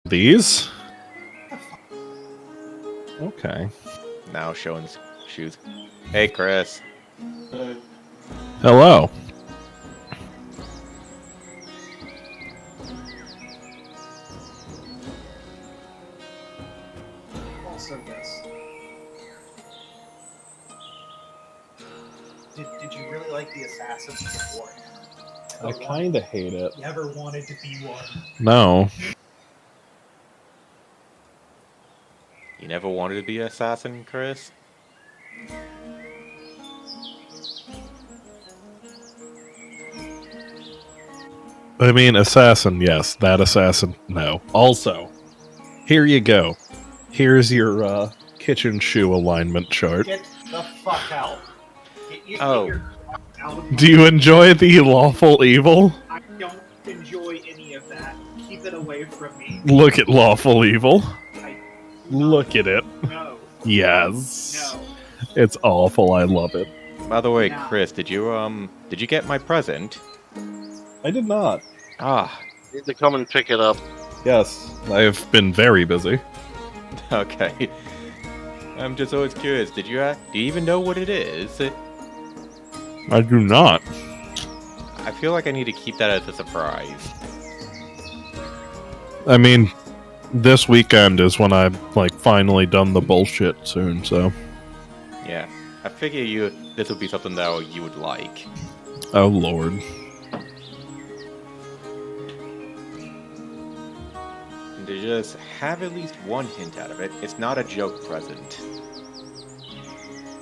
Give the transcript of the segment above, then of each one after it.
These? Okay. Now showing the shoes. Hey, Chris. Hello. Also, yes. Did you really like the Assassins before? I kind of hate it. You ever wanted to be one? No. You never wanted to be an assassin, Chris? I mean, assassin, yes. That assassin, no. Also, here you go. Here's your kitchen shoe alignment chart. Get the fuck out. Get your out of my Do you enjoy the lawful evil? I don't enjoy any of that. Keep it away from me. Look at lawful evil. No. Look at it. No. Yes. No. It's awful. I love it. By the way, No. Chris, did you get my present? I did not. Ah, Need to come and pick it up. Yes, I've been very busy. okay. I'm just always curious. Do you even know what it is? I do not. I feel like I need to keep that as a surprise. I mean, this weekend is when I'm finally done the bullshit soon, so. Yeah, I figure this would be something that you would like. Oh lord. And to just have at least one hint out of it, it's not a joke present.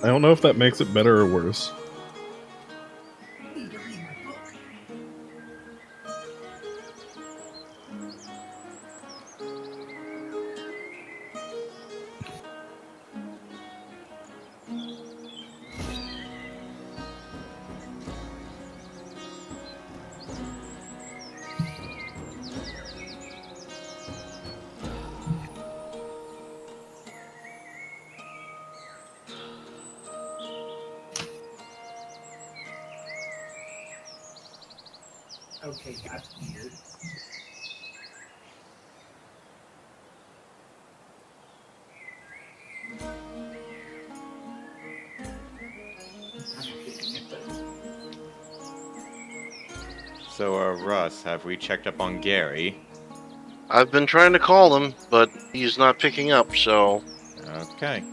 I don't know if that makes it better or worse. I need to read my book. Okay, that's weird. So, Russ, have we checked up on Gary? I've been trying to call him, but he's not picking up, so... Okay.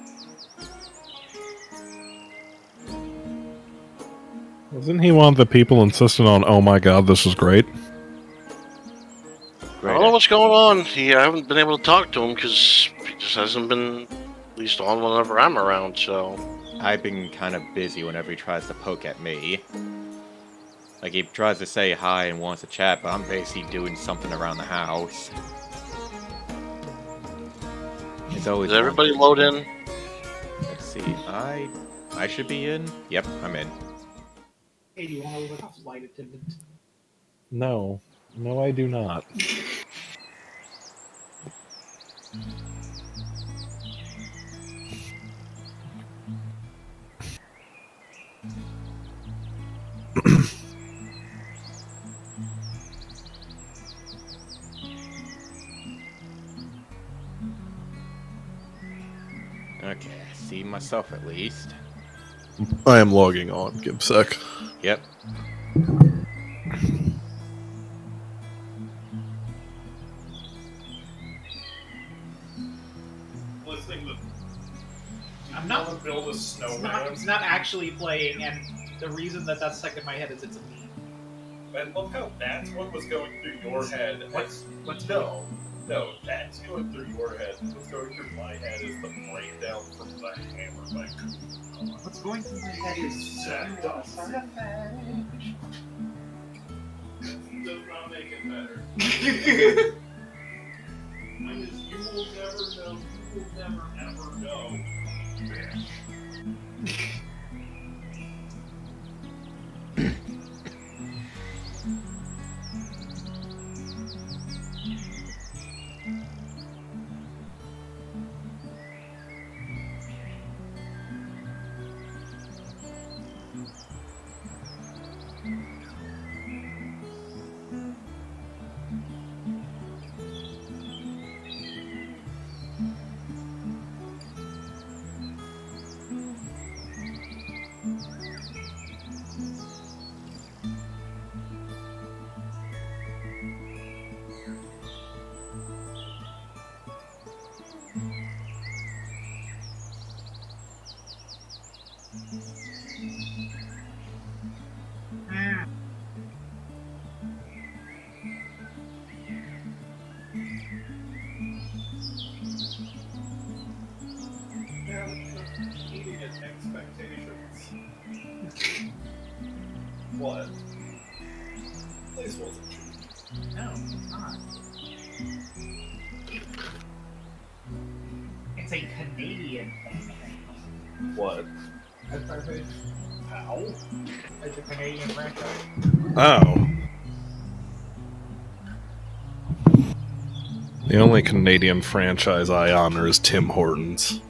Wasn't he one of the people insisting on, oh my god, this is great? I don't know what's going on. I haven't been able to talk to him because he just hasn't been at least on whenever I'm around, so... I've been kind of busy whenever he tries to poke at me. Like, he tries to say hi and wants to chat, but I'm basically doing something around the house. It's always... Did everybody load in? Let's see, I should be in? Yep, I'm in. Hey, do you want to look at flight attendant? No. No, I do not. Okay, see myself at least. I am logging on. Give a sec. Yep. I'm not build a snowman. It's not actually playing, and the reason that that's stuck in my head is it's a meme. I love how that's what was going through your head. What's No, that's going through your head. What's going through my head is the breakdown from the hammer by Kublai. what's going through my head is That does not make it better. You will never know. You will never ever know. expectations. What? Place wasn't cheap. No, it's not. It's a Canadian thing. What? That's perfect. How? It's a Canadian franchise. Oh. The only Canadian franchise I honor is Tim Hortons.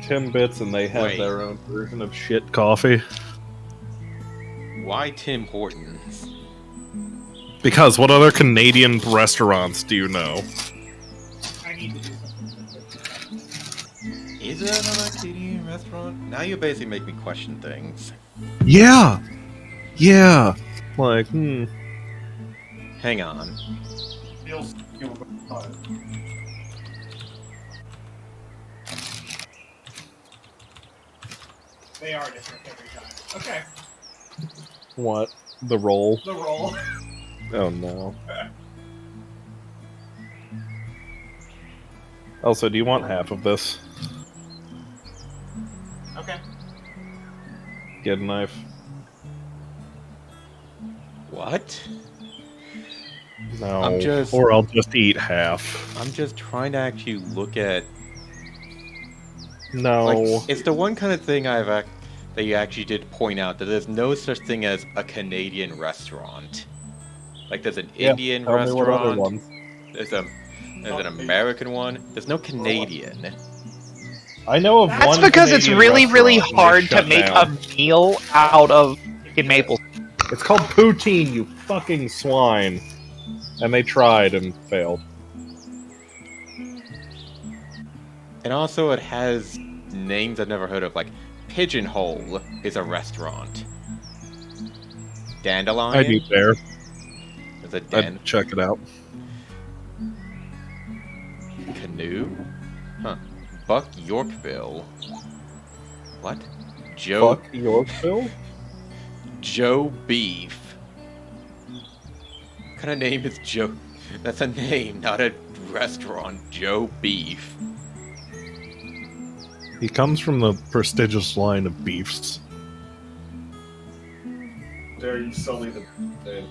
Timbits, and they have Wait. their own version of shit coffee. Why Tim Hortons? Because what other Canadian restaurants do you know? I need to do something with it. Is there another Canadian restaurant? Now you basically make me question things. Yeah! Yeah! Like, Hang on. Feels They are different every time. Okay. What? The roll? The roll. Oh no. Also, do you want half of this? Okay. Get a knife. What? No. I'm just- Or I'll just eat half. I'm just trying to actually look at. No. Like, it's the one kind of thing that you actually did point out that there's no such thing as a Canadian restaurant. Like, there's an Indian tell me what other restaurant. ones. There's an American one. There's no Canadian. I know of That's one because it's Canadian really, really restaurant and they hard to shut make down. a meal out of fucking maple. It's called poutine, you fucking swine. And they tried and failed. And also, it has names I've never heard of, like Pigeonhole is a restaurant. Dandelion. I'd eat there. There's a dan I'd check it out. Canoe. Huh. Buck Yorkville. What? Joe. Fuck Yorkville? Joe Beef. What kind of name is Joe? That's a name, not a restaurant. Joe Beef. He comes from the prestigious line of beefs. dare you sully the name.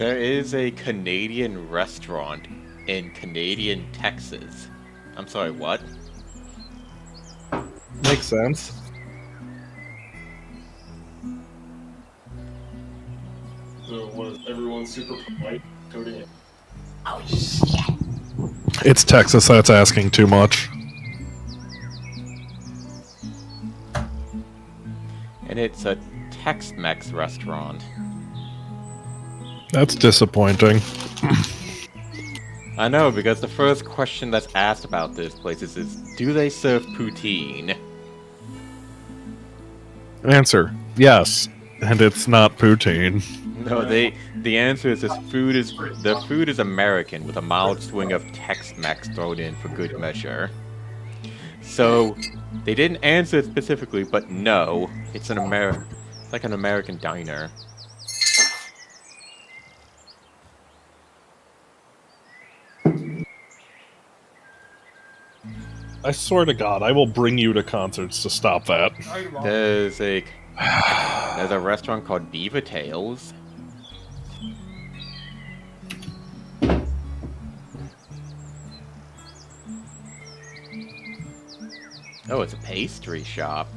There is a Canadian restaurant in Canadian Texas. I'm sorry, what? Makes sense. So was everyone super polite coding it? It's Texas, that's asking too much. And it's a Tex-Mex restaurant. That's disappointing. I know, because the first question that's asked about this place is do they serve poutine? Answer, yes. And it's not poutine. No, the answer is the food is American with a mild swing of Tex-Mex thrown in for good measure. So they didn't answer it specifically, but no, it's like an American diner. I swear to God, I will bring you to concerts to stop that. There's a restaurant called Beaver Tails. Oh, it's a pastry shop.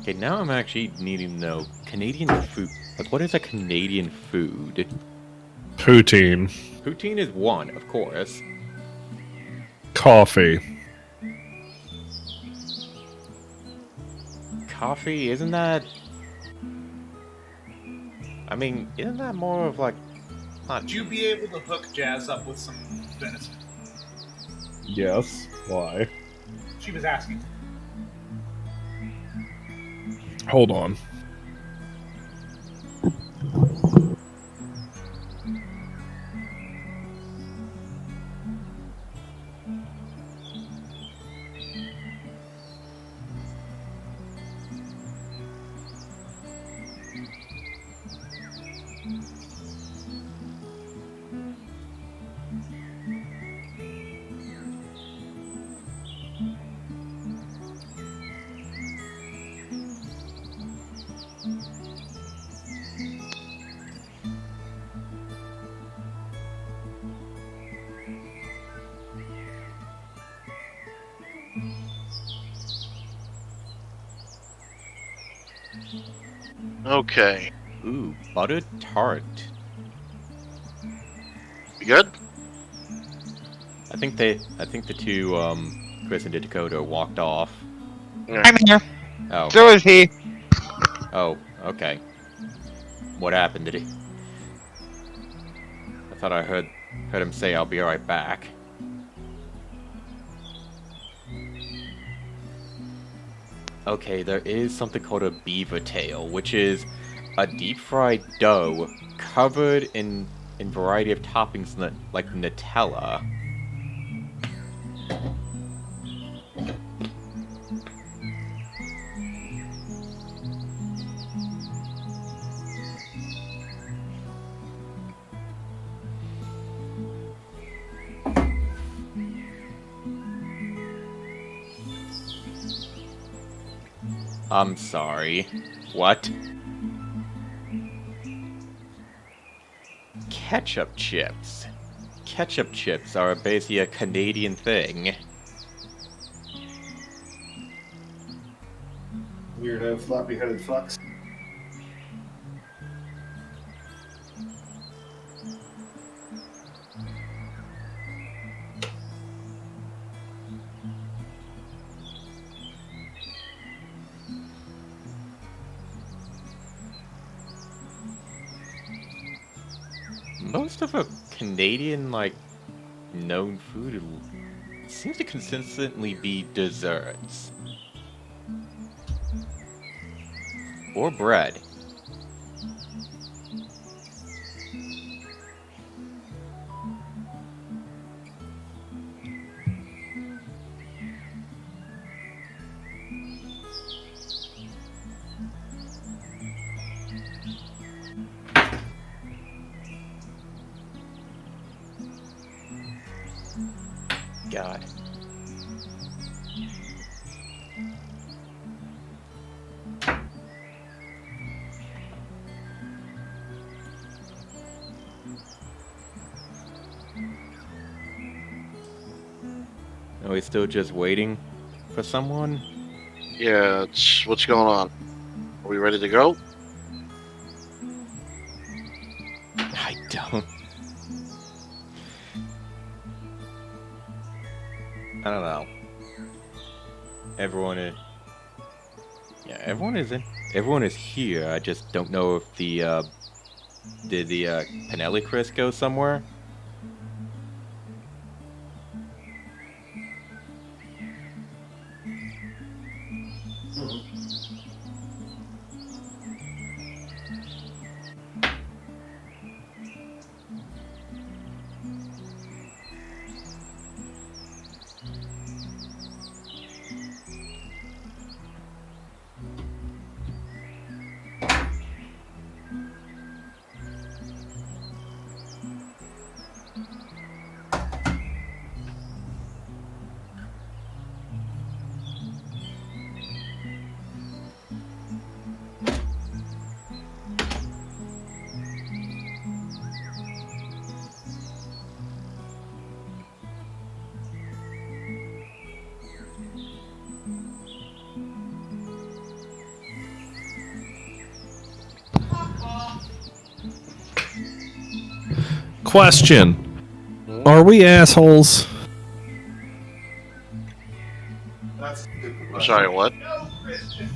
Okay, now I'm actually needing to know Canadian food. Like, what is a Canadian food? Poutine. Poutine is one, of course. Coffee. Coffee, isn't that I mean, isn't that more of like not? Would you be able to hook Jazz up with some venison? Yes. Why? She was asking. Hold on. Okay. Ooh, buttered tart. You good? I think the two Chris and Dakota walked off. I'm here. Oh. So is he. Oh, okay. What happened? Did he? I thought I heard him say, "I'll be right back." Okay, there is something called a beaver tail, which is a deep-fried dough covered in variety of toppings like Nutella. I'm sorry. What? Ketchup chips. Ketchup chips are basically a Canadian thing. Weirdo floppy-headed fucks. Most of a Canadian, like, known food seems to consistently be desserts. Or bread. God. Are we still just waiting for someone? Yeah, what's going on? Are we ready to go? I don't. I don't know. Everyone is. Yeah, everyone is in. Everyone is here. I just don't know if did the Pinelli Chris go somewhere? Question: Are we assholes? That's a good I'm question. sorry, what? No, Christian.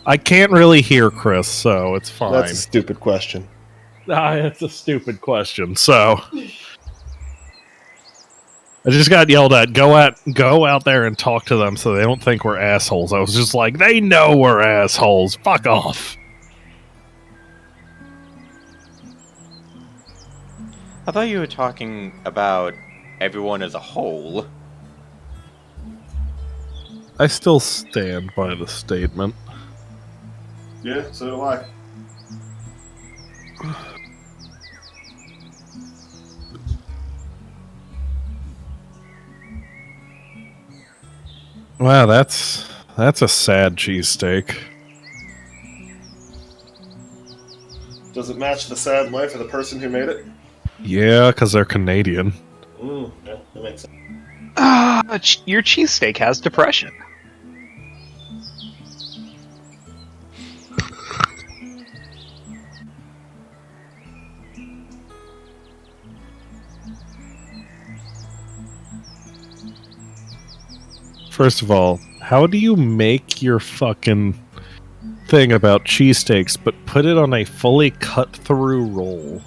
I can't really hear Chris, so it's fine. That's a stupid question. It's a stupid question. So I just got yelled at. Go out there and talk to them so they don't think we're assholes. I was just like, they know we're assholes. Fuck off. I thought you were talking about everyone as a whole. I still stand by the statement. Yeah, so do I. Wow, that's a sad cheesesteak. Does it match the sad life of the person who made it? Yeah, because they're Canadian. Yeah, that makes sense. Your cheesesteak has depression. First of all, how do you make your fucking thing about cheesesteaks but put it on a fully cut through roll?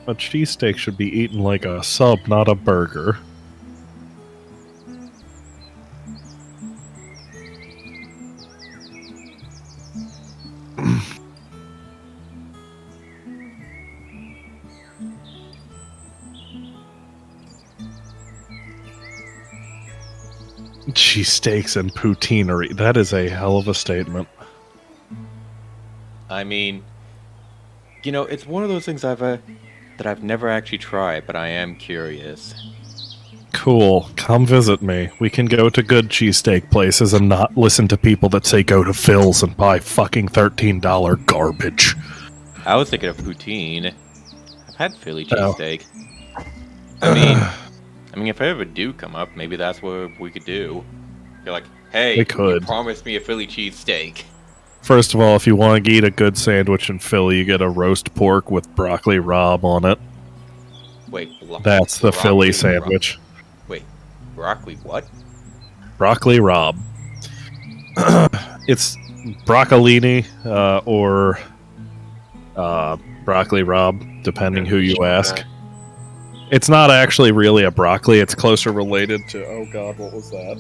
A cheesesteak should be eaten like a sub, not a burger. Cheesesteaks and poutineery. That is a hell of a statement. I mean, you know, it's one of those things that I've never actually tried, but I am curious. Cool. Come visit me. We can go to good cheesesteak places and not listen to people that say go to Phil's and buy fucking $13 garbage. I was thinking of poutine. I've had Philly Oh. cheesesteak. I mean, if I ever do come up, maybe that's what we could do. You're like, hey, We could. you promised me a Philly cheesesteak. First of all, if you want to eat a good sandwich in Philly, you get a roast pork with broccoli rabe on it. Wait, That's the Philly sandwich. Wait, broccoli what? Broccoli rabe. It's broccolini or broccoli rabe, depending who you ask. It's not actually really a broccoli. It's closer related to... Oh god, what was that?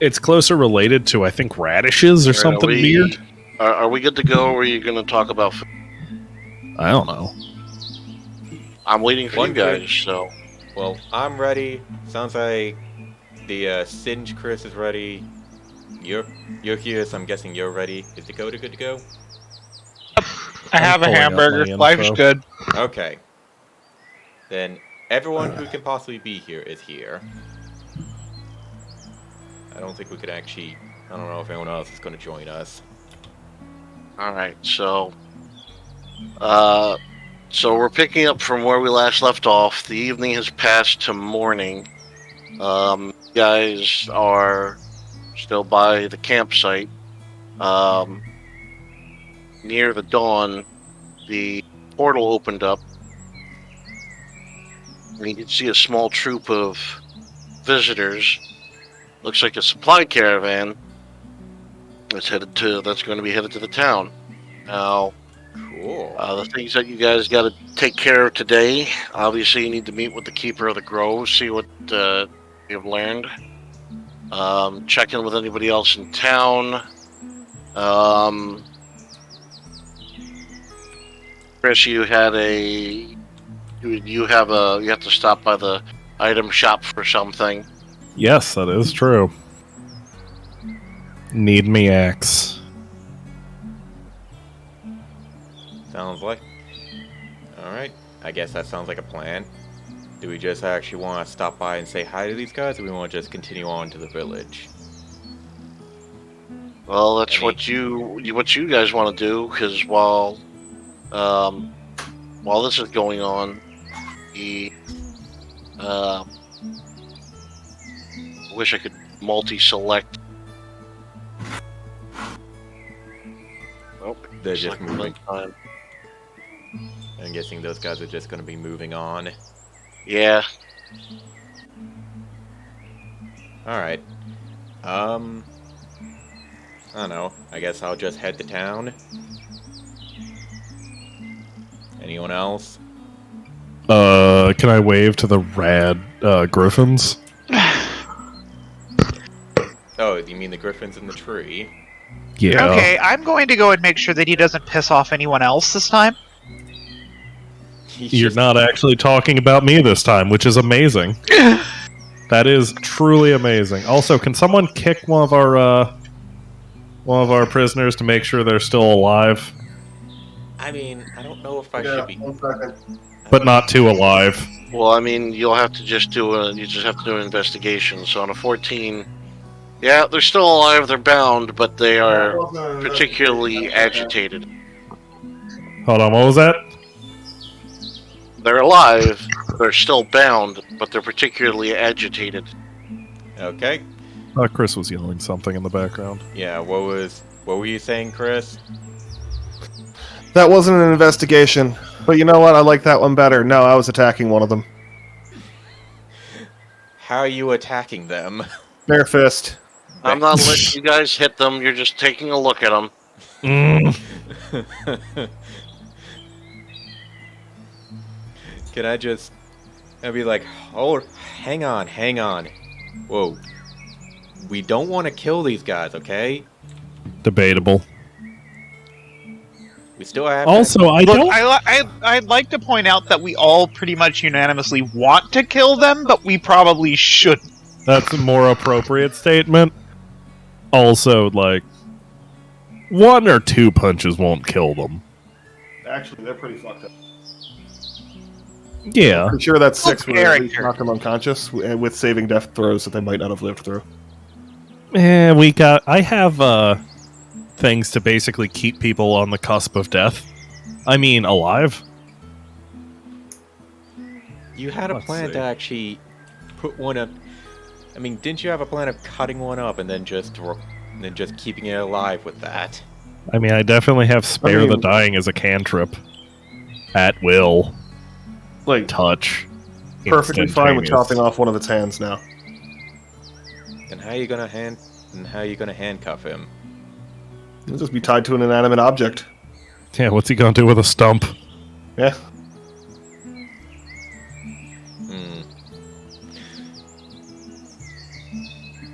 It's closer related to, I think, radishes or something weird. Are we good to go, or are you going to talk about... I don't know. I'm waiting for you Good. guys, so... Well, I'm ready. Sounds like the Singe Chris is ready. You're here, so I'm guessing you're ready. Is Dakota good to go? I have a pulling up hamburger. my Life's info. good. Okay. Then everyone who can possibly be here is here. I don't think we could actually... I don't know if anyone else is going to join us. Alright, so... So we're picking up from where we last left off. The evening has passed to morning. You guys are still by the campsite. Near the dawn, the portal opened up. And you can see a small troop of visitors. Looks like a supply caravan that's going to be headed to the town. Now, Cool. the things that you guys got to take care of today. Obviously, you need to meet with the keeper of the grove, see what you've learned. Check in with anybody else in town. Chris, you have to stop by the item shop for something. Yes, that is true. Need me axe. Sounds like... Alright. I guess that sounds like a plan. Do we just actually want to stop by and say hi to these guys, or we want to just continue on to the village? Well, that's what you guys want to do, because while this is going on, wish I could multi-select. Oh, They're just select moving. time. I'm guessing those guys are just going to be moving on. Yeah. Alright. I don't know. I guess I'll just head to town. Anyone else? Can I wave to the rad griffins? Oh, you mean the griffins in the tree? Yeah. Okay, I'm going to go and make sure that he doesn't piss off anyone else this time. You're not actually talking about me this time, which is amazing. That is truly amazing. Also, can someone kick one of our prisoners to make sure they're still alive, I mean, I don't know if I Yeah, should be... 1 second. but not too alive? Well, I mean, you'll have to just do an investigation. So on a 14, yeah, they're still alive. They're bound, but they are particularly agitated. Hold on, what was that? They're alive. They're still bound, but they're particularly agitated. Okay. Chris was yelling something in the background. Yeah, what were you saying, Chris? That wasn't an investigation. But you know what? I like that one better. No, I was attacking one of them. How are you attacking them? Bare fist. I'm not letting you guys hit them. You're just taking a look at them. Can I just... I'd be like, oh, hang on. Whoa. We don't want to kill these guys, okay? Debatable. We still have... Also, I Look, don't... I'd like to point out that we all pretty much unanimously want to kill them, but we probably shouldn't. That's a more appropriate statement. Also, like, 1 or 2 punches won't kill them. Actually, they're pretty fucked up. Yeah. I'm sure that 6 would at least character. knock them unconscious with saving death throws that they might not have lived through. I have, things to basically keep people on the cusp of death. I mean, alive. You had a Let's plan see. to actually put one up... I mean, didn't you have a plan of cutting one up and then just keeping it alive with that? I mean, I definitely have Spare the mean- Dying as a cantrip. At will. Like, Touch. perfectly fine with Instantaneous. chopping off one of its hands now. And how are you gonna handcuff him? It'll just be tied to an inanimate object. Yeah, what's he gonna do with a stump? Yeah. Hmm.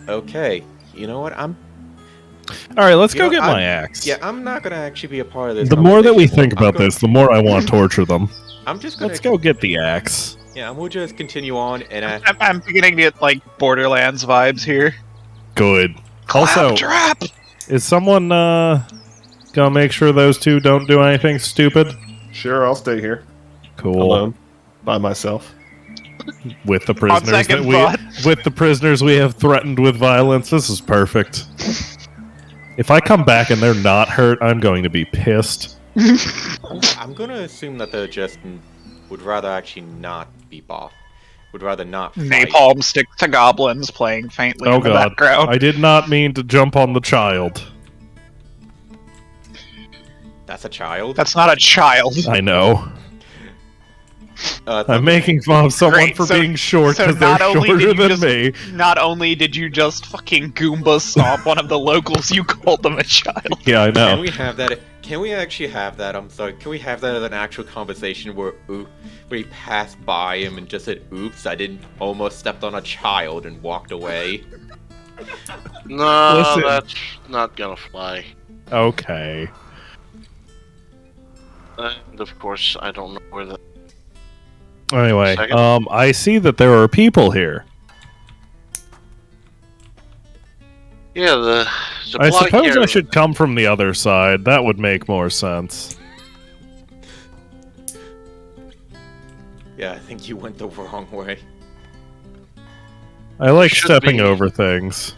Okay. You know what? Alright, let's You go know, get I'm- my axe. Yeah, I'm not gonna actually be a part of this. The more that we conversation. think about this, the more I want to torture them. I'm just gonna. Let's go get the axe. Yeah, we'll just continue on, and I'm beginning to get, like, Borderlands vibes here. Good. Also, Claptrap! is someone gonna make sure those two don't do anything stupid? Sure, I'll stay here. Cool. Alone. By myself. With the prisoners second that thought. with the prisoners we have threatened with violence. This is perfect. If I come back and they're not hurt, I'm going to be pissed. I'm gonna assume that they just would rather actually not be boss. Would rather not fight. Napalm stick to goblins playing faintly Oh in the god. background. I did not mean to jump on the child. That's a child. That's not a child. I know. Uh, I'm making fun of someone Great, for so- being short so because they're not only shorter did you than me. Not only did you just fucking Goomba stomp one of the locals, you called them a child. Yeah, I Can know. we have that? Can we actually have that? I'm sorry. Can we have that as an actual conversation where he passed by him and just said, "Oops, I didn't almost stepped on a child and walked away." No, Listen. that's not gonna fly. Okay. And of course, I don't know where the. Anyway, Second. I see that there are people here. Yeah, the supply I suppose I caravan. should come from the other side. That would make more sense. Yeah, I think you went the wrong way. I like Should stepping be. over things.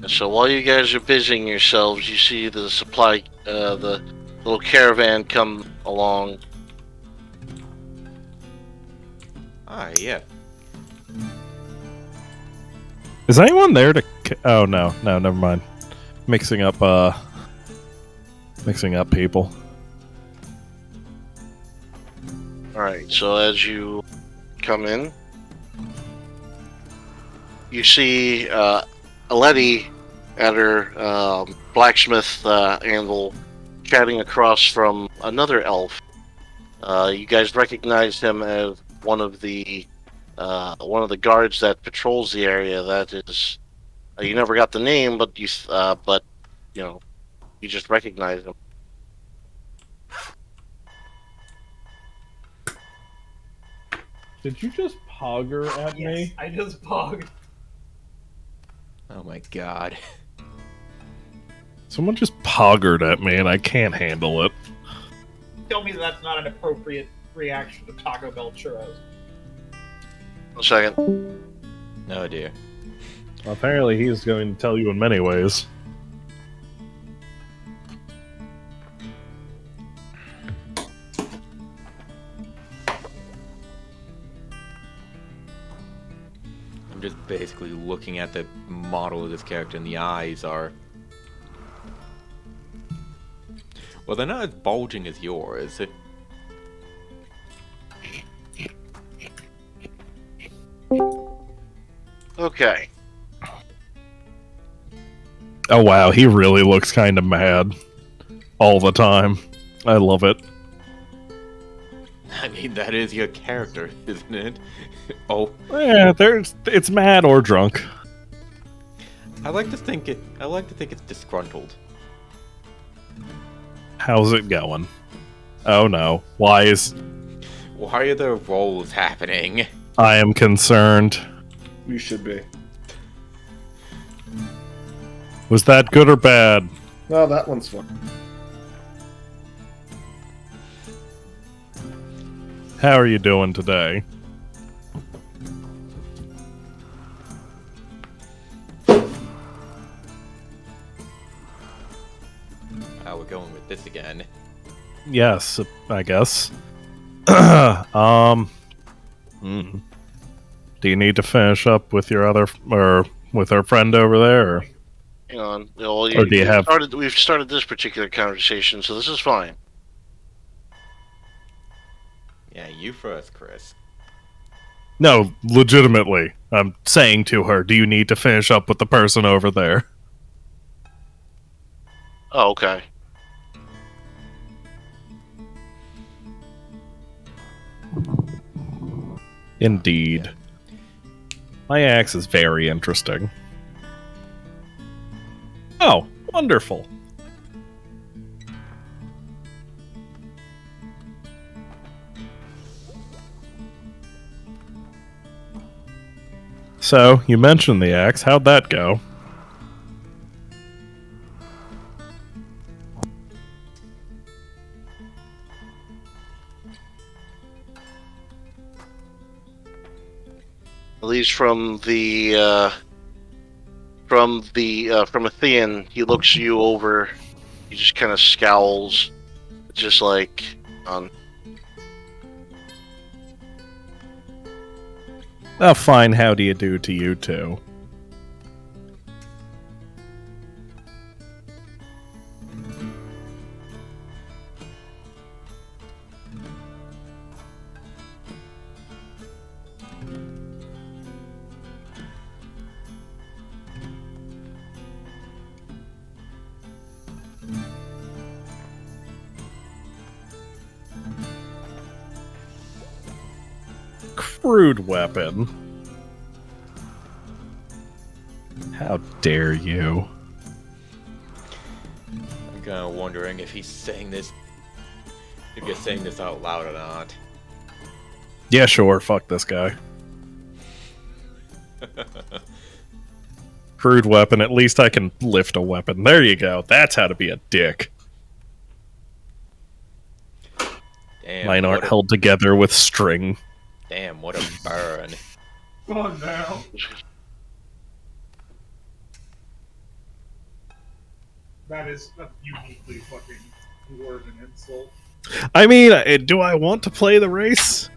So while you guys are busying yourselves, you see the supply, the little caravan come along. Ah, yeah. Is anyone there to... Oh, no. No, never mind. Mixing up, Mixing up people. Alright, so as you come in, you see Aleti at her blacksmith anvil chatting across from another elf. You guys recognize him as one of the guards that patrols the area. That is, you never got the name, but you just recognize him. Did you just pogger at Yes, me? I just bugged. Oh my god. Someone just poggered at me and I can't handle it. Tell me that's not an appropriate reaction to Taco Bell churros. A second. Oh dear. Apparently he's going to tell you in many ways. I'm just basically looking at the model of this character, and the eyes are... Well, they're not as bulging as yours. Okay. Oh wow, he really looks kind of mad. All the time. I love it. I mean, that is your character, isn't it? Oh, Yeah, it's mad or drunk. I like to think it's disgruntled. How's it going? Oh no. Why Are there roles happening? I am concerned. You should be. Was that good or bad? No, that one's fun. How are you doing today? We're going with this again. Yes, I guess. Do you need to finish up with your other or with our friend over there? Or? Hang on. Or do you have- We've started this particular conversation, so this is fine. Yeah, you first, Chris. No, legitimately. I'm saying to her, do you need to finish up with the person over there? Oh, okay. Indeed. My axe is very interesting. Oh, wonderful. So, you mentioned the axe. How'd that go? At least from from Athean, he looks you over. He just kind of scowls, just like A fine how do you do to you two. Crude weapon. How dare you? I'm kind of wondering if he's saying this, if you're saying this out loud or not. Yeah, sure. Fuck this guy. Crude weapon. At least I can lift a weapon. There you go. That's how to be a dick. Damn, Mine aren't what a- held together with string. Damn, what a burn. Oh no. That is a uniquely fucking word and insult. I mean, do I want to play the race?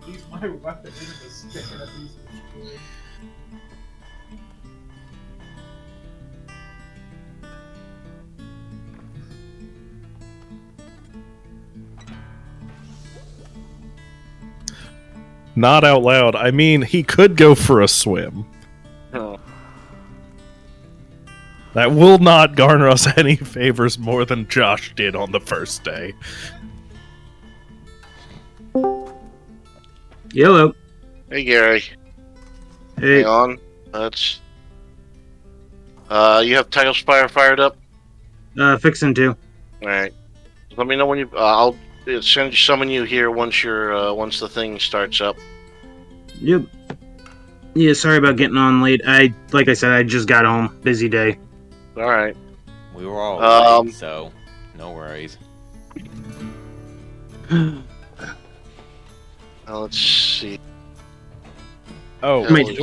Use my weapon in the stick and at least destroy. Not out loud. I mean, he could go for a swim. Oh. That will not garner us any favors more than Josh did on the first day. Yellow. Hey, Gary. Hey. Hang on. That's. You have Title Spire fired up? Fixing to. Alright. Let me know when you. I'll summon you here once once the thing starts up. Yep. Yeah, sorry about getting on late. Like I said, I just got home. Busy day. Alright. We were all late, so no worries. Let's see. Oh, Wait.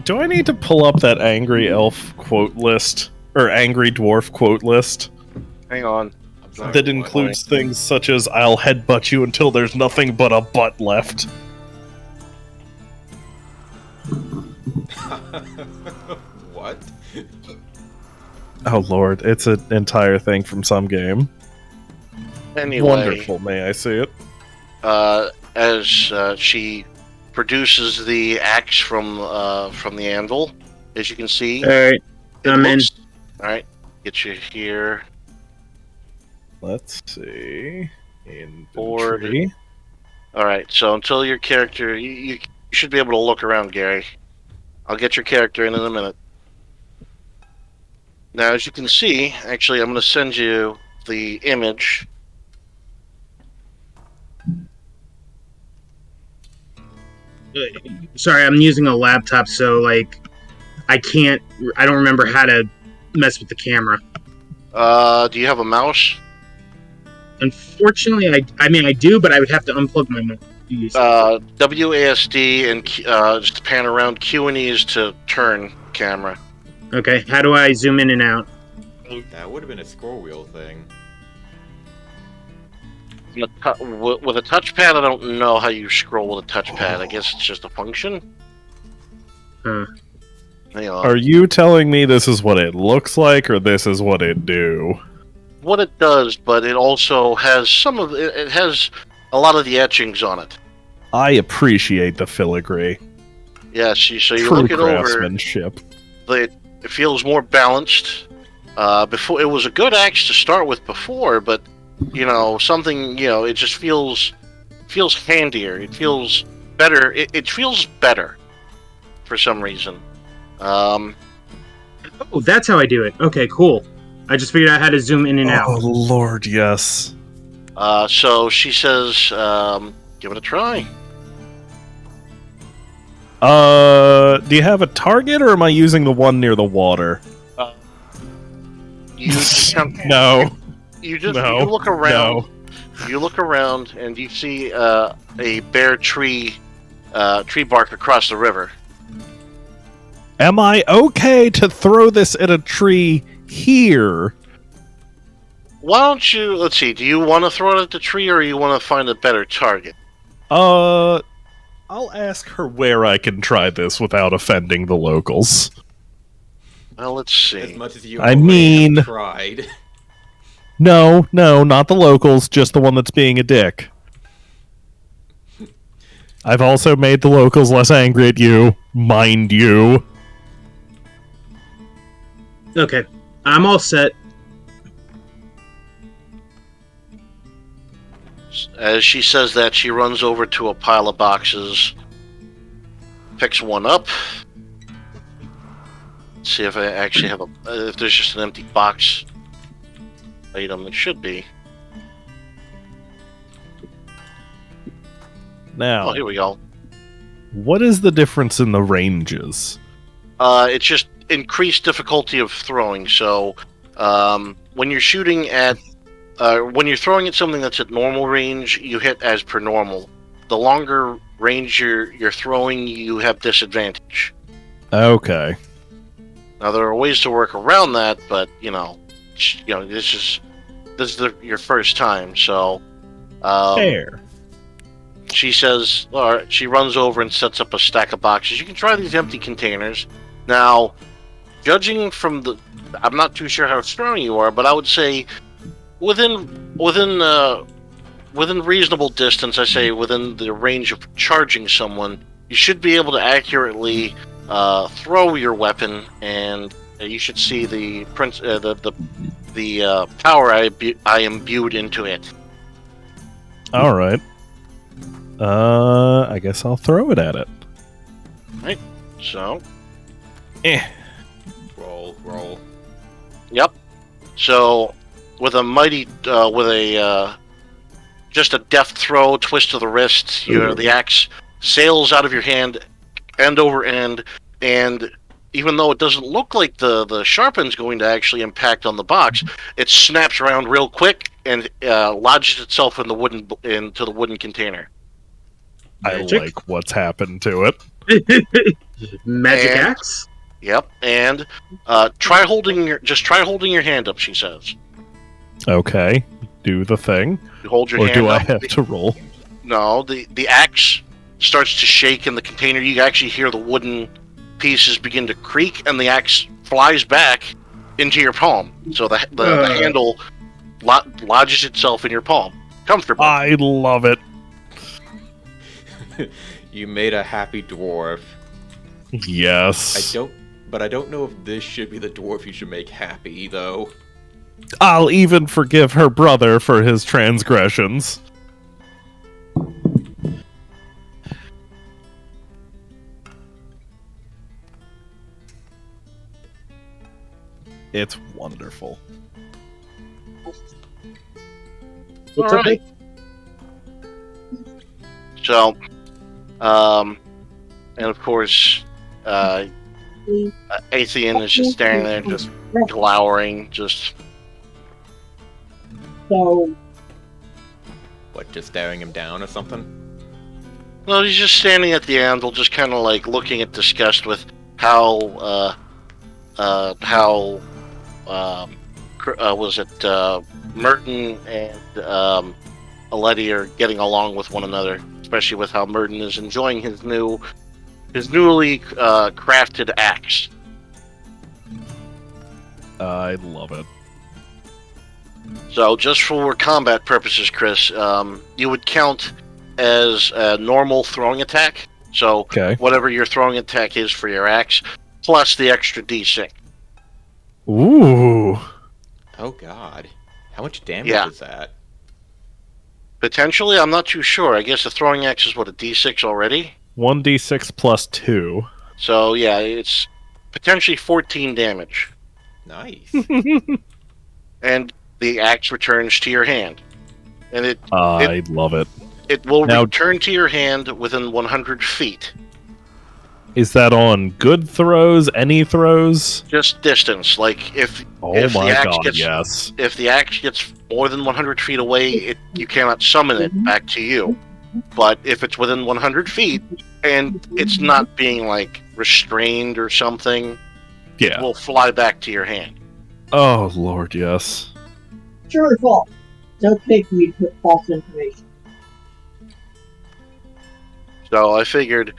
do I need to pull up that angry elf quote list? Or angry dwarf quote list? Hang on. That includes things such as, I'll headbutt you until there's nothing but a butt left. What? Oh lord, it's an entire thing from some game. Anyway. Wonderful, may I see it? As she produces the axe from the anvil, as you can see. Alright. I'm in. Alright, get you here. Let's see. Board. Inventory. Alright, so until your character... You should be able to look around, Gary. I'll get your character in a minute. Now, as you can see, actually, I'm going to send you the image. Sorry, I'm using a laptop, so, like, I don't remember how to mess with the camera. Do you have a mouse? Unfortunately, I mean, I do, but I would have to unplug my mouse. WASD and just pan around. Q and E is to turn camera. Okay, how do I zoom in and out? That would have been a scroll wheel thing. With a touchpad, I don't know how you scroll with a touchpad. I guess it's just a function. Huh. Hang on. Are you telling me this is what it looks like, or this is what it do? What it does, but it also has some of it. It has a lot of the etchings on it. I appreciate the filigree. Yeah, so you True look it over. craftsmanship. It feels more balanced. Before it was a good axe to start with before, but something it just feels handier. It feels better. It feels better for some reason. Oh, that's how I do it. Okay, cool. I just figured out how to zoom in and Oh out. lord, yes. So she says, give it a try. Do you have a target, or am I using the one near the water? You No. You just No. you look around. No. You look around and you see a bare tree bark across the river. Am I okay to throw this at a tree here? Why don't you? Let's see. Do you want to throw it at the tree, or you want to find a better target? I'll ask her where I can try this without offending the locals. Well, let's see. As much as you I already mean- have tried. No, not the locals, just the one that's being a dick. I've also made the locals less angry at you, mind you. Okay, I'm all set. As she says that, she runs over to a pile of boxes, picks one up. See if I actually have if there's just an empty box item. It should be. Now, Oh, here we go. what is the difference in the ranges? It's just increased difficulty of throwing. So, when you're shooting at, when you're throwing at something that's at normal range, you hit as per normal. The longer range you're throwing, you have disadvantage. Okay. Now there are ways to work around that, but this is your first time, so. Fair. She says, or she runs over and sets up a stack of boxes. You can try these empty containers. Now, judging from I'm not too sure how strong you are, but I would say within within reasonable distance, I say within the range of charging someone, you should be able to accurately throw your weapon, and you should see the power I imbued into it. All right. I guess I'll throw it at it. Right. So. Roll. Yep. So, with a mighty, just a deft throw, twist of the wrist, the axe sails out of your hand, end over end, and even though it doesn't look like the sharp end's going to actually impact on the box, it snaps around real quick and lodges itself into the wooden container. Magic? I like what's happened to it. Magic axe? Yep, and try holding your hand up. She says. Okay, do the thing. You hold your or hand do I up. have to roll? No, the axe starts to shake in the container. You actually hear the wooden pieces begin to creak, and the axe flies back into your palm. So the handle lodges itself in your palm, comfortably. I love it. You made a happy dwarf. Yes. I don't know if this should be the dwarf you should make happy, though. I'll even forgive her brother for his transgressions. It's wonderful. What's All up, right. So, and of course, Athean is just standing there, just glowering, just. What, just staring him down or something? No, he's just standing at the anvil, just kind of like looking at disgust with how Merton and Aletti are getting along with one another, especially with how Merton is enjoying his newly crafted axe. I love it. So, just for combat purposes, Chris, you would count as a normal throwing attack. So, Okay. whatever your throwing attack is for your axe, plus the extra d6. Ooh. Oh god. How much damage Yeah. is that? Potentially, I'm not too sure. I guess the throwing axe is what, a d6 already? 1d6 plus 2. So, yeah, it's potentially 14 damage. Nice. And the axe returns to your hand. And I love it. it will Now- return to your hand within 100 feet. Is that on good throws? Any throws? Just distance. Like, if Oh the my axe god, gets yes. if the axe gets more than 100 feet away, you cannot summon it back to you. But if it's within 100 feet, and it's not being, like, restrained or something, Yeah. it will fly back to your hand. Oh, Lord, yes. Surely false. It's okay for me to put false information. So I figured,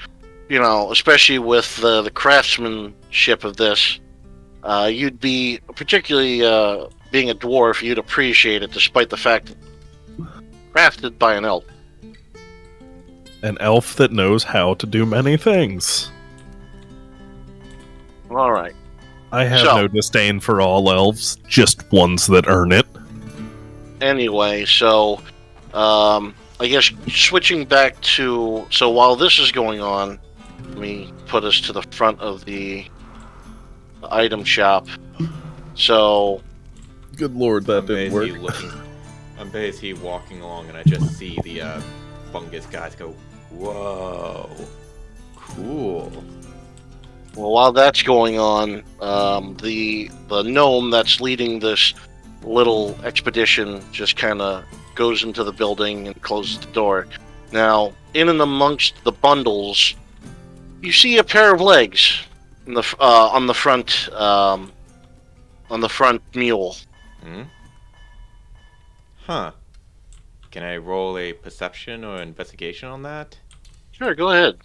especially with the craftsmanship of this, you'd be, particularly being a dwarf, you'd appreciate it, despite the fact that crafted by an elf. An elf that knows how to do many things. All right. I have So- no disdain for all elves, just ones that earn it. Anyway, so I guess switching back to, so while this is going on, let me put us to the front of the item shop. So Good Lord, that didn't work. I'm basically walking along and I just see the fungus guys go, whoa, cool. well, while that's going on, the gnome that's leading this little expedition just kind of goes into the building and closes the door. Now, in and amongst the bundles, you see a pair of legs in the on the front mule. Hmm? Huh. Can I roll a perception or investigation on that? Sure, go ahead.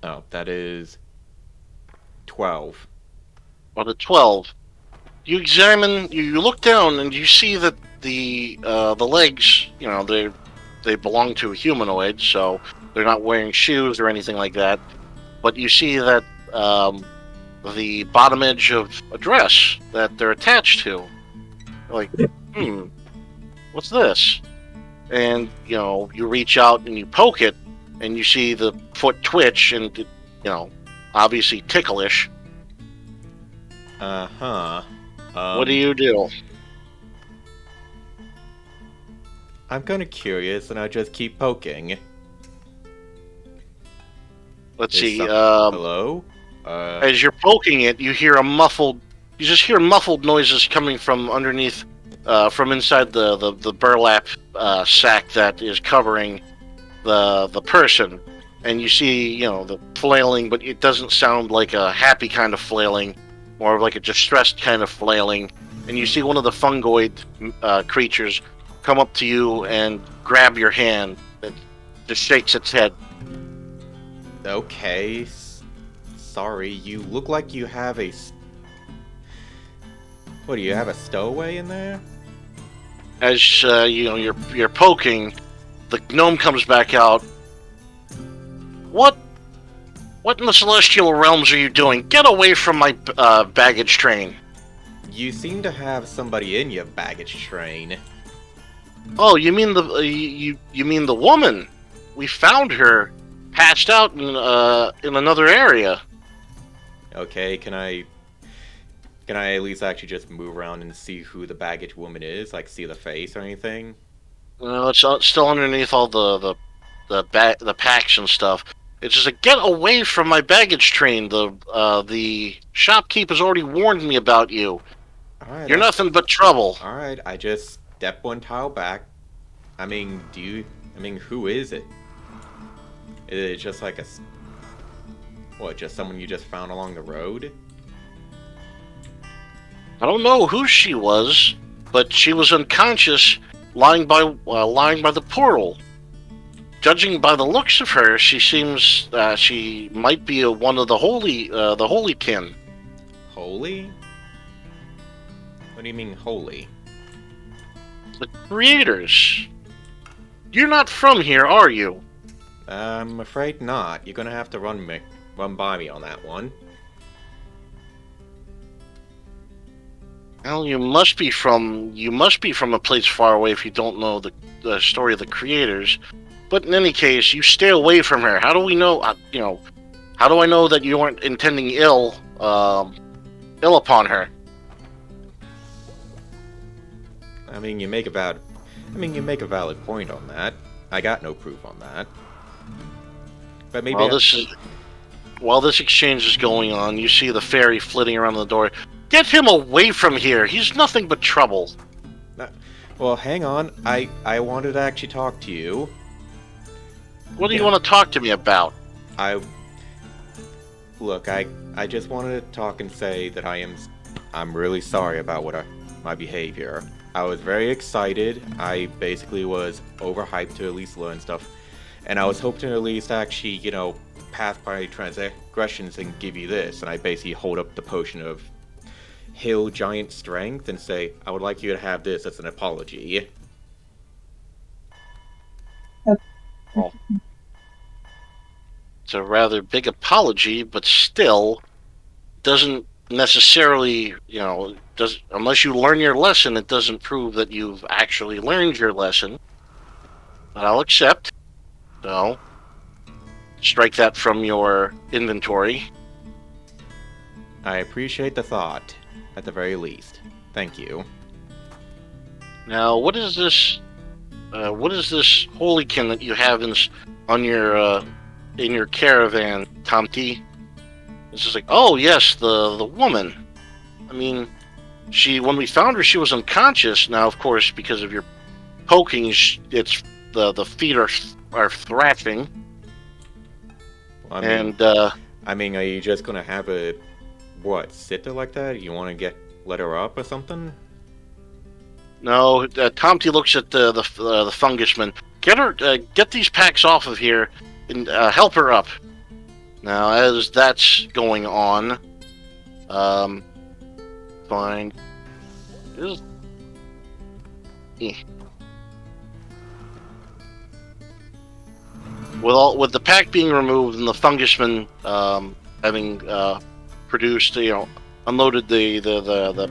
Oh, that is 12. On a 12, You examine. You look down, and you see that the legs. They belong to a humanoid, so they're not wearing shoes or anything like that. But you see that the bottom edge of a dress that they're attached to. Like, what's this? And you reach out and you poke it, and you see the foot twitch, and obviously ticklish. What do you do? I'm kind of curious, and I just keep poking. Let's see. Hello? As you're poking it, you just hear muffled noises coming from underneath, from inside the burlap sack that is covering the person, and you see the flailing, but it doesn't sound like a happy kind of flailing, more of like a distressed kind of flailing. And you see one of the fungoid creatures come up to you and grab your hand. It just shakes its head. Okay. Sorry, you look like you have a... What, do you have a stowaway in there? As you're poking, the gnome comes back out. What in the celestial realms are you doing? Get away from my baggage train. You seem to have somebody in your baggage train. Oh, you mean you mean the woman? We found her passed out in another area. Okay, can I at least actually just move around and see who the baggage woman is? Like, see the face or anything? Well, it's still underneath all the packs and stuff. It's just like, get away from my baggage train. The shopkeeper's already warned me about you. Alright, You're nothing but trouble. Alright, I just step one tile back. I mean, who is it? Is it just like just someone you just found along the road? I don't know who she was, but she was unconscious, lying by the portal. Judging by the looks of her, she seems she might be one of the holy kin. Holy? What do you mean holy? The creators. You're not from here, are you? I'm afraid not. You're gonna have to run by me on that one. Well, you must be from a place far away if you don't know the story of the creators. But in any case, you stay away from her. How do we know? How do I know that you aren't intending ill upon her? You make a valid point on that. I got no proof on that. But maybe while this exchange is going on, you see the fairy flitting around the door. Get him away from here. He's nothing but trouble. Well, hang on. I wanted to actually talk to you. What do you want to talk to me about? I just wanted to talk and say that I'm really sorry about my behavior. I was very excited. I basically was overhyped to at least learn stuff. And I was hoping to at least actually, pass my transgressions and give you this. And I basically hold up the potion of Hill Giant Strength and say, I would like you to have this as an apology. Well, it's a rather big apology, but still doesn't necessarily, unless you learn your lesson, it doesn't prove that you've actually learned your lesson. But I'll accept. So, strike that from your inventory. I appreciate the thought, at the very least. Thank you. Now, what is this? What is this holykin that you have in your caravan, Tomty? It's just like, oh yes, the woman. When we found her, she was unconscious. Now, of course, because of your poking, it's the feet are thrashing. Well, are you just gonna have a sit there like that? You want to let her up or something? No, Tomty looks at the fungusman. Get these packs off of here and help her up. Now, as that's going on, fine. Is- eh. With the pack being removed and the fungusman having produced, unloaded the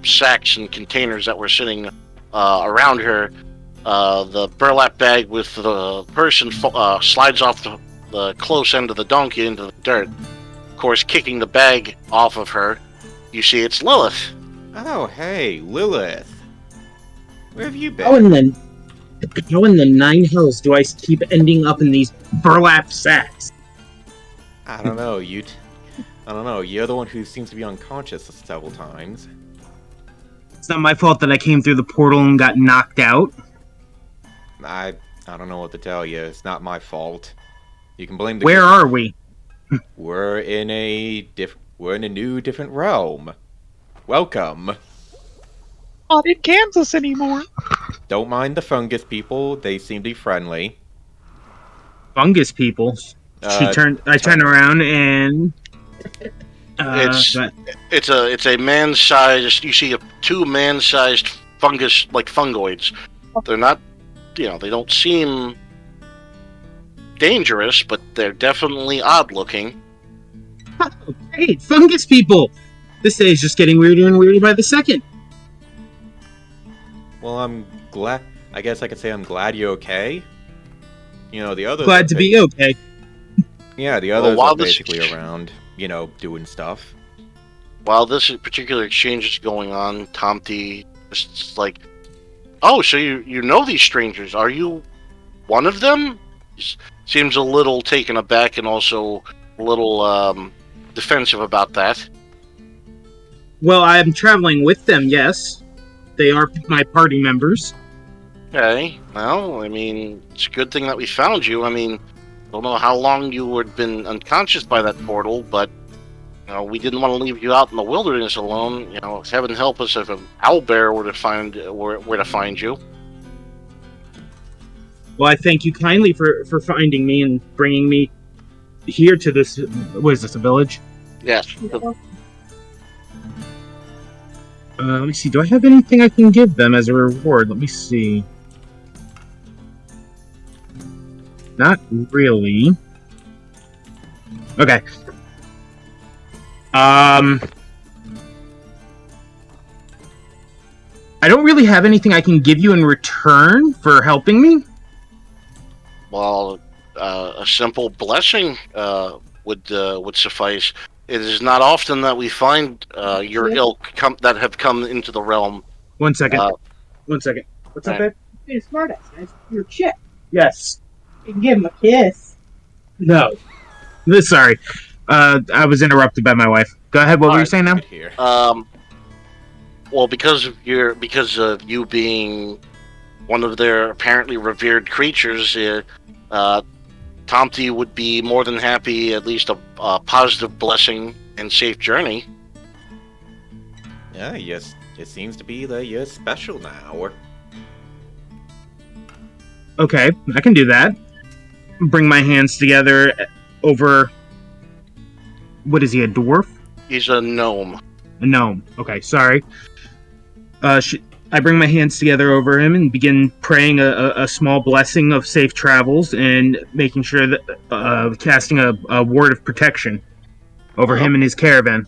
sacks and containers that were sitting around her, the burlap bag with the person slides off the close end of the donkey into the dirt. Of course, kicking the bag off of her, you see it's Lilith. Oh, hey, Lilith. Where have you been? How in the nine hells do I keep ending up in these burlap sacks? I don't know, I don't know, you're the one who seems to be unconscious several times. It's not my fault that I came through the portal and got knocked out. I don't know what to tell you. It's not my fault. You can blame the. Where are we? We're in a new different realm. Welcome. Not in Kansas anymore. Don't mind the fungus people. They seem to be friendly. Fungus people. I turned around and. It's a man-sized. You see two man-sized fungus, like fungoids. They're not, they don't seem dangerous, but they're definitely odd-looking. Hey, fungus people! This day is just getting weirder and weirder by the second. Well, I'm glad. I guess I could say I'm glad you're okay. The others. Glad to be okay. Yeah, the others are basically around, doing stuff. While this particular exchange is going on, Tomty is like, "Oh, so you know these strangers? Are you one of them?" He seems a little taken aback and also a little defensive about that. Well, I'm traveling with them, yes. They are my party members. Okay, well, it's a good thing that we found you. I don't know how long you had been unconscious by that portal, but we didn't want to leave you out in the wilderness alone. Heaven help us if an owlbear were to find you. Well, I thank you kindly for finding me and bringing me here to this. What is this, a village? Yes. Let me see. Do I have anything I can give them as a reward? Let me see. Not really. Okay. I don't really have anything I can give you in return for helping me. Well, a simple blessing would suffice. It is not often that we find your ilk that have come into the realm. 1 second. 1 second. What's up, babe? You're a smartass, man. You're a chick. Yes. You can give him a kiss. No. Sorry. I was interrupted by my wife. Go ahead. What were you saying now? Well, because of you being one of their apparently revered creatures, Tomty would be more than happy, at least a positive blessing and safe journey. Yeah, yes. It seems to be that you're special now. Okay, I can do that. Bring my hands together over... What is he, a dwarf? He's a gnome. A gnome. Okay, sorry. I bring my hands together over him and begin praying a small blessing of safe travels and making sure that casting a ward of protection over him and his caravan.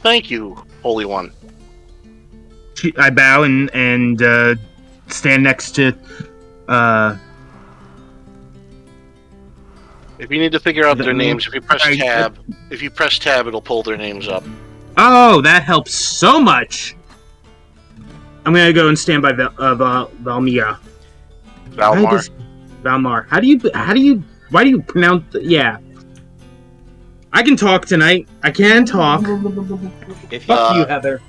Thank you, Holy One. I bow and stand next to. If you need to figure out their names, if you press tab, it'll pull their names up. Oh, that helps so much. I'm gonna go and stand by Valmir. Valmar. Valmar. Why do you pronounce? Yeah. I can talk tonight. I can talk. Fuck you, Heather.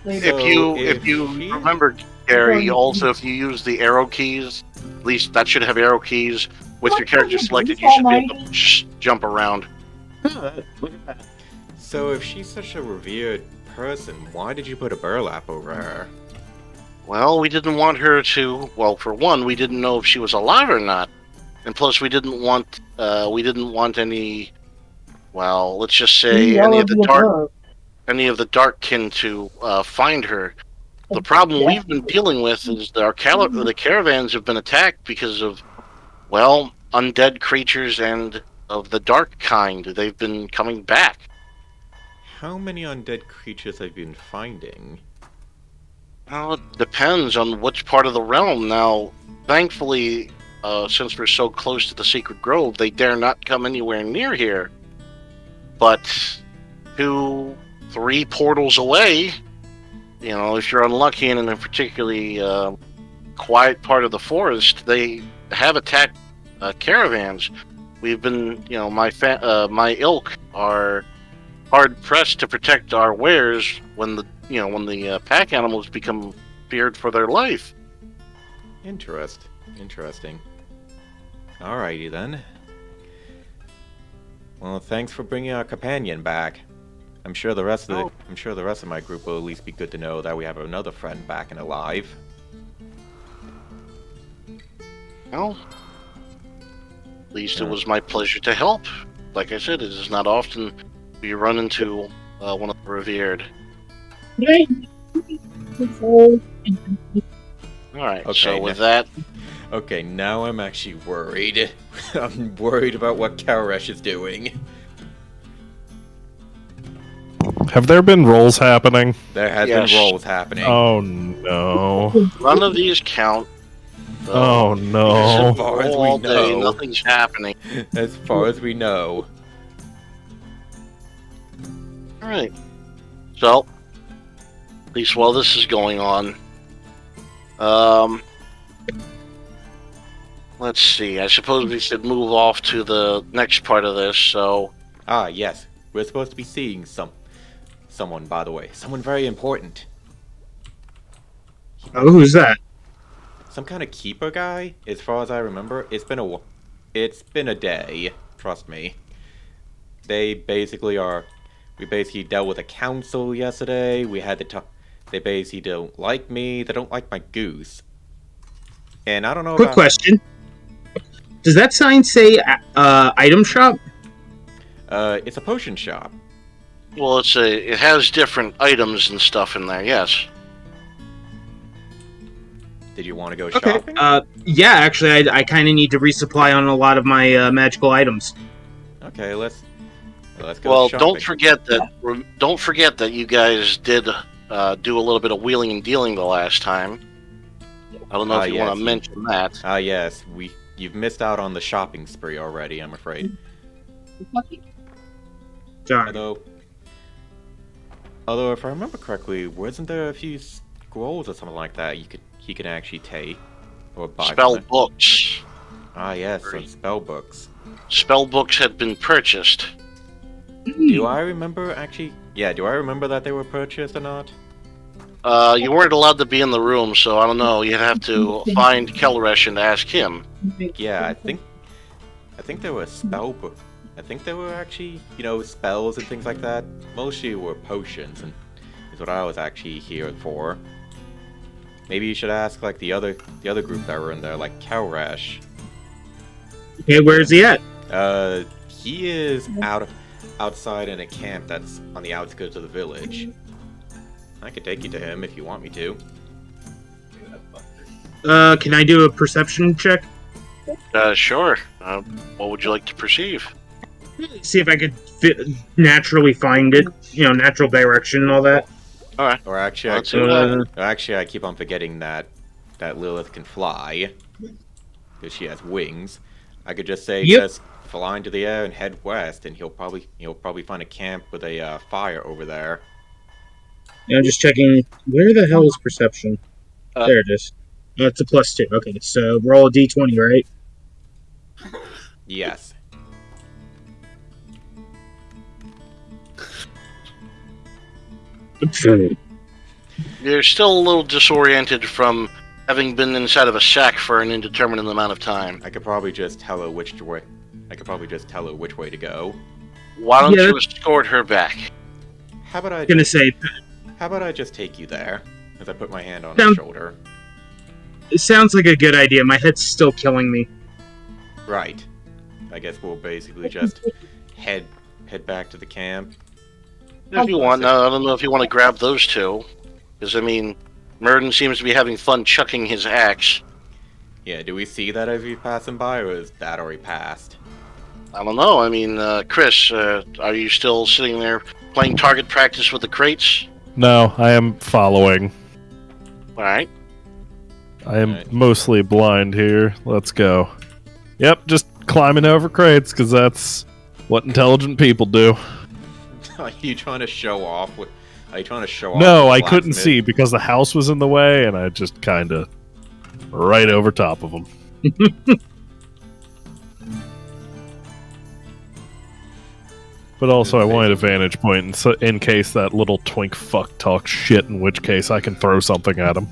If you remember, Gary, also if you use the arrow keys, at least that should have arrow keys. With your character selected, you should be able to jump around. So if she's such a revered person, why did you put a burlap over her? Well, we didn't want her to. Well, for one, we didn't know if she was alive or not, and plus, we didn't want any. Well, let's just say any of the any of the Darkkin to find her. The problem we've been dealing with is the caravans have been attacked because of, well, undead creatures and of the dark kind. They've been coming back. How many undead creatures have you been finding? Well, it depends on which part of the realm. Now, thankfully, since we're so close to the Secret Grove, they dare not come anywhere near here. But 2, 3 portals away, if you're unlucky and in a particularly quiet part of the forest, they have attacked caravans. We've been, my ilk are hard pressed to protect our wares when the pack animals become feared for their life. Interesting. Alrighty then. Well, thanks for bringing our companion back. I'm sure the rest of my group will at least be good to know that we have another friend back and alive. Well, at least it was my pleasure to help. Like I said, it is not often we run into one of the revered. Alright, Okay, so with that... Okay, now I'm actually worried. I'm worried about what Karash is doing. Have there been rolls happening? There has been rolls happening. Oh no. None of these count. Oh no. As far as we know. Nothing's happening. As far as we know. Alright. So, at least while this is going on, let's see. I suppose we should move off to the next part of this, so... Ah, yes. We're supposed to be seeing someone, by the way. Someone very important. Oh, who's that? Some kind of keeper guy, as far as I remember. It's been a day, trust me. We basically dealt with a council yesterday. We had to talk. They basically don't like me. They don't like my goose. And I don't know. Quick question. Does that sign say item shop? It's a potion shop. Well, it has different items and stuff in there, yes. Did you want to go Okay. shopping? Yeah, actually, I kind of need to resupply on a lot of my magical items. Okay, let's go Well, shopping. don't forget that you guys did do a little bit of wheeling and dealing the last time. I don't know if you want to mention that. Yes, you've missed out on the shopping spree already, I'm afraid. Sorry. Although if I remember correctly, wasn't there a few scrolls or something like that he can actually take or buy? Spell books. Ah, yes, some spell books. Spell books had been purchased. Do I remember actually? Yeah, do I remember that they were purchased or not? You weren't allowed to be in the room, so I don't know. You'd have to find Kelresh and ask him. Yeah, I think there were spell books. I think there were actually, spells and things like that. Mostly were potions, and is what I was actually here for. Maybe you should ask like the other group that were in there, like Kelresh. Okay, where is he at? He is outside in a camp that's on the outskirts of the village. I could take you to him if you want me to. Can I do a perception check? Sure. What would you like to perceive? See if I could naturally find it. Natural direction and all that. Alright. Or actually, I keep on forgetting that Lilith can fly. Because she has wings. I could just say, just fly into the air and head west, and he'll probably find a camp with a fire over there. Yeah, I'm just checking. Where the hell is perception? There it is. Oh, it's a +2. Okay, so roll a d20, right? Yes. You're still a little disoriented from having been inside of a shack for an indeterminate amount of time. I could probably just tell her which way to go. Why don't you escort her back? How about I? How about I just take you there? As I put my hand on her shoulder. It sounds like a good idea. My head's still killing me. Right. I guess we'll basically just head back to the camp. If you want, no, I don't know if you want to grab those two. Because, I mean, Murden seems to be having fun chucking his axe. Yeah, do we see that as we pass him by, or is that already passed? I don't know. I mean, Chris, are you still sitting there playing target practice with the crates? No, I am following. Alright. I am mostly blind here. Let's go. Yep, just climbing over crates, because that's what intelligent people do. Are you trying to show off? Are you trying to show off? No, with I the couldn't blacksmith? see because the house was in the way, and I just kind of right over top of them. But also, I wanted a vantage point in case that little twink fuck talks shit, in which case I can throw something at him.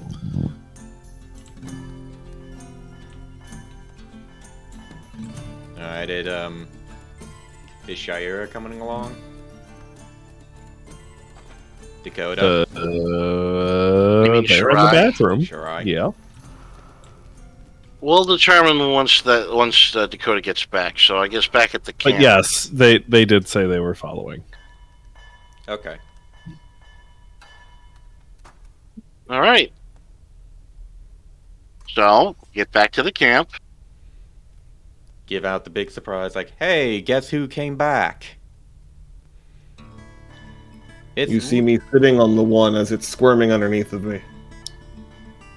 Alright, is Shira coming along? Dakota? You mean they're in the Shirai? bathroom. Shirai. Yeah. We'll determine once Dakota gets back. So I guess back at the camp. But yes, they did say they were following. Okay. All right. So get back to the camp. Give out the big surprise, like, hey, guess who came back? It's You see me sitting on the one as it's squirming underneath of me.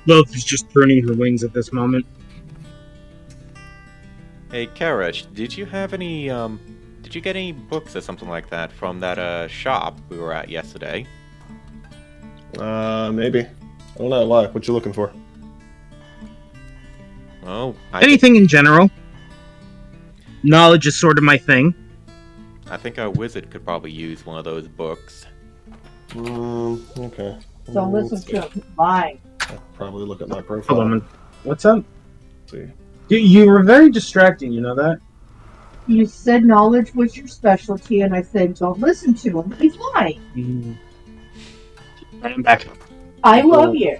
Lilith is just pruning her wings at this moment. Hey, Karash, did you have any, did you get any books or something like that from that, shop we were at yesterday? Maybe. I don't know. Why? What you looking for? Oh, Anything in general. Knowledge is sort of my thing. I think our wizard could probably use one of those books. Okay. Don't listen to him. Lying. I'll probably look at my profile. Hold on. What's up? See. You were very distracting, you know that? You said knowledge was your specialty, and I said don't listen to him. He's lying. I'm back. I love you.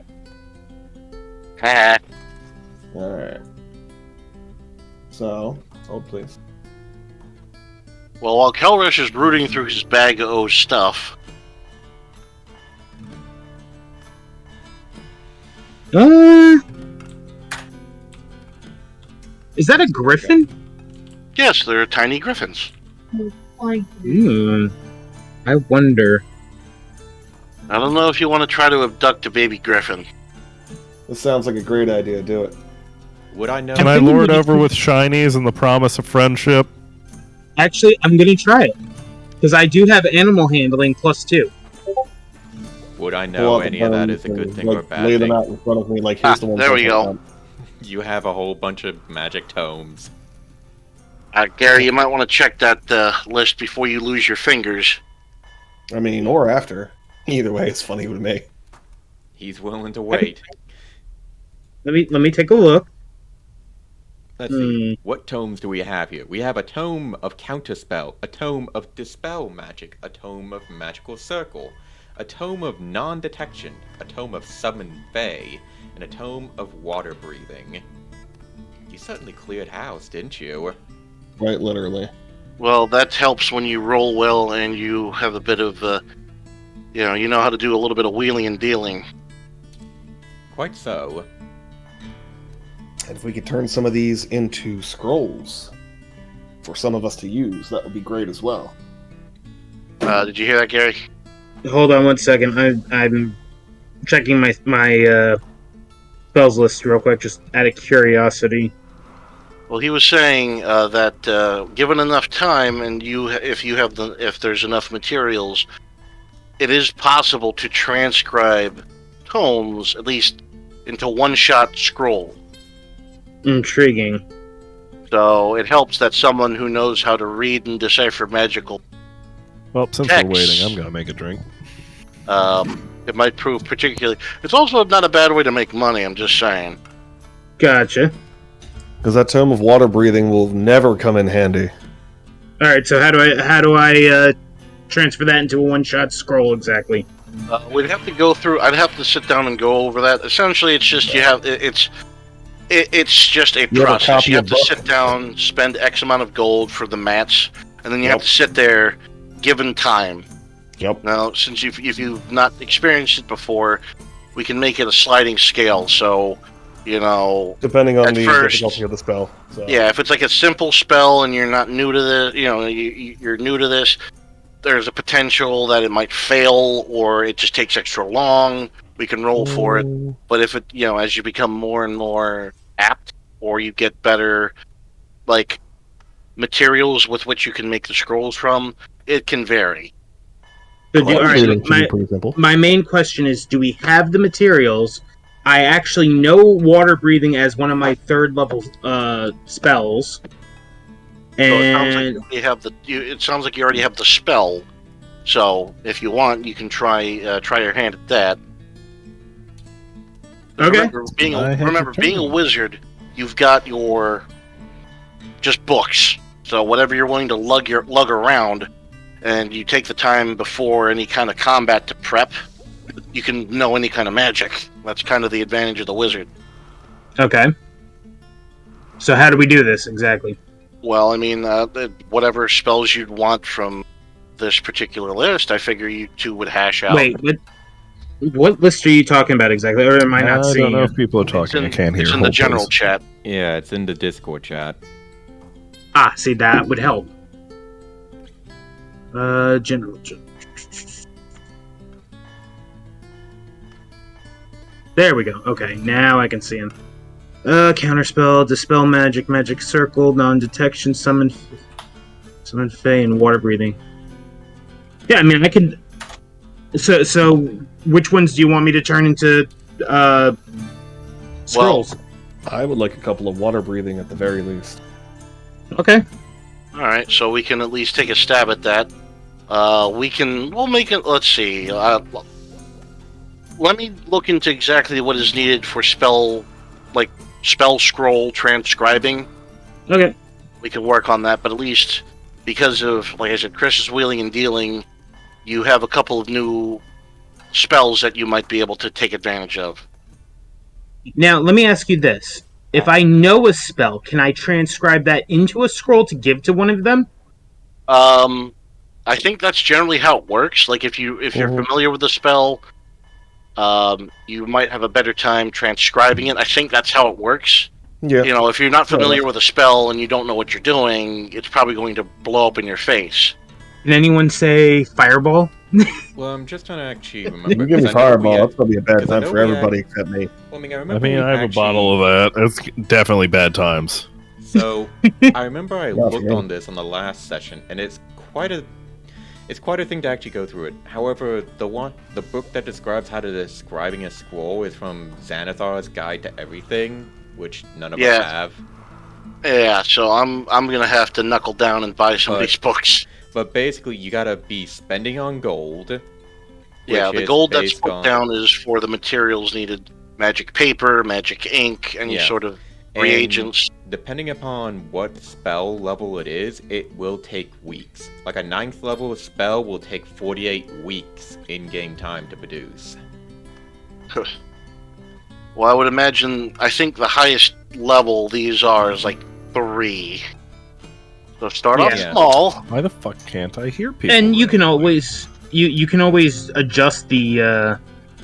Alright. So, hold please. Well, while Kelrush is rooting through his bag of stuff, Is that a griffin? yes, they're tiny griffins. Like, I wonder. I don't know if you want to try to abduct a baby griffin. This sounds like a great idea. Do it. Would I know? Can I lure it over with shinies and the promise of friendship? Actually, I'm gonna try it. Because I do have animal handling +2. Would I Pull know out the any of that bones is a good and, thing or a like, bad lay them thing? out in front of me like here's the one. There we go. You have a whole bunch of magic tomes. Gary, you might want to check that list before you lose your fingers. I mean, or after. Either way, it's funny with me. He's willing to wait. Let me take a look. Let's see. What tomes do we have here? We have a tome of Counterspell, a tome of Dispel Magic, a tome of Magical Circle, a tome of Non-Detection, a tome of Summon Fae, and a tome of Water Breathing. You certainly cleared house, didn't you? Quite literally. Well, that helps when you roll well and you have a bit of, you know how to do a little bit of wheeling and dealing. Quite so. And if we could turn some of these into scrolls for some of us to use, that would be great as well. Did you hear that, Gary? Hold on one second. I'm checking my spells list real quick, just out of curiosity. Well, he was saying that given enough time, and if there's enough materials, it is possible to transcribe tomes at least into one-shot scroll. Intriguing. So it helps that someone who knows how to read and decipher magical Well, since text, we're waiting, I'm gonna make a drink. it might prove particularly. It's also not a bad way to make money. I'm just saying. Gotcha. Because that tome of water breathing will never come in handy. All right. So how do I transfer that into a one-shot scroll exactly? We'd have to go through. I'd have to sit down and go over that. Essentially, it's just it's just a You have a process. copy You of have to book? sit down, spend X amount of gold for the mats, and then you have to sit there, given time, Yep. Now, since if you've not experienced it before, we can make it a sliding scale. So, Depending on at the first, difficulty of the spell. So. yeah, if it's like a simple spell and you're not new to this, you're new to this, there's a potential that it might fail or it just takes extra long. We can roll for it. But if it, as you become more and more apt, or you get better, like, materials with which you can make the scrolls from, it can vary. So all right, Should be pretty simple. my main question is, do we have the materials? I actually know water breathing as one of my 3rd level spells. And It sounds like you already have the spell. So if you want, you can try your hand at that. okay. Remember, being a wizard, you've got your just books. So whatever you're willing to lug around, and you take the time before any kind of combat to prep, you can know any kind of magic. That's kind of the advantage of the wizard. Okay. So how do we do this exactly? Well, I mean, whatever spells you'd want from this particular list, I figure you two would hash out. Wait, what list are you talking about exactly? Or am I not seeing I don't know it? if people are talking. I can't hear. It's in the general chat. Yeah, it's in the Discord chat. Ah, see, that would help. General. There we go. Okay, now I can see him. Counterspell, dispel magic, magic circle, non-detection, summon Faye, and water breathing. Yeah, I mean, I can. So, which ones do you want me to turn into scrolls? I would like a couple of water breathing at the very least. Okay. All right, so we can at least take a stab at that. We'll make it. Let's see. Let me look into exactly what is needed for spell scroll transcribing. Okay. We can work on that, but at least because of, like I said, Chris's wheeling and dealing, you have a couple of new spells that you might be able to take advantage of. Now, let me ask you this. If I know a spell, can I transcribe that into a scroll to give to one of them? I think that's generally how it works. Like, if you're familiar with the spell, you might have a better time transcribing it. I think that's how it works. Yeah. If you're not familiar with a spell and you don't know what you're doing, it's probably going to blow up in your face. Can anyone say fireball? Well, I'm just trying to actually remember. You can give me fireball. That's gonna be a bad time for everybody except me. Well, I have a bottle of that. It's definitely bad times. So I remember I looked on this on the last session, and it's quite a thing to actually go through it. However, the book that describes how to describing a scroll is from Xanathar's Guide to Everything, which none of us have. Yeah, so I'm gonna have to knuckle down and buy some of these books. But basically, you gotta be spending on gold. Yeah, the gold that's put down is for the materials needed: magic paper, magic ink, any sort of reagents. And depending upon what spell level it is, it will take weeks. Like a 9th level spell will take 48 weeks in-game time to produce. Well, I would imagine, I think the highest level these are is like 3. So start off small. Why the fuck can't I hear people? And you can always you can always adjust the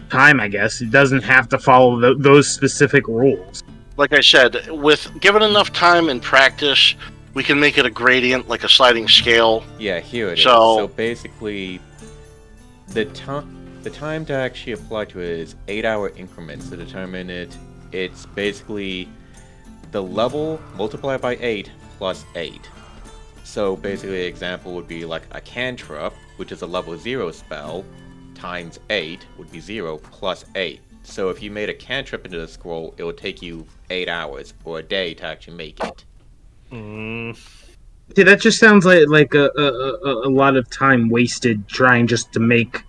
time, I guess. It doesn't have to follow those specific rules. Like I said, with given enough time and practice, we can make it a gradient, like a sliding scale. Yeah, here it is. So basically, the time to actually apply to it is 8-hour increments to determine it. It's basically the level multiplied by 8 plus 8. So basically, an example would be like a cantrip, which is a level 0 spell, times 8 would be 0 plus 8. So if you made a cantrip into the scroll, it would take you 8 hours or a day to actually make it. Yeah, that just sounds like a lot of time wasted trying just to make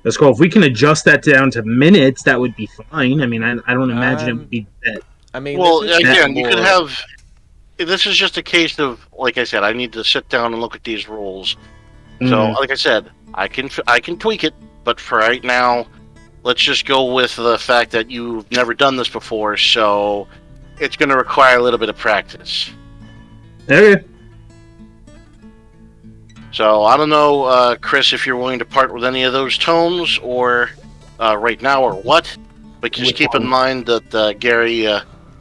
a scroll. If we can adjust that down to minutes, that would be fine. I mean, I don't imagine it would be that. I mean, well, again, you could have. This is just a case of, like I said, I need to sit down and look at these rules. So, like I said, I can tweak it, but for right now, let's just go with the fact that you've never done this before, so it's going to require a little bit of practice. Okay. So I don't know, Chris, if you're willing to part with any of those tomes, or right now, or what. But just keep in mind that Gary,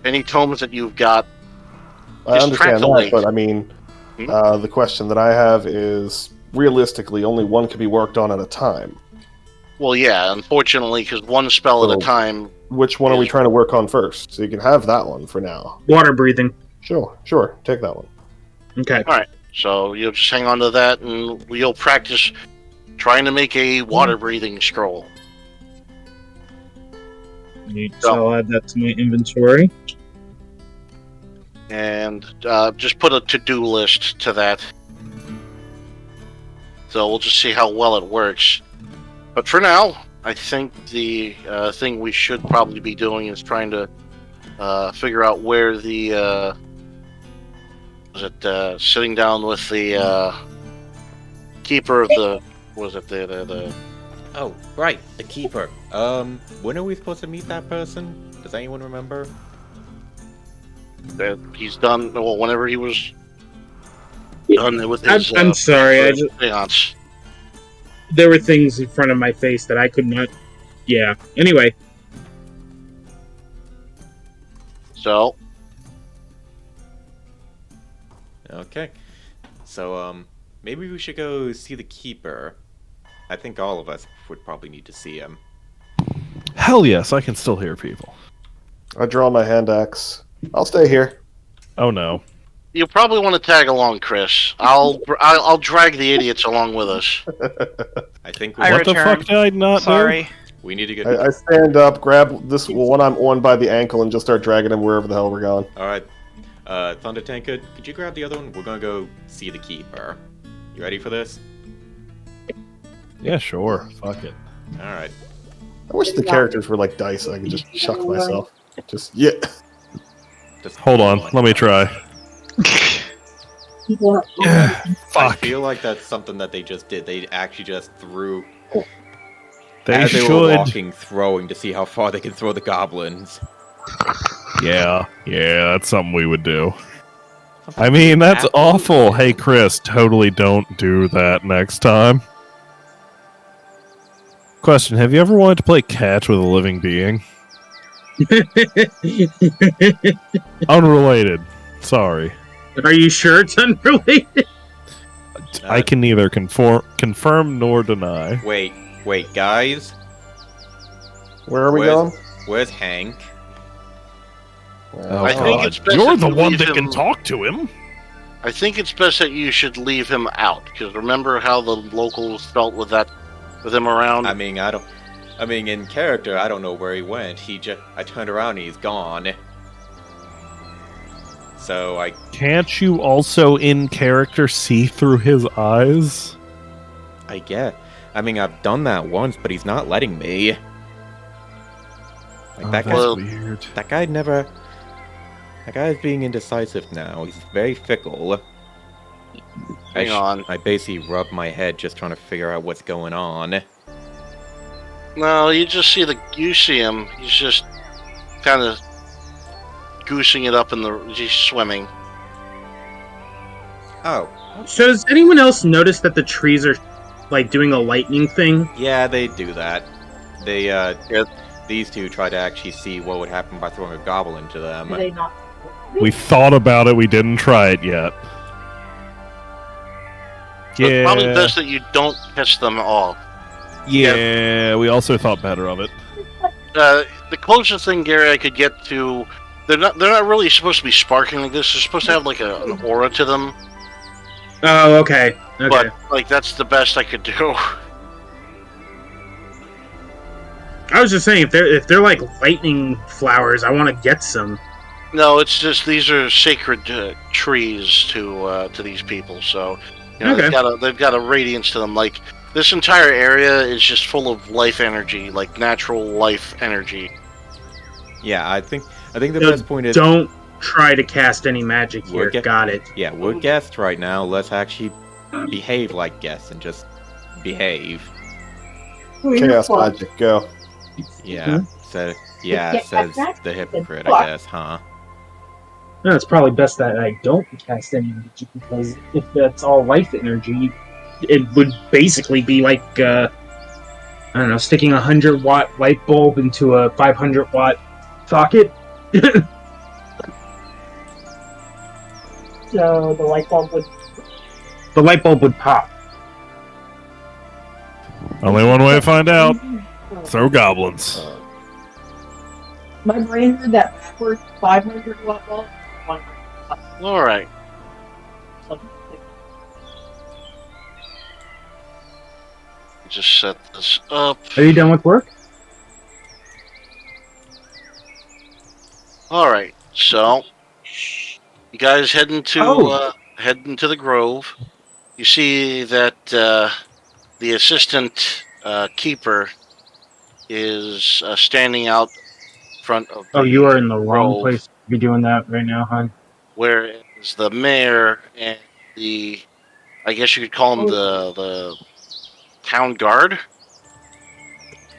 any tomes that you've got, I just understand that, tranquilate. but I mean, the question that I have is, realistically, only one can be worked on at a time. Well, yeah, unfortunately, because one spell at a So, time. Which one are we trying to work on first? So you can have that one for now. Water breathing. Sure, take that one. Okay. All right, so you'll just hang on to that, and you'll practice trying to make a water breathing scroll. So I'll add that to my inventory. And just put a to-do list to that. So we'll just see how well it works. But for now, I think the thing we should probably be doing is trying to figure out where the sitting down with the keeper of the the Oh, right, the keeper. When are we supposed to meet that person? Does anyone remember? he's done, well, whenever he was done with his I'm sorry, I just seance. there were things in front of my face that I could not. Yeah. Anyway, So Okay. So, maybe we should go see the keeper. I think all of us would probably need to see him. Hell yes, I can still hear people. I draw my hand axe. I'll stay here. Oh no. you probably want to tag along, Chris. I'll drag the idiots along with us. I think I What the return. fuck did I not Sorry. we need to get. I stand up, grab this one I'm on by the ankle, and just start dragging him wherever the hell we're going. All right, Thunder Tanker, could you grab the other one? We're gonna go see the keeper. You ready for this? Yeah, sure. Fuck it. All right. I wish the characters were like dice, and I could just chuck myself. Just, yeah. Just Hold on, let me try. I Fuck. feel like that's something that they just did. They actually just threw. They as they were should. walking, throwing to see how far they can throw the goblins. Yeah, that's something we would do. I mean, that's Absolutely. awful. Hey, Chris, totally don't do that next time. Question, have you ever wanted to play catch with a living being? Unrelated. Sorry. are you sure it's unrelated? I can neither confirm nor deny. Wait, guys. Where are we Where's- going? Where's Hank? Oh, I think God. it's best You're that the you one leave that can him- talk to him. I think it's best that you should leave him out, because remember how the locals felt with him around? I mean, in character, I don't know where he went. I turned around and he's gone. So I Can't you also, in character, see through his eyes? get. I mean, I've done that once, but he's not letting me. Like that that's guy. weird. That guy never. That guy is being indecisive now. He's very fickle. Hang on. I basically rub my head just trying to figure out what's going on. No, you see him. He's just kind of goosing it up he's swimming. Oh, So does anyone else notice that the trees are like doing a lightning thing? yeah, they do that. They these two try to actually see what would happen by throwing a goblin to them. Do they not? We thought about it, we didn't try it yet. So it's probably Yeah, best that you don't piss them off. yeah, we also thought better of it. The closest thing, Gary, I could get to, they're not really supposed to be sparking like this. They're supposed to have like an aura to them. Oh, okay. Okay. But like that's the best I could do. I was just saying, if they're like lightning flowers, I want to get some. No, it's just these are sacred trees to these people. So Okay. they've got a radiance to them. Like this entire area is just full of life energy, like natural life energy. Yeah, I think the No, best point is Don't try to cast any magic We're here. get- Got it. yeah, we're guests right now. Let's actually behave like guests and just behave. Chaos magic, go. Yeah. So yeah, Yeah, says that's the hypocrite, fuck. I guess, huh? No, it's probably best that I don't cast any magic because if that's all life energy, it would basically be like I don't know, sticking a 100-watt light bulb into a 500-watt socket. So the light bulb would. The light bulb would pop. Only one way to find out. Throw goblins. My brain heard that backwards. 500-watt bulb. 100. All right. Just set this up. Are you done with work? All right. So you guys head into the grove. You see that the assistant keeper is standing out front of. Oh, you are in the wrong grove, place to be doing that right now, hon. Whereas the mayor and the, I guess you could call him the town guard.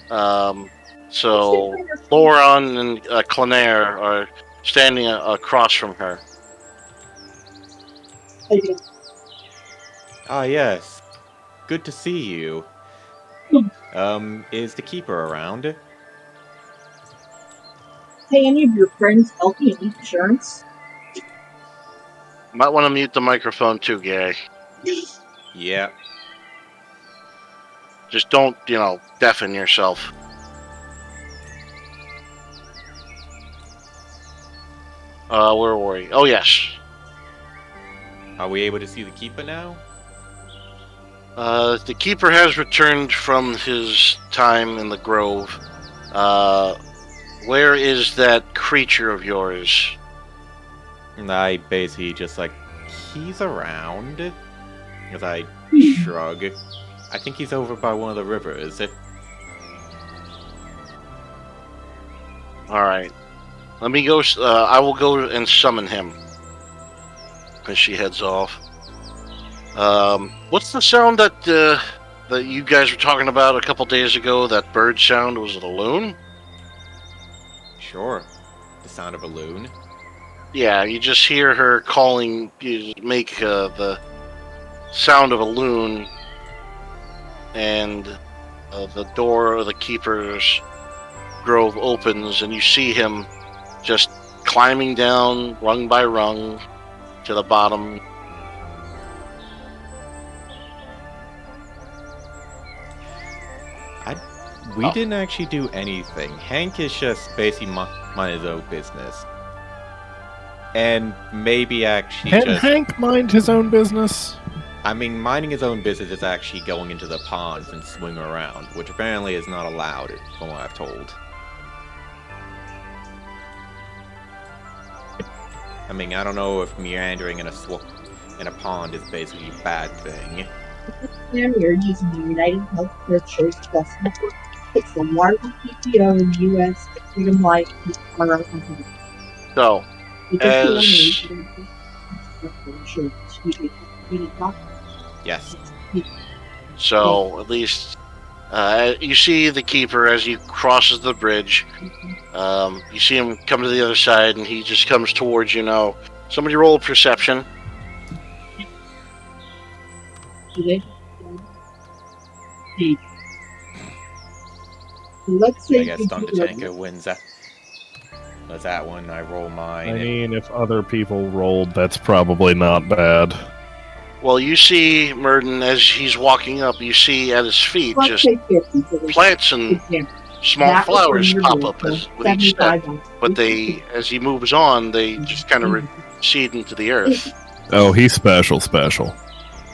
So Lauron and Clanaire are standing across from her. Ah, yes. Good to see you. Is the keeper around? Pay any of your friends healthy and insurance? Might want to mute the microphone too, Gary. Yeah. Just don't, deafen yourself. Where were we? Oh, yes. Are we able to see the keeper now? The keeper has returned from his time in the grove. Where is that creature of yours? I basically just he's around. As I shrug. I think he's over by one of the rivers. Alright. Let me go, I will go and summon him. As she heads off. What's the sound that you guys were talking about a couple days ago? That bird sound? Was it a loon? Sure. The sound of a loon. Yeah, you just hear her calling, you make the sound of a loon, and the door of the keeper's grove opens, and you see him just climbing down rung by rung to the bottom. We didn't actually do anything. Hank is just basically mind his own business. And maybe actually Can Hank mind his own business? I mean, minding his own business is actually going into the ponds and swing around, which apparently is not allowed, from what I've told. I mean, I don't know if meandering in a pond is basically a bad thing. Plan we are using the United Healthcare Choice Plus Network. It's the largest PPO in the U.S. Freedom Life are our company. So, Yes. So, at least you see the keeper as he crosses the bridge. You see him come to the other side, and he just comes towards you now. Somebody roll perception. Let's say I guess Thundertanker wins that. That's that one. I roll mine. I mean, if other people rolled, that's probably not bad. Well, you see Murden as he's walking up. You see at his feet just plants and small flowers pop up with each step. But as he moves on, they just kind of recede into the earth. Oh, he's special.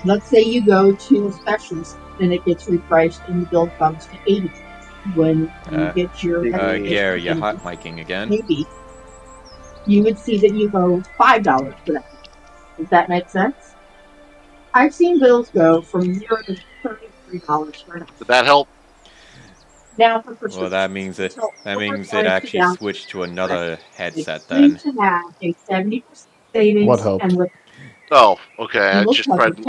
Let's say you go to a specialist and it gets repriced and the bill comes to 80. When you get your Gary, you're hot micing again. Maybe you would see that you owe $5 for that. Does that make sense? I've seen bills go from $0 to $33 for an. Did that help? Now for Well, that means it actually switched to another headset It's then. to have a 70% savings. What helped? And with Oh, okay. I just tried.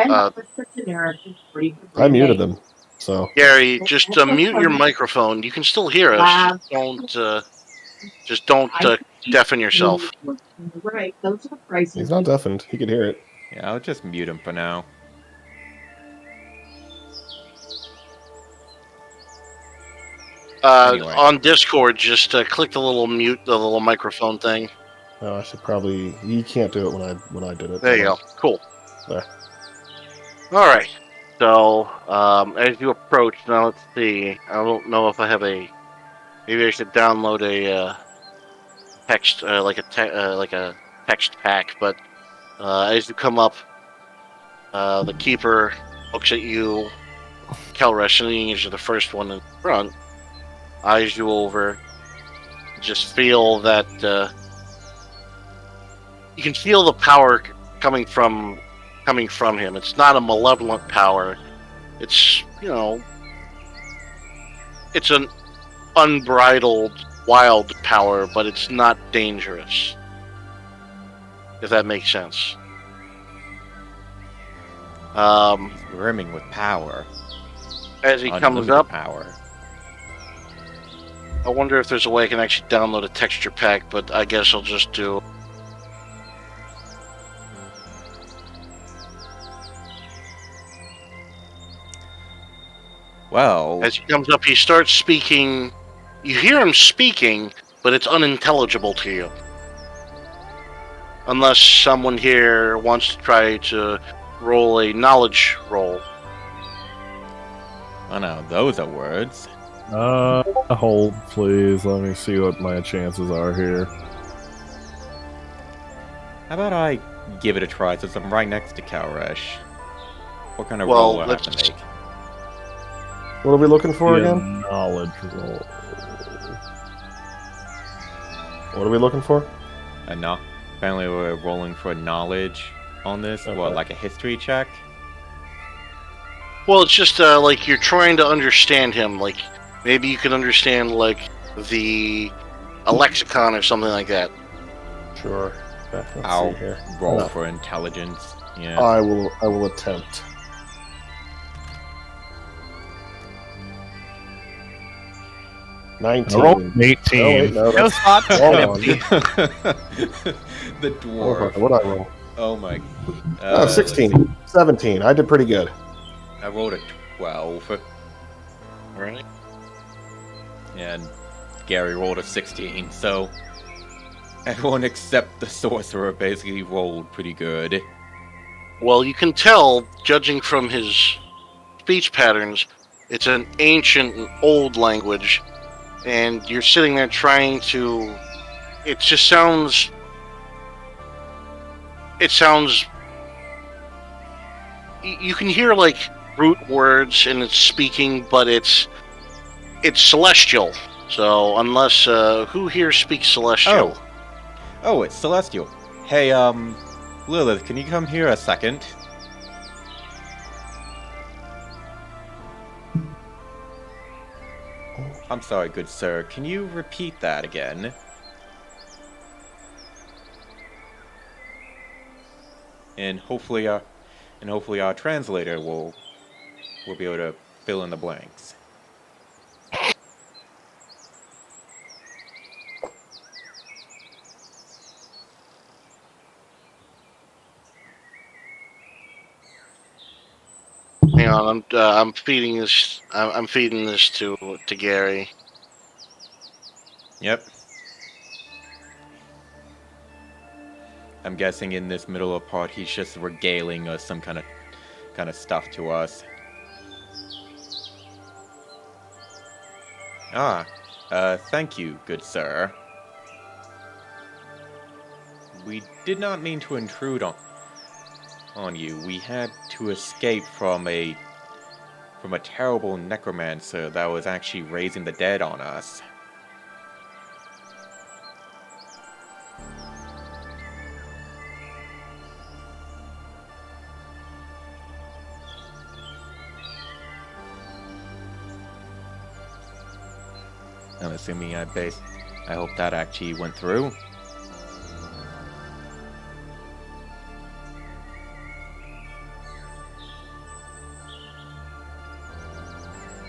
I muted them. So Gary, just mute your microphone. You can still hear us. Just don't deafen yourself. Right, those are the prices. he's not deafened. He could hear it. Yeah, I'll just mute him for now. Anyway. On Discord, just click the little mute, the little microphone thing. Oh, I should probably. You can't do it when I did it. There you go. Cool. There. All right. So as you approach, now let's see. I don't know if I have a. Maybe I should download a text, like a text pack. But as you come up, the keeper looks at you. Kelresh, seeing as you're the first one in front, eyes you over. Just feel that you can feel the power coming from him. It's not a malevolent power. It's it's an unbridled, wild power, but it's not dangerous. If that makes sense. Brimming with power. As he comes Unlimited up, power. I wonder if there's a way I can actually download a texture pack, but I guess I'll just do. Well, As he comes up, he starts speaking. You hear him speaking, but it's unintelligible to you. Unless someone here wants to try to roll a knowledge roll. oh no, those are words. Hold, please. Let me see what my chances are here. How about I give it a try since I'm right next to Kalresh? What kind of Well, roll do I have to let's- make? What are we looking for Yeah, again? knowledge roll. What are we looking for? No. Apparently we're rolling for knowledge on this. Okay. What, like a history check? Well, it's just like you're trying to understand him. Like maybe you can understand like a lexicon or something like that. Sure. Okay, let's I'll see here. roll No. for intelligence. Yeah. I will attempt. I 19. rolled an 18. Oh, wait, no, No that's spots. Hold on. Empty. The dwarf. what I roll? Oh my. 16. 17. I did pretty good. I rolled a 12. Right. And Gary rolled a 16, so everyone except the sorcerer basically rolled pretty good. Well, you can tell, judging from his speech patterns, it's an ancient and old language, and you're sitting there trying to. It just sounds. It sounds. You can hear like root words in its speaking, but it's celestial. So unless who here speaks celestial? Oh, it's Celestial. Hey, Lilith, can you come here a second? I'm sorry, good sir. Can you repeat that again? And hopefully our translator will be able to fill in the blanks. Hang on, I'm feeding this. I'm feeding this to Gary. Yep. I'm guessing in this middle of part he's just regaling us some kind of stuff to us. Thank you, good sir. We did not mean to intrude on you. We had to escape from a terrible necromancer that was actually raising the dead on us. I'm assuming I hope that actually went through.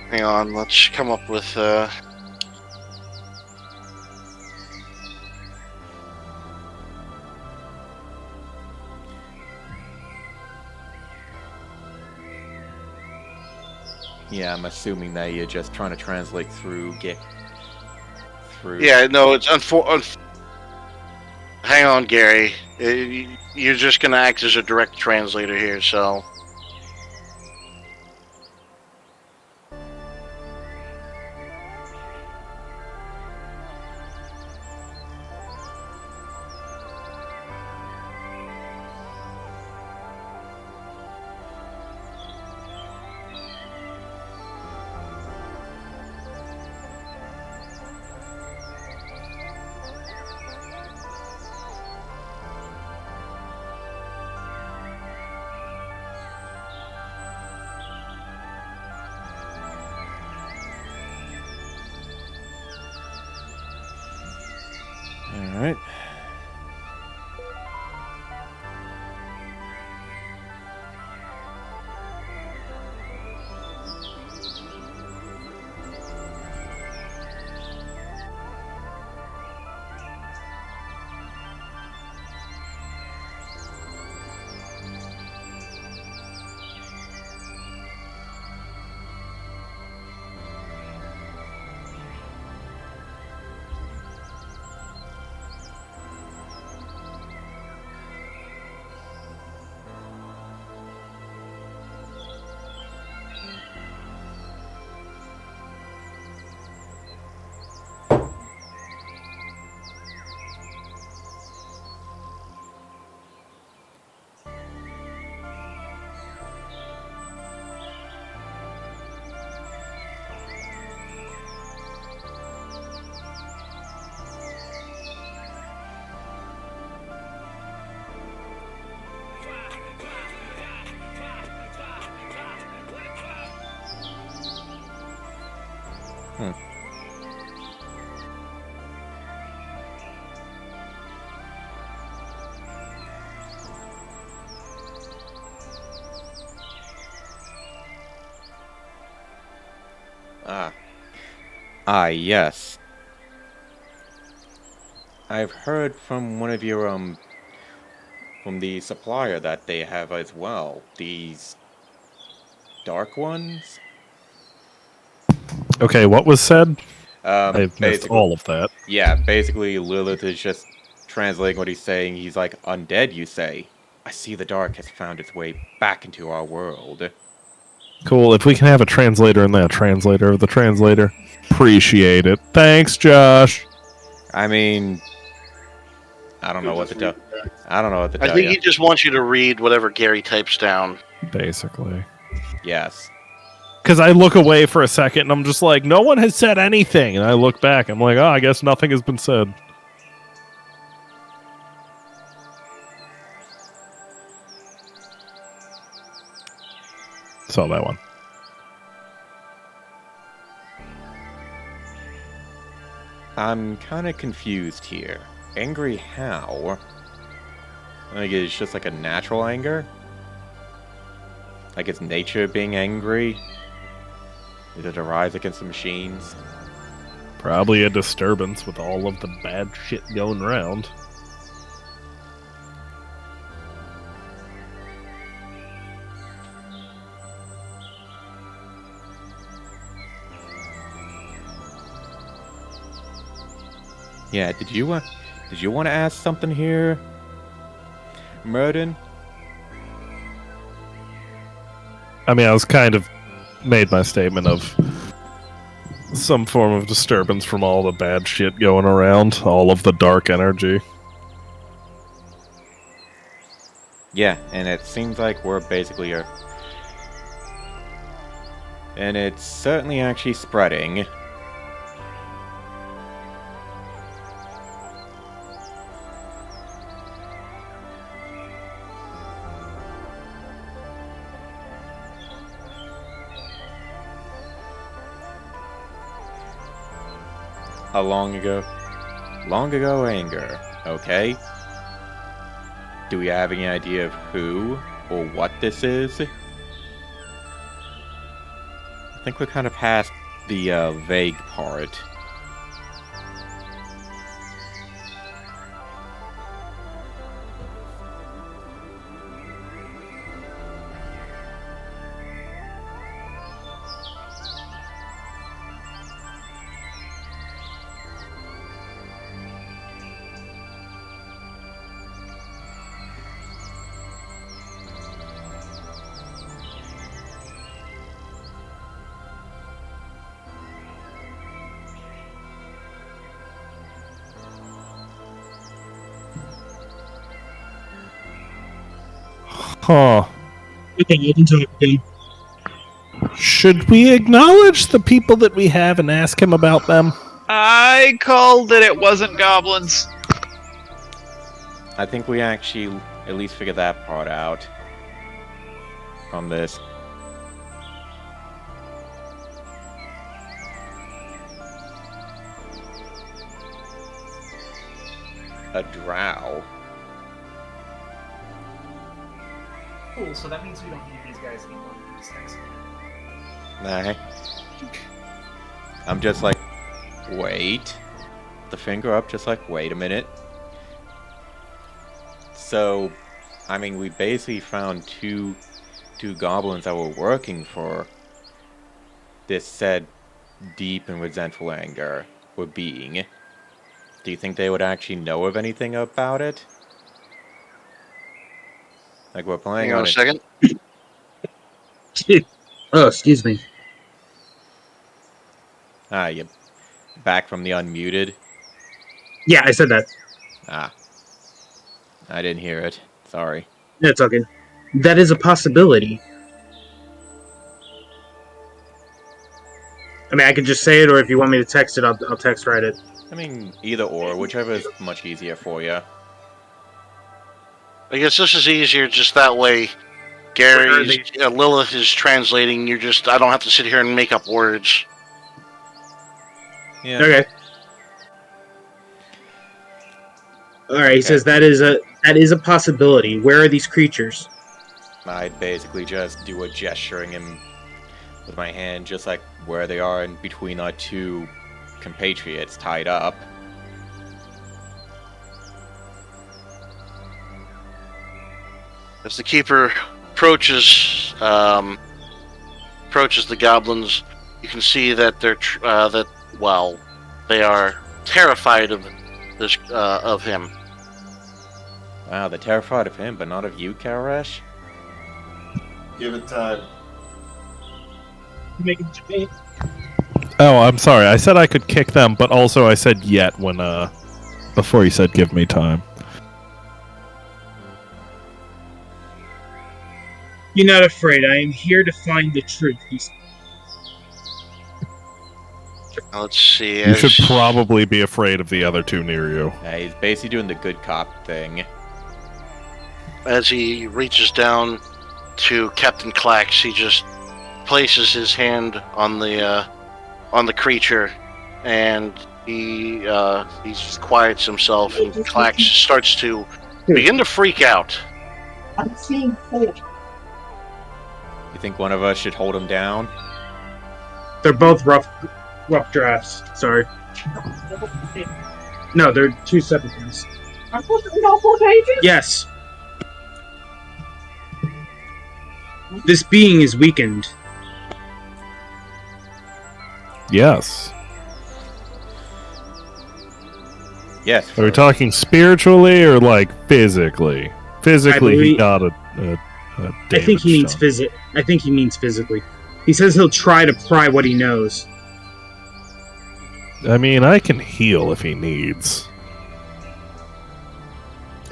Hang on, let's come up with. Yeah, I'm assuming that you're just trying to translate through Yeah, no, it's hang on, Gary. You're just gonna act as a direct translator here, so. All right. Yes. I've heard from one of your from the supplier that they have as well. These dark ones. Okay, what was said? I've missed Basically, all of that. yeah, basically Lilith is just translating what he's saying. He's like, undead, you say? I see the dark has found its way back into our world. Cool. If we can have a translator and that translator of the translator, appreciate it. Thanks, Josh. I mean, I don't know what to tell. I don't know what to I tell think you. he just wants you to read whatever Gary types down. Basically. Yes. Because I look away for a second and I'm just like, no one has said anything. And I look back, I'm like, oh, I guess nothing has been said. Saw that one. I'm kind of confused here. Angry how? Like, it's just like a natural anger? Like it's nature being angry? Did it arise against the machines? Probably a disturbance with all of the bad shit going around. Yeah, did you want to ask something here, Murden? I mean, I was kind of made my statement of some form of disturbance from all the bad shit going around, all of the dark energy. Yeah, and it seems like we're basically and it's certainly actually spreading. A long ago anger, okay? Do we have any idea of who or what this is? I think we're kind of past the vague part. Huh. Okay, you can talk again. Should we acknowledge the people that we have and ask him about them? I called that it wasn't goblins. I think we actually at least figured that part out from this. A drow. Cool, so that means we don't need these guys anymore. We can just execute. Nah. I'm just like, wait. The finger up, just like, wait a minute. So, I mean, we basically found two goblins that were working for this said deep and resentful anger or being. Do you think they would actually know of anything about it? Like, we're playing Hang on on a it. second. Oh, excuse me. Ah, you back from the unmuted? Yeah, I said that. Ah. I didn't hear it. Sorry. That's okay. That is a possibility. I mean, I could just say it, or if you want me to text it, I'll text write it. I mean, either or, whichever is much easier for you. I guess this is easier just that way. Gary's Lilith is translating. I don't have to sit here and make up words. Yeah. Okay. All right. He says that is a possibility. Where are these creatures? I basically just do a gesturing him with my hand, just like where they are in between our two compatriots tied up. As the keeper approaches the goblins, you can see that they are terrified of him. Wow, they're terrified of him, but not of you, Karash? Give it time. Oh, I'm sorry. I said I could kick them, but also I said yet when before you said give me time. You're not afraid. I am here to find the truth. Let's see. You should probably be afraid of the other two near you. Yeah, he's basically doing the good cop thing. As he reaches down to Captain Clax, he just places his hand on the creature, and he just quiets himself, and Clax starts to begin to freak out. I'm seeing four. You think one of us should hold him down? They're both rough drafts. Sorry. No, they're two separate things. I'm supposed to read all 4 pages? Yes. This being is weakened. Yes. Yes. Are we talking spiritually or like physically? Physically, he got a I think he means I think he means physically. He says he'll try to pry what he knows. I mean, I can heal if he needs.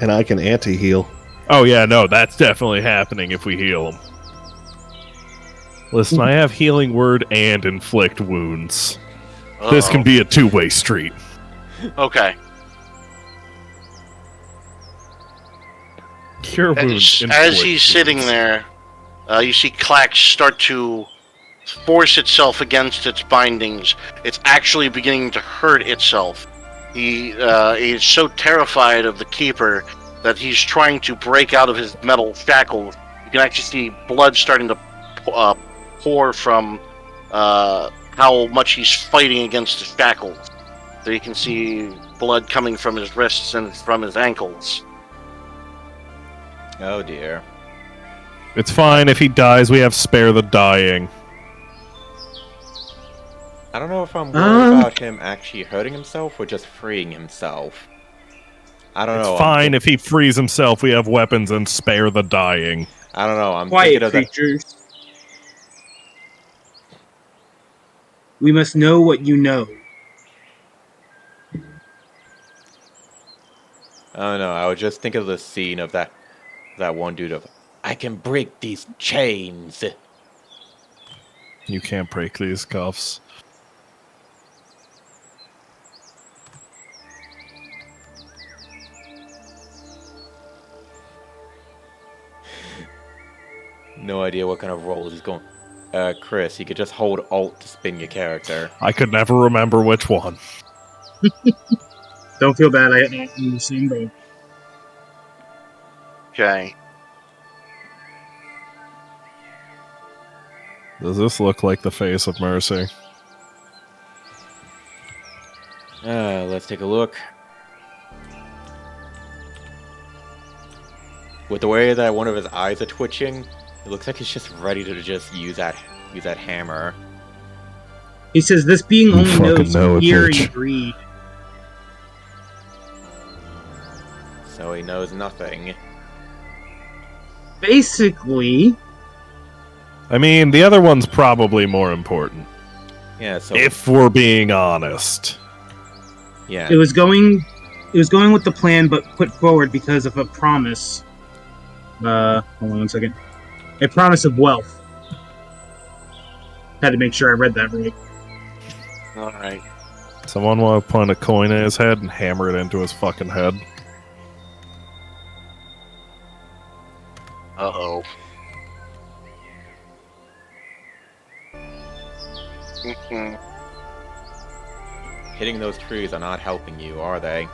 And I can anti-heal. Oh yeah, no, that's definitely happening if we heal him. Listen, I have healing word and inflict wounds. Uh-oh. This can be a two-way street. Okay. Cure wounds. As he's sitting there, you see Clax start to force itself against its bindings. It's actually beginning to hurt itself. He is so terrified of the Keeper that he's trying to break out of his metal shackles. You can actually see blood starting to pour from how much he's fighting against the shackles. So you can see blood coming from his wrists and from his ankles. Oh dear. It's fine if he dies. We have spare the dying. I don't know if I'm worried about him actually hurting himself or just freeing himself. I don't know. It's fine if he frees himself. We have weapons and spare the dying. I don't know. I'm Quiet, thinking of that. creatures. We must know what you know. I don't know. I was just thinking of the scene of that one dude of, I can break these chains. You can't break these cuffs. No idea what kind of roll he's going. Chris, you could just hold Alt to spin your character. I could never remember which one. Don't feel bad. I'm in the same boat. Okay. Does this look like the face of Mercy? Let's take a look. With the way that one of his eyes are twitching, it looks like he's just ready to just use that hammer. He says this being only fucking knows know it, fear bitch. and greed. So he knows nothing. Basically, I mean, the other one's probably more important. Yeah, so If we're being honest. yeah. it was going with the plan, but put forward because of a promise. Hold on 1 second. A promise of wealth. Had to make sure I read that right. Alright. Someone want to put a coin in his head and hammer it into his fucking head? Uh-oh. Mhm. Hitting those trees are not helping you, are they?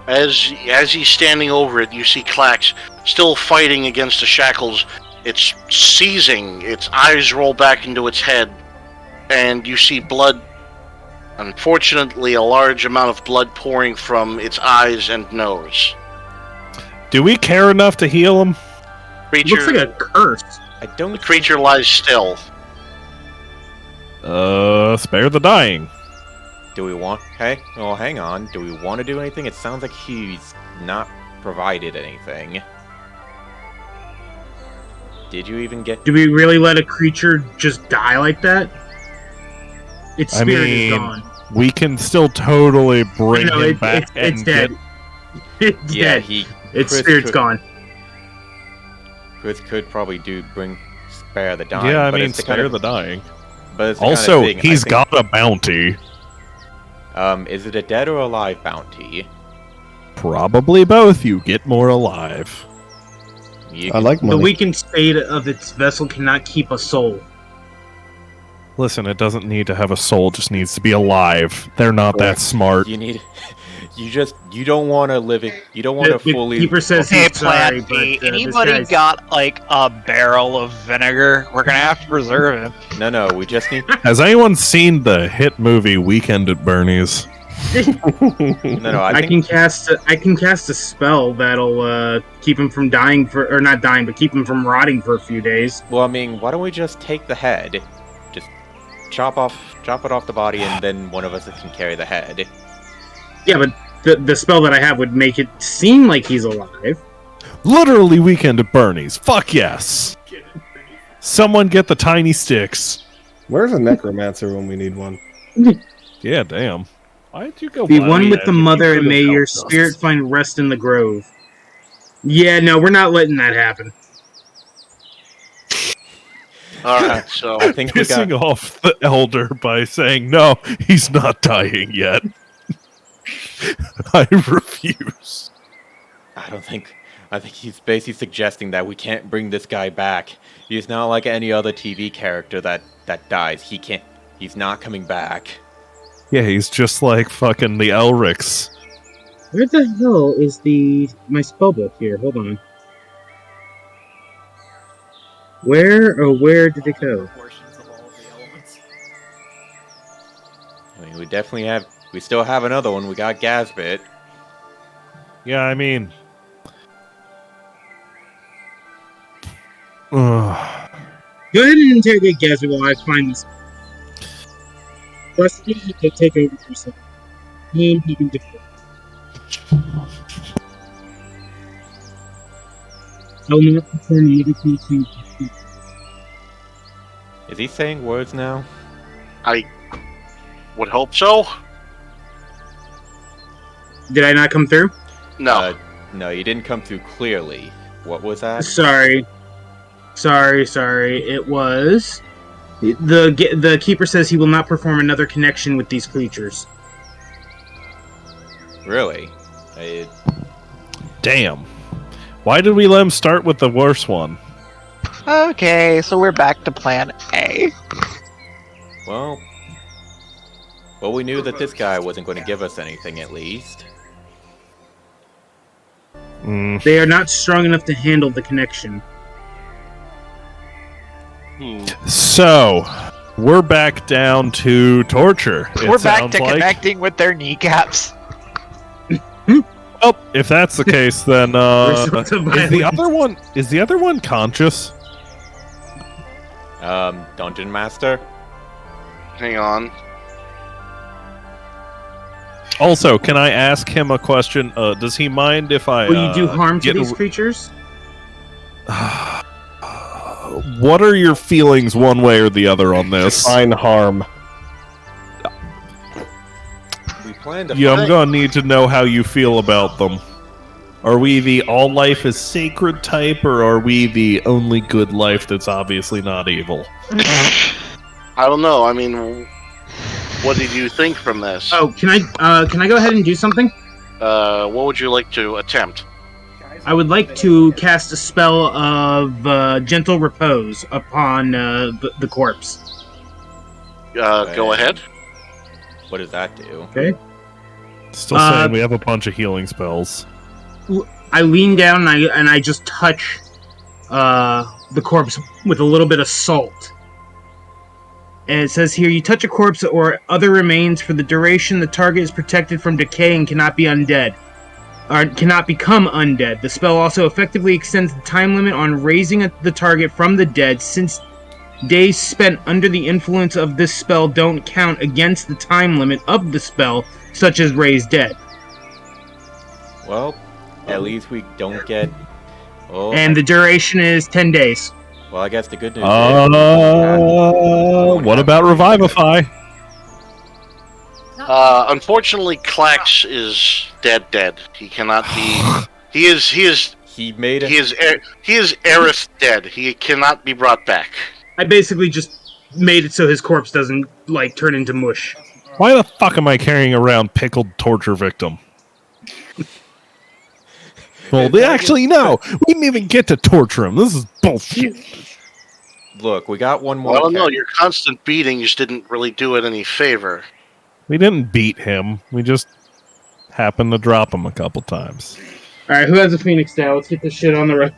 As he's standing over it, you see Clax still fighting against the shackles. It's seizing. Its eyes roll back into its head, and you see blood. Unfortunately, a large amount of blood pouring from its eyes and nose. Do we care enough to heal him? It looks like a curse. I don't. The creature lies still. Spare the dying. Do we want? Hey, well, hang on. Do we want to do anything? It sounds like he's not provided anything. Did you even get? Do we really let a creature just die like that? Its I spirit mean, is gone. We can still totally bring No, him back it's and dead. get... It's Yeah, dead. Its Chris spirit's could- gone. Chris could probably spare the dying. Yeah, I but mean, it's the spare kind of, the dying. But it's the Also, kind of thing, he's I think- got a bounty. Is it a dead or alive bounty? Probably both. You get more alive. You I can- like The money. weakened state of its vessel cannot keep a soul. Listen, it doesn't need to have a soul, just needs to be alive. They're not that smart. You need. You don't want to live it. You don't want to The fully. keeper says Hey, he's sorry, Plan but B, this anybody guy's- got like a barrel of vinegar? We're gonna have to preserve him. No, we just need. Has anyone seen the hit movie Weekend at Bernie's? No, I I think. can cast a spell that'll keep him from dying or not dying, but keep him from rotting for a few days. Well, I mean, why don't we just take the head, just chop it off the body, and then one of us can carry the head. Yeah, but the spell that I have would make it seem like he's alive. Literally Weekend at Bernie's. Fuck yes. Someone get the tiny sticks. Where's a necromancer when we need one? Yeah, damn. Why did you go Be wild one with at the it? You mother, and could've may your helped us. spirit find rest in the grove. Yeah, no, we're not letting that happen. Alright, so I think we got. Pissing off the elder by saying, no, he's not dying yet. I refuse. I think he's basically suggesting that we can't bring this guy back. He's not like any other TV character that dies. He's not coming back. Yeah, he's just like fucking the Elrics. Where the hell is my spellbook here? Hold on. Where did it go? Portions of all of the elements. I mean, we still have another one. We got Gazbit. Yeah, I mean... Ugh. Go ahead and interrogate Gazzy while I find this. Plus, he can take over for a second. And he can defend. I will not perform any meditation. Is he saying words now? I would hope so. Did I not come through? No. No, you didn't come through clearly. What was that? Sorry. It was the keeper says he will not perform another connection with these creatures. Really? Damn. Why did we let him start with the worst one? Okay, so we're back to plan A. Well, we knew that this guy wasn't going to give us anything, at least. They are not strong enough to handle the connection. So, we're back down to torture. We're back to connecting with their kneecaps. Oh, if that's the case, then is the other one conscious? Dungeon Master? Hang on. Also, can I ask him a question? Does he mind if I Will you do harm to these creatures? What are your feelings one way or the other on this? Define harm. We plan to I'm gonna need to know how you feel about them. Are we the all life is sacred type, or are we the only good life that's obviously not evil? I don't know. I mean, what did you think from this? Oh, can I go ahead and do something? What would you like to attempt? I would like to cast a spell of gentle repose upon the corpse. Go ahead. What does that do? Okay. Still saying we have a bunch of healing spells. I lean down and I just touch the corpse with a little bit of salt. And it says here, you touch a corpse or other remains for the duration the target is protected from decay and cannot be undead. Or cannot become undead. The spell also effectively extends the time limit on raising the target from the dead, since days spent under the influence of this spell don't count against the time limit of the spell, such as raise dead. Well, at least we don't get... And the duration is 10 days. Well, I guess the good news is... What about Revivify? Unfortunately, Klax is dead. He cannot be. He is Aerith dead. He cannot be brought back. I basically just made it so his corpse doesn't turn into mush. Why the fuck am I carrying around pickled torture victim? Well, no. We didn't even get to torture him. This is bullshit. Look, we got one more. Well, no, your constant beatings didn't really do it any favor. We didn't beat him. We just happened to drop him a couple times. Alright, who has a Phoenix now? Let's get this shit on the road.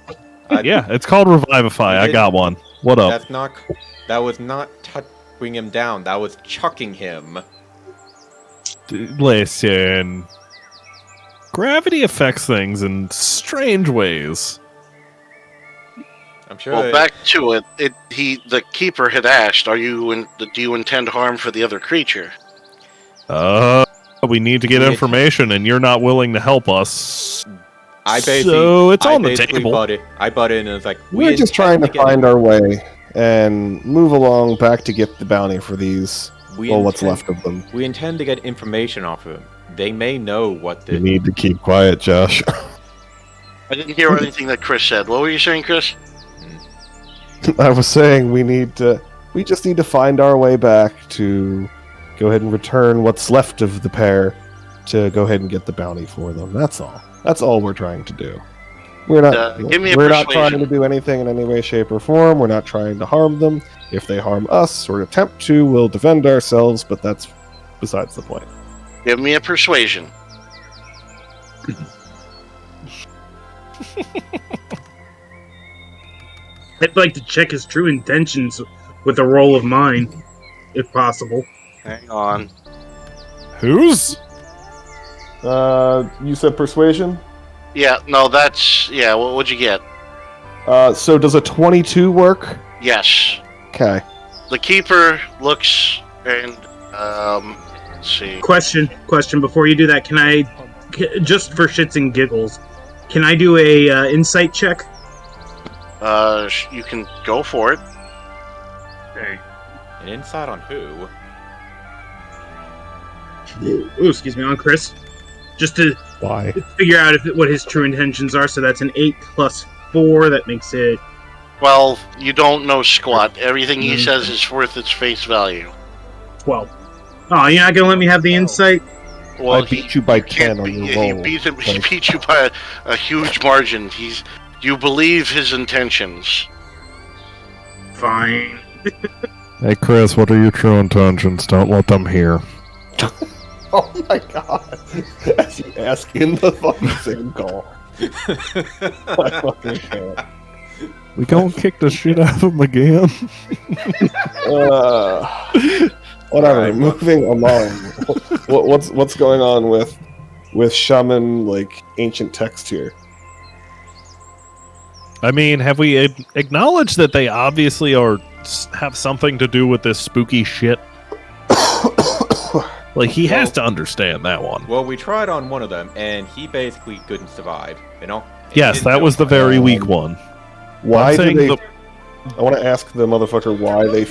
Yeah, it's called Revivify. I got one. What up? That was not bring him down. That was chucking him. Listen. Gravity affects things in strange ways. I'm sure. Well, back to it. The keeper had asked, do you intend harm for the other creature? We need to get information, and you're not willing to help us. So it's on the table. I butt in and it's like, we're just trying to find our way and move along back to get the bounty for these. What's left of them. We intend to get information off of them. They may know what the... You need to keep quiet, Josh. I didn't hear anything that Chris said. What were you saying, Chris? I was saying we just need to find our way back to go ahead and return what's left of the pair to go ahead and get the bounty for them. That's all. That's all we're trying to do. We're not not trying to do anything in any way, shape, or form. We're not trying to harm them. If they harm us or attempt to, we'll defend ourselves, but that's besides the point. Give me a persuasion. I'd like to check his true intentions with a roll of mine, if possible. Hang on. Whose? You said persuasion? Yeah, no, that's... Yeah, what'd you get? So does a 22 work? Yes. Okay. The keeper looks and, let's see. Question, before you do that, can I, just for shits and giggles, can I do a insight check? You can go for it. Okay. An insight on who? Ooh, excuse me, on Chris. Just to Why? figure out what his true intentions are, so that's an 8 plus 4. That makes it Well, you don't know squat. Everything he says is worth its face value. 12. Oh, you're not gonna let me have the insight? Well, I beat you by can't 10 on be- your He roll. beat him. He Like- beat you by a huge margin. You believe his intentions. Fine. Hey, Chris, what are your true intentions? Don't let them hear. Oh my god. As you ask in the fucking same call. I fucking can't. We gonna kick the shit out of him again? Whatever. Alright, Moving along. What's going on with shaman like ancient text here? I mean, have we acknowledged that they obviously have something to do with this spooky shit? Like, he has to understand that one. Well, we tried on one of them, and he basically couldn't survive. You know. And Yes, he that didn't was the know very weak one. Why I'm do saying they? I want to ask the motherfucker why they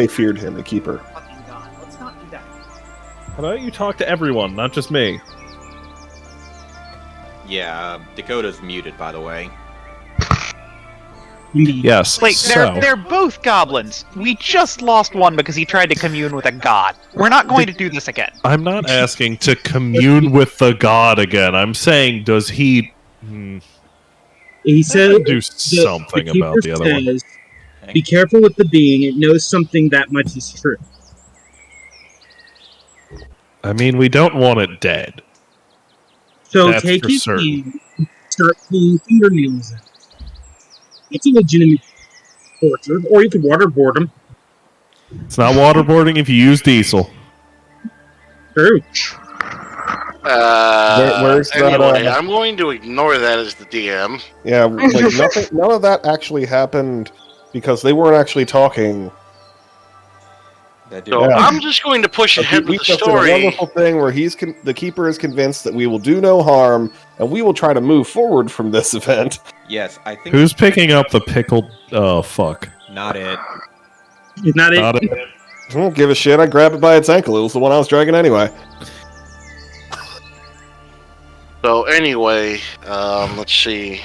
feared him, the keeper. Fucking God. Let's not do that. How about you talk to everyone, not just me? Yeah, Dakota's muted, by the way. Yes. Like, so, they're both goblins. We just lost one because he tried to commune with a god. We're not going to do this again. I'm not asking to commune with the god again. I'm saying, does he He said do something about the other one? says, be careful with the being. It knows something that much is true. I mean, we don't want it dead. So That's take for his certain. hand, start pulling fingernails out. It's a legitimate torture, or you could waterboard him. It's not waterboarding if you use diesel. True. Where's that, Anyway, I'm going to ignore that as the DM. Yeah, like nothing. None of that actually happened because they weren't actually talking. That So Yeah. I'm just going to push ahead We with the just did a story. wonderful thing where the keeper is convinced that we will do no harm, and we will try to move forward from this event. Yes, I think. Who's picking up the pickled... Oh, fuck. Not it. Not it. Not it. I don't give a shit. I grabbed it by its ankle. It was the one I was dragging anyway. So anyway, let's see.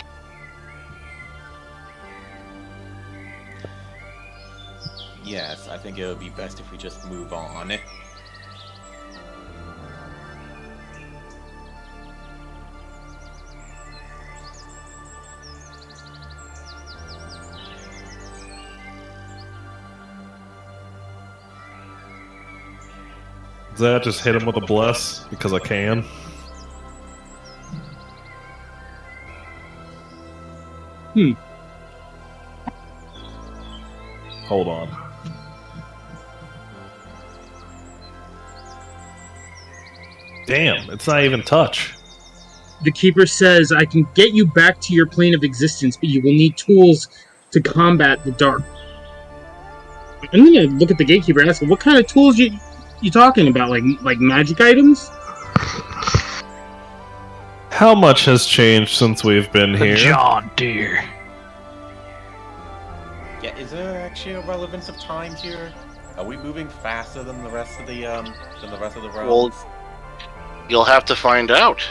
Yes, I think it would be best if we just move on. Does that just hit him with a bless because I can? Hold on. Damn, it's not even touch. The keeper says, I can get you back to your plane of existence, but you will need tools to combat the dark. I'm gonna look at the gatekeeper and ask him, what kind of tools you talking about? Like magic items? How much has changed since we've been here? John Deere. Yeah, is there actually a relevance of time here? Are we moving faster than the rest of the realms? Well, you'll have to find out.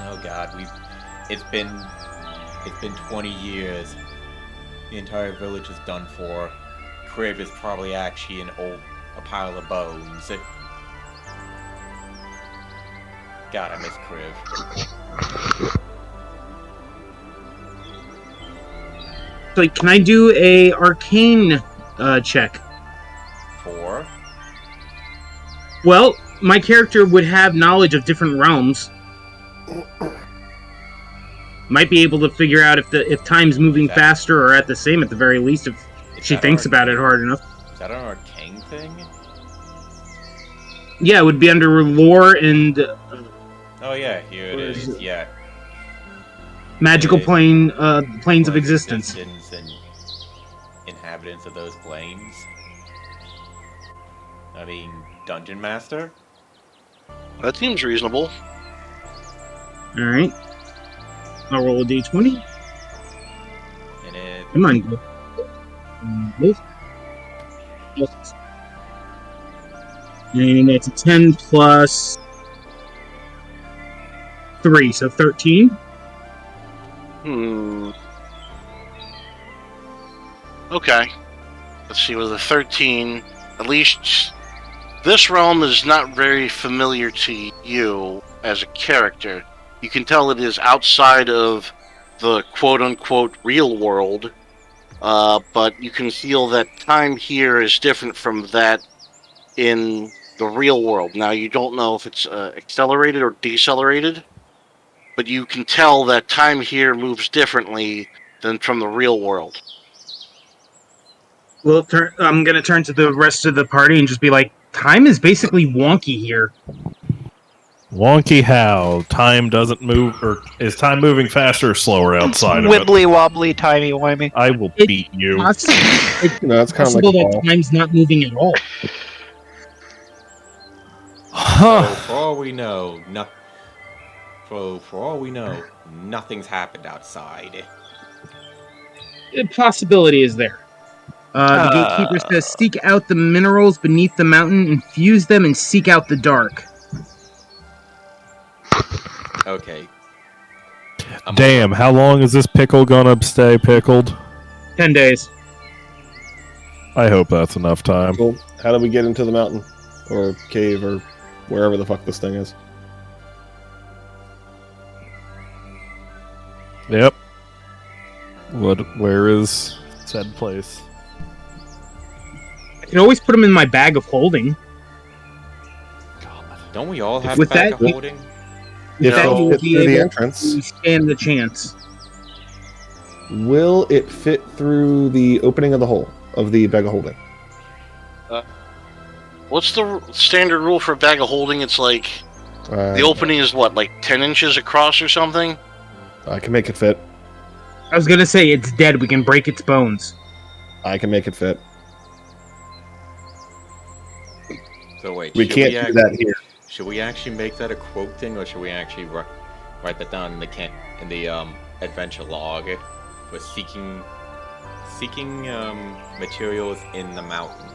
Oh God, it's been 20 years. The entire village is done for. Criv is probably actually a pile of bones. God, I miss Criv. Like, can I do a arcane check? 4. Well, my character would have knowledge of different realms. Might be able to figure out if time's moving faster or at the same at the very least if she thinks about it hard enough. Is that an arcane thing? Yeah, it would be under lore and Oh yeah, here it Where is. is it? Yeah. magical Yeah. planes of Planes existence. and inhabitants of those planes. I mean, Dungeon Master? That seems reasonable. Alright. I'll roll a d20. And it... Come on, go. Both. And that's a 10 plus 3, so 13. Okay. Let's see, with a 13, at least this realm is not very familiar to you as a character. You can tell it is outside of the quote-unquote real world, but you can feel that time here is different from that in the real world. Now, you don't know if it's accelerated or decelerated, but you can tell that time here moves differently than from the real world. Well, I'm going to turn to the rest of the party and just be like, time is basically wonky here. Wonky how? Time doesn't move, or is time moving faster or slower outside of it? Wibbly wobbly, timey wimey. I will beat you. It's No, it's kind of like possible a that ball. time's not moving at all. So for all we know, nothing's happened outside. A possibility is there. The gatekeeper says, seek out the minerals beneath the mountain, infuse them, and seek out the dark. Okay. Damn, how long is this pickle gonna stay pickled? 10 days. I hope that's enough time. Cool. How do we get into the mountain? Or cave, or wherever the fuck this thing is? Yep. Where is said place? I can always put them in my bag of holding. Don't we all have With bag that, of holding? If that it you will fits be through the able entrance, to stand the chance. will it fit through the opening of the hole of the bag of holding? What's the standard rule for a bag of holding? It's like the opening is what, like 10 inches across or something? I can make it fit. I was gonna say, it's dead, we can break its bones. I can make it fit. So wait, We can't do that here. Should we actually make that a quote thing, or should we actually write that down in the adventure log for seeking materials in the mountains?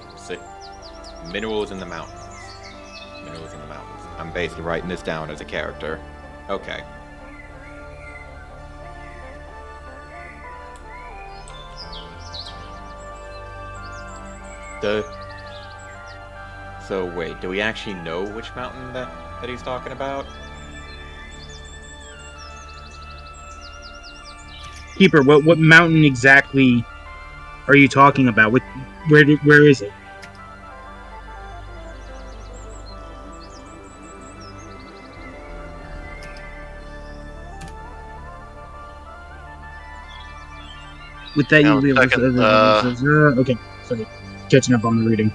Minerals in the mountains. Minerals in the mountains. I'm basically writing this down as a character. Okay. So wait, do we actually know which mountain that he's talking about? Keeper, what mountain exactly are you talking about? Where is it? With that, Now, you'll be able second, to... Okay, sorry. Catching up on the reading.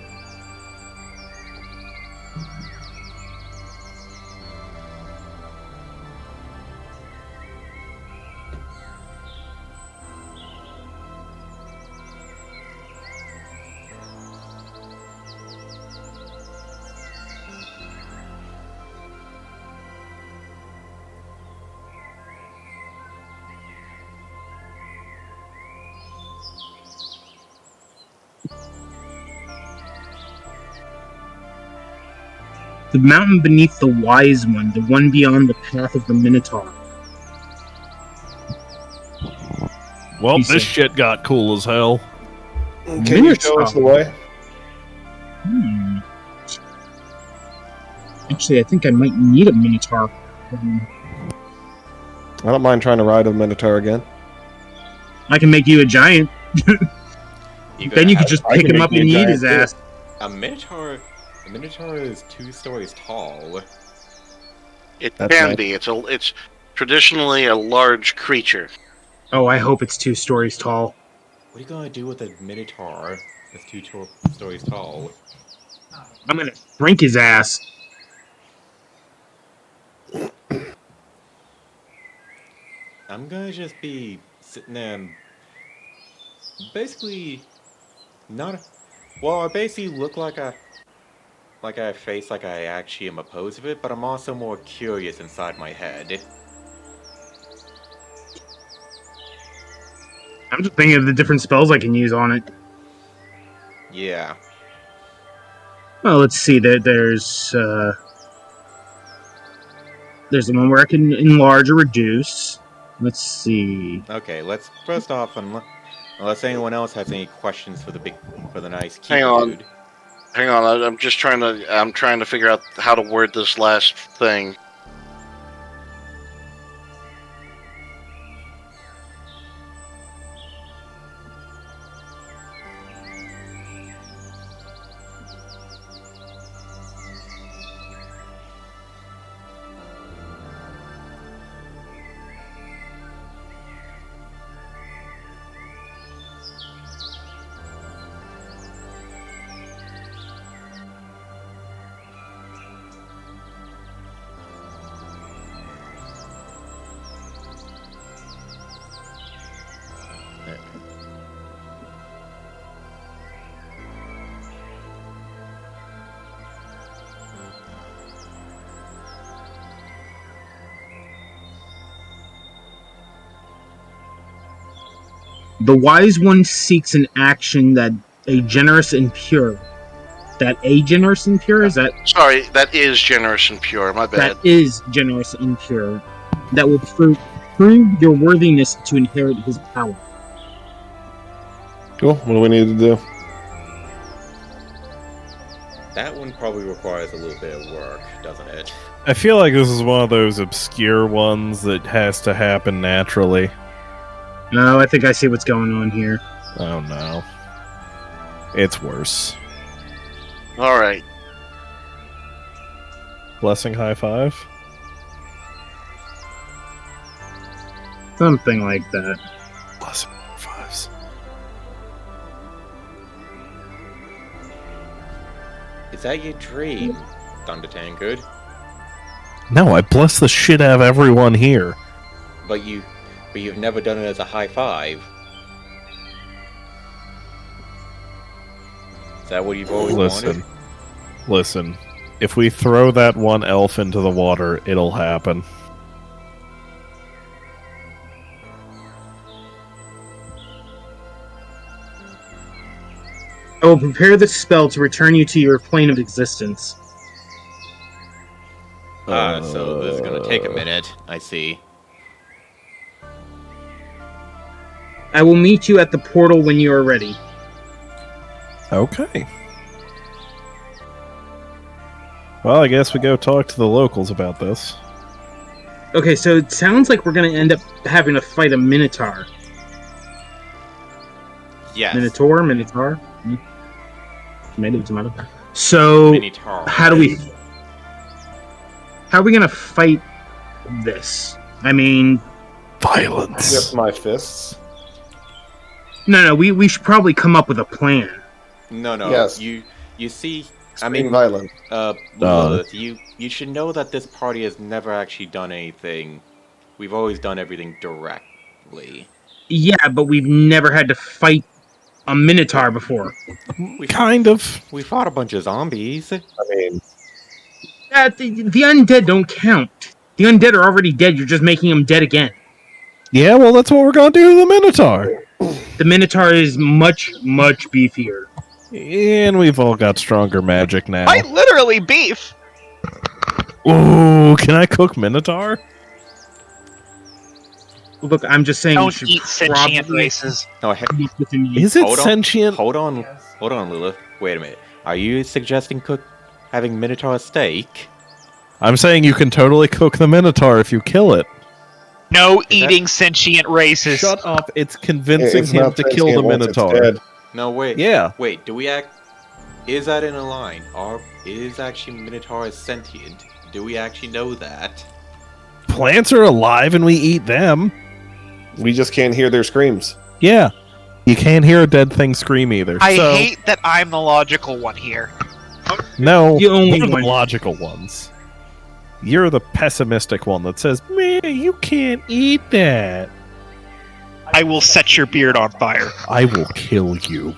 The mountain beneath the Wise One, the one beyond the path of the Minotaur. Well, He this said- shit got cool as hell. Can you show us the way? Actually, I think I might need a Minotaur. I don't mind trying to ride a Minotaur again. I can make you a giant. Then you could just I pick can him make up you a and eat giant, his too. ass. A minotaur is 2 stories tall. It That's can nice. be. It's traditionally a large creature. Oh, I hope it's 2 stories tall. What are you gonna do with a minotaur that's 2 stories tall? I'm gonna drink his ass. I'm gonna just be sitting there and basically not. Well, I basically look like I face like I actually am opposed to it, but I'm also more curious inside my head. I'm just thinking of the different spells I can use on it. Yeah. Well, let's see. There's There's the one where I can enlarge or reduce. Let's see. Okay, let's first off, unless anyone else has any questions for the nice keeper Hang on. dude. Hang on, I'm just trying to figure out how to word this last thing. The wise one seeks an action that a generous and pure. That a generous and pure is that? Sorry, that is generous and pure. My bad. That is generous and pure. That will prove your worthiness to inherit his power. Cool. What do we need to do? That one probably requires a little bit of work, doesn't it? I feel like this is one of those obscure ones that has to happen naturally. No, I think I see what's going on here. Oh no. It's worse. All right. Blessing high five? Something like that. Blessing high fives. Is that your dream, Thunder Tankard? No, I bless the shit out of everyone here. But you've never done it as a high five. Is that what you've always wanted? Listen. If we throw that one elf into the water, it'll happen. I will prepare the spell to return you to your plane of existence. So this is gonna take a minute. I see. I will meet you at the portal when you are ready. Okay. Well, I guess we go talk to the locals about this. Okay, so it sounds like we're going to end up having to fight a Minotaur. Yes. Minotaur? Tomato. So, Minotaur. how are we going to fight this? I mean... Violence. Just my fists. No, we should probably come up with a plan. No. Yes. You see, Being violent. Lilith, you should know that this party has never actually done anything. We've always done everything directly. Yeah, but we've never had to fight a Minotaur before. Kind of. We fought a bunch of zombies. I mean, The undead don't count. The undead are already dead, you're just making them dead again. Yeah, well, that's what we're gonna do to the Minotaur. The Minotaur is much, much beefier. And we've all got stronger magic now. Quite literally beef. Ooh, can I cook Minotaur? Look, I'm just saying. Don't eat sentient races. No, Is it hold on. sentient? Hold on, Lilith. Wait a minute. Are you suggesting having Minotaur steak? I'm saying you can totally cook the Minotaur if you kill it. No eating sentient races. Shut up! It's convincing it's him not to kill the sentient once it's Minotaur. dead. No, wait. Yeah. Wait, is that in a line? Or is actually Minotaur sentient? Do we actually know that? Plants are alive and we eat them. We just can't hear their screams. Yeah. You can't hear a dead thing scream either. I so, hate that I'm the logical one here. No, The only we're the one. logical ones. You're the pessimistic one that says, "Man, you can't eat that." I will set your beard on fire. I will kill you.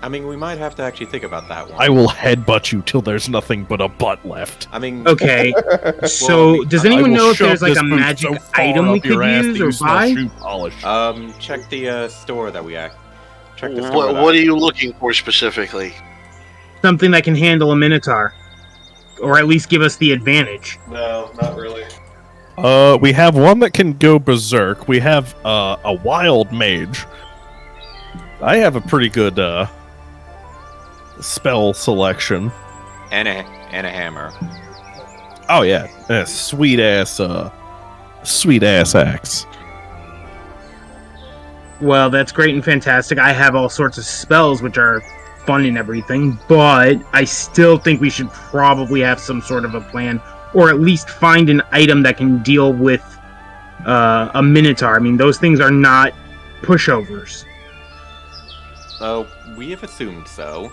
I mean, we might have to actually think about that one. I will headbutt you till there's nothing but a butt left. I mean, Okay, so does I anyone will know if shove there's like this a boot magic so far item we up your could ass use that you or smell buy? shoe polish. check the store that we act. Check the store. What are you looking for specifically? Something that can handle a Minotaur. Or at least give us the advantage. No, not really. We have one that can go berserk. We have a wild mage. I have a pretty good spell selection. And a hammer. Oh yeah, sweet ass axe. Well, that's great and fantastic. I have all sorts of spells which are fun and everything, but I still think we should probably have some sort of a plan, or at least find an item that can deal with a minotaur. I mean, those things are not pushovers. Oh, we have assumed so.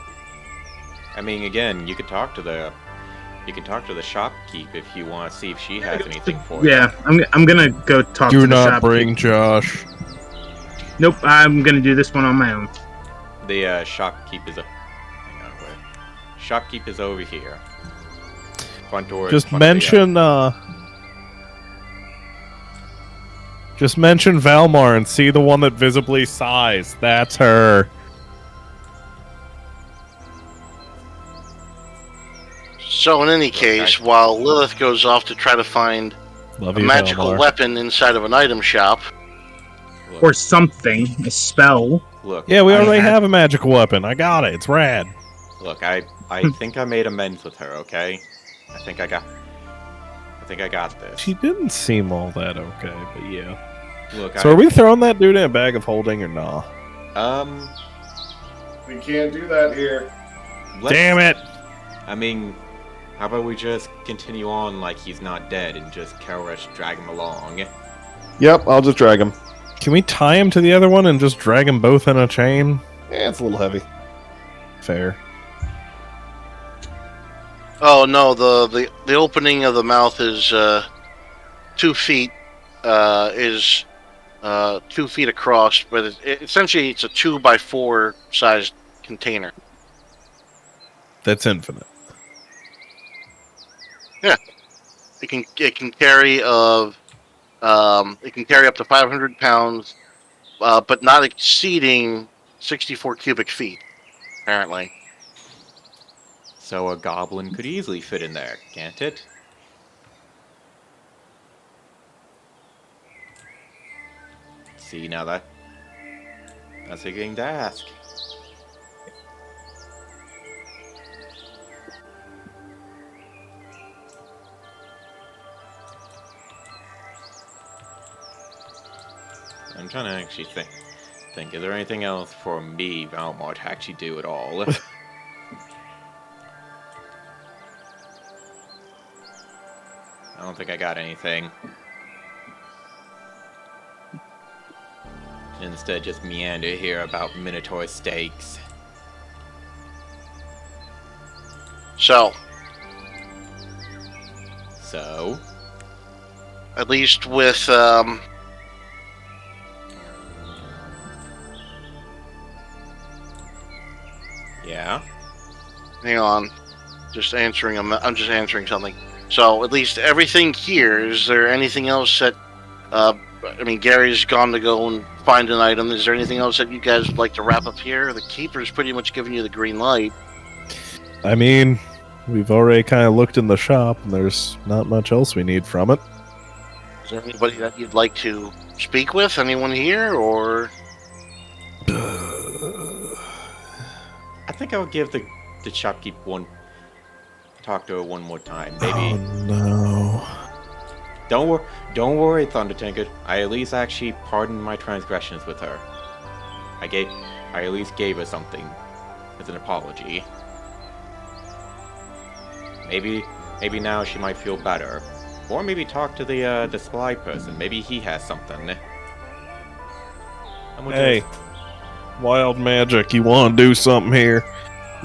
I mean, again, you could talk to the shopkeep if you want to see if she has anything for you. Yeah, I'm gonna go talk to the Do not shopkeep. bring Josh. Nope, I'm gonna do this one on my own. The shopkeep is hang on, wait. Shopkeep is over here. Front door. Just mention Valmar and see the one that visibly sighs. That's her. So in any case, while Lilith goes off to try to find Love a you, magical Valmar. weapon inside of an item shop, Or something, a spell. Look. Yeah, we already have a magical weapon. I got it. It's rad. Look, I think I made amends with her. Okay, I think I got this. She didn't seem all that okay, but yeah. Look, So are we throwing that dude in a bag of holding or nah? We can't do that here. Damn it! I mean, how about we just continue on like he's not dead and just Kelrush drag him along? Yep, I'll just drag him. Can we tie him to the other one and just drag them both in a chain? Yeah, it's a little heavy. Fair. oh no, the opening of the mouth is 2 feet. Is 2 feet across, but essentially it's a 2x4 sized container. That's infinite. Yeah, it can carry it can carry up to 500 pounds, but not exceeding 64 cubic feet, apparently. So a goblin could easily fit in there, can't it? See, now that's a thing to ask. I'm trying to actually think. Is there anything else for me, Valmar, to actually do at all? I don't think I got anything. Instead, just meander here about Minotaur steaks. So, at least with yeah. hang on, I'm just answering something. So, at least everything here. Is there anything else that? I mean, Gary's gone to go and find an item. Is there anything else that you guys would like to wrap up here? The Keeper's pretty much giving you the green light. I mean, we've already kind of looked in the shop, and there's not much else we need from it. Is there anybody that you'd like to speak with? Anyone here, or? I think I would give the shopkeep talk to her one more time. Maybe. Oh no. Don't worry, Thunder Tinker. I at least actually pardoned my transgressions with her. I at least gave her something as an apology. Maybe now she might feel better, or maybe talk to the spy person. Maybe he has something. Hey, wild magic, you want to do something here?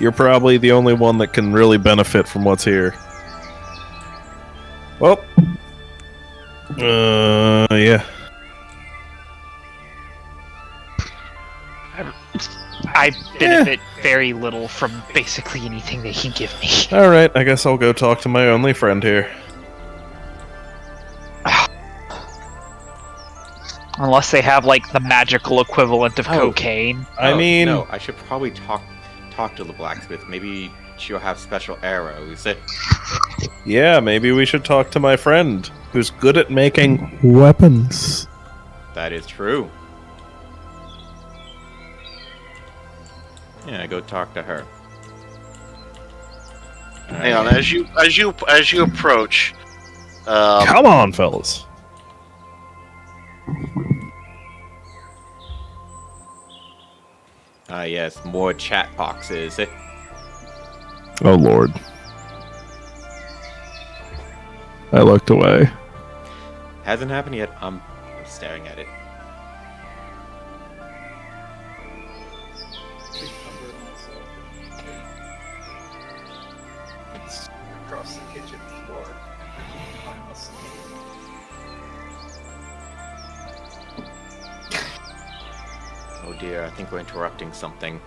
You're probably the only one that can really benefit from what's here. Well, yeah. I benefit very little from basically anything they can give me. All right, I guess I'll go talk to my only friend here. Unless they have like the magical equivalent of cocaine. I mean, no, I should probably talk to the blacksmith. Maybe she'll have special arrows. Yeah, maybe we should talk to my friend who's good at making weapons. That is true. Yeah, go talk to her. Hang on, as you approach, Come on, fellas. Ah, yes, more chat boxes. Oh, Lord. I looked away. Hasn't happened yet. I'm staring at it. It's across the kitchen floor. Oh dear, I think we're interrupting something.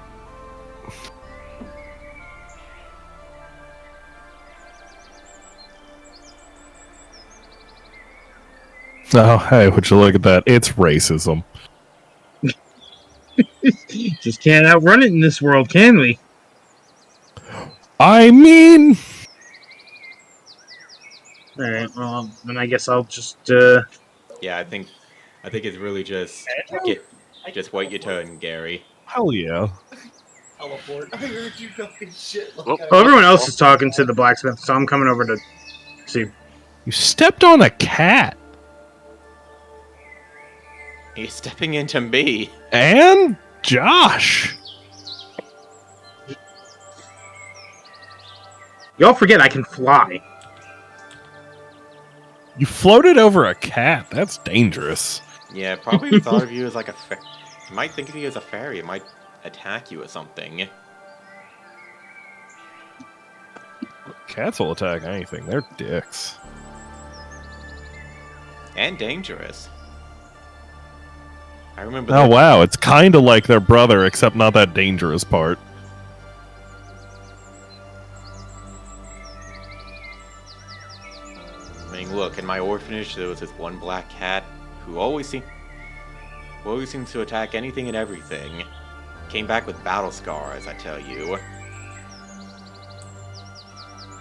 Oh, hey, would you look at that? It's racism. Just can't outrun it in this world, can we? I mean... Alright, well, then I guess I'll just, Yeah, I think it's really just wait your turn, Gary. Hell yeah. Teleport. I heard you talking shit. Like Well, Oh, everyone else is talking to the blacksmith, so I'm coming over to see. You stepped on a cat. He's stepping into me. And Josh. Y'all forget I can fly. You floated over a cat. That's dangerous. Yeah, probably thought of you as like a you might think of you as a fairy. It might attack you or something. Cats will attack anything. They're dicks. And dangerous. I remember Oh, wow. It's kind of like their brother, except not that dangerous part. I mean, look, in my orphanage, there was this one black cat who always seems to attack anything and everything. Came back with battle scars, I tell you.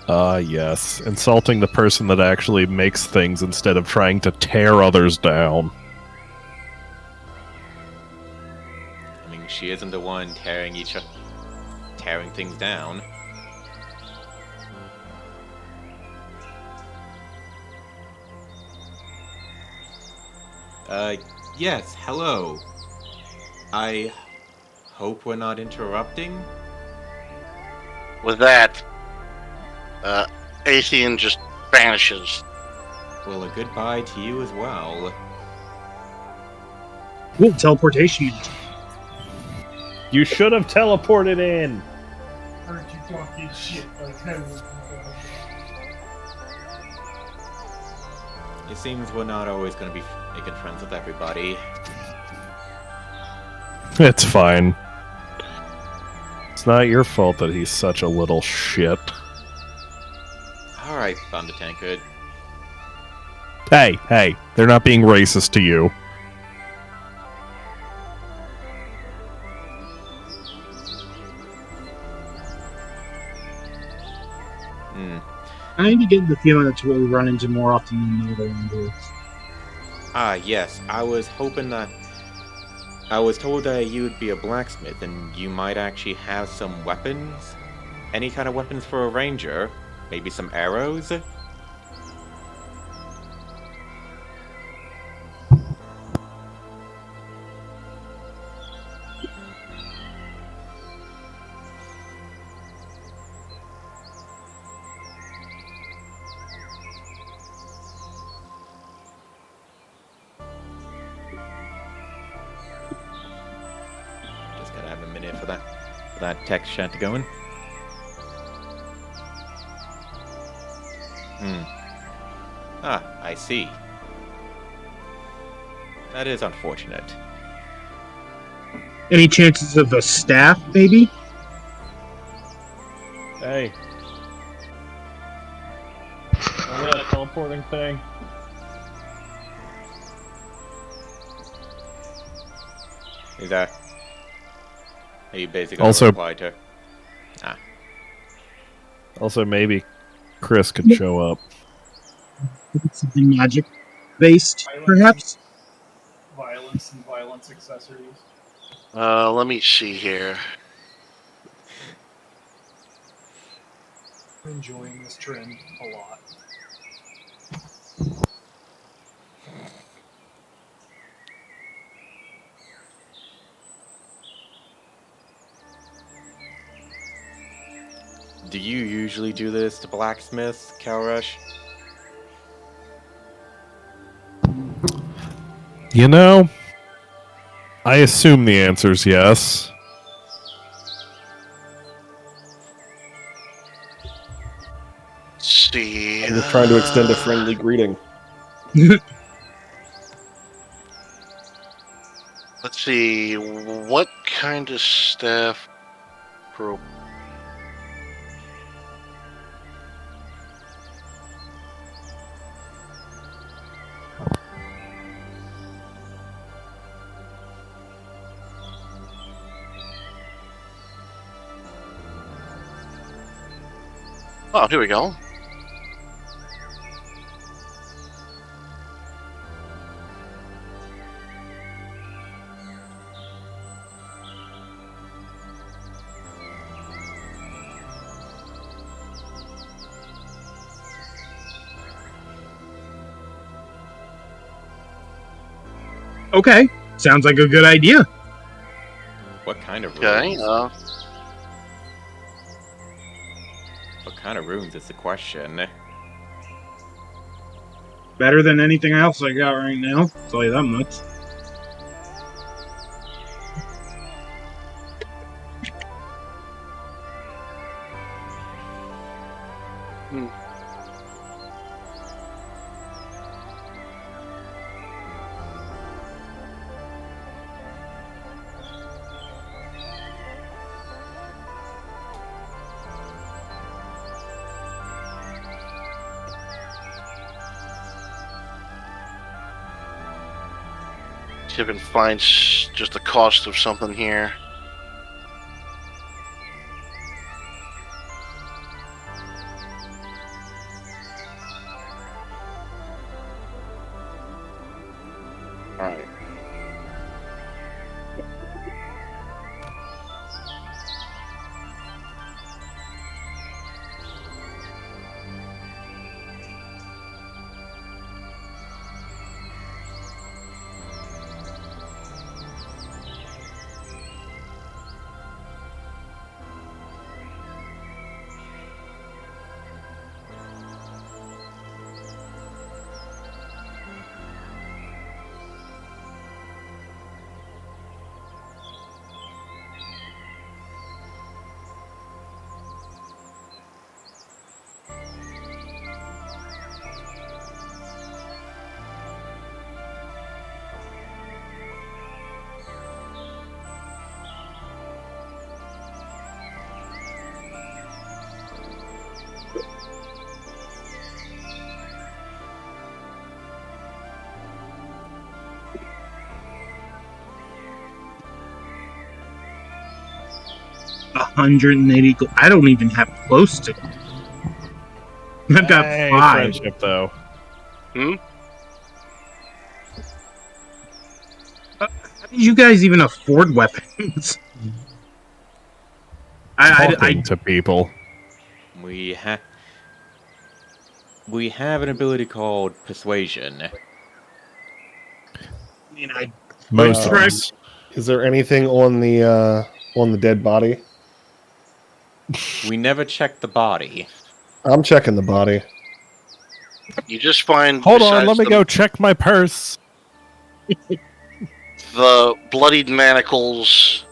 Yes. Insulting the person that actually makes things instead of trying to tear others down. I mean, she isn't the one tearing things down. Yes, hello. I hope we're not interrupting. with that, Athean just vanishes. Well, a goodbye to you as well. Cool, teleportation. You should have teleported in. Heard you talking shit. Like I was. It seems we're not always going to be making friends with everybody. It's fine. It's not your fault that he's such a little shit. Alright, Thunder Tankard. Hey, they're not being racist to you. I'm getting the feeling that's what we run into more often than the other ones. Ah, yes. I was hoping that... I was told that you would be a blacksmith and you might actually have some weapons. Any kind of weapons for a ranger? Maybe some arrows? Just gotta have a minute for that text chat to go in. Ah, I see. That is unfortunate. Any chances of a staff, maybe? Hey. Remember that teleporting thing? Is that... Are you basically Also- replied to her? Also, maybe Chris could show up. Something magic based, perhaps? Violence and violence accessories. Let me see here. I'm enjoying this trend a lot. Do you usually do this to blacksmiths, Calrush? You know, I assume the answer's yes. Let's see. I'm just trying to extend a friendly greeting. Let's see. What kind of staff? Oh, here we go. Okay, sounds like a good idea. What kind of runes? Okay. What kind of runes is the question? Better than anything else I got right now. I'll tell you that much. See if I can find just the cost of something here. Alright. $180. I don't even have close to. I've got Hey, 5. friendship, though. How did you guys even afford weapons? Talking to people. We have an ability called persuasion. I mean, I Most of Correct. us. Is there anything on the dead body? We never check the body. I'm checking the body. You just find. Hold on, besides let me the- go check my purse. The bloodied manacles,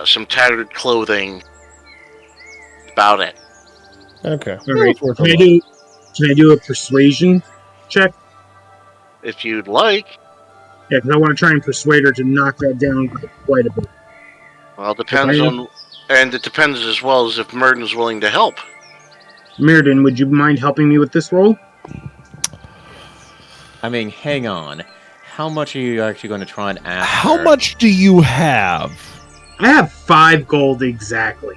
some tattered clothing. About it. Okay. all right. It's worth a Can look. I do a persuasion check? If you'd like. Yeah, because I want to try and persuade her to knock that down quite a bit. Well, it depends on. And it depends as well as if Murden's willing to help. Mirrodin, would you mind helping me with this roll? I mean, hang on. How much are you actually going to try and ask How her? much do you have? I have 5 gold exactly.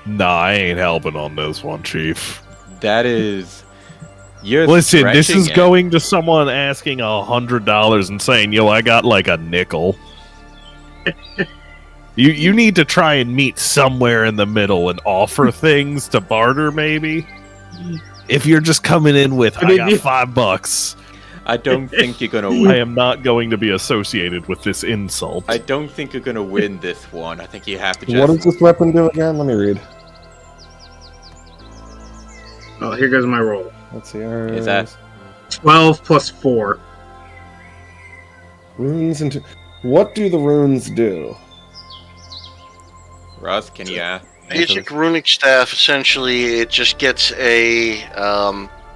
Nah, I ain't helping on this one, Chief. That is You're Listen, this stretching is it. going to someone asking $100 and saying, "Yo, I got like a nickel." You need to try and meet somewhere in the middle and offer things to barter, maybe. If you're just coming in with, "I got $5," I don't think you're gonna I win. am not going to be associated with this insult. I don't think you're gonna win this one. I think you have to just. What does this weapon do again? Let me read. Oh, here goes my roll. Let's see. Is that 12 plus 4. Runes into. What do the runes do? Russ? Can you? Basic runic staff. Essentially, it just gets a.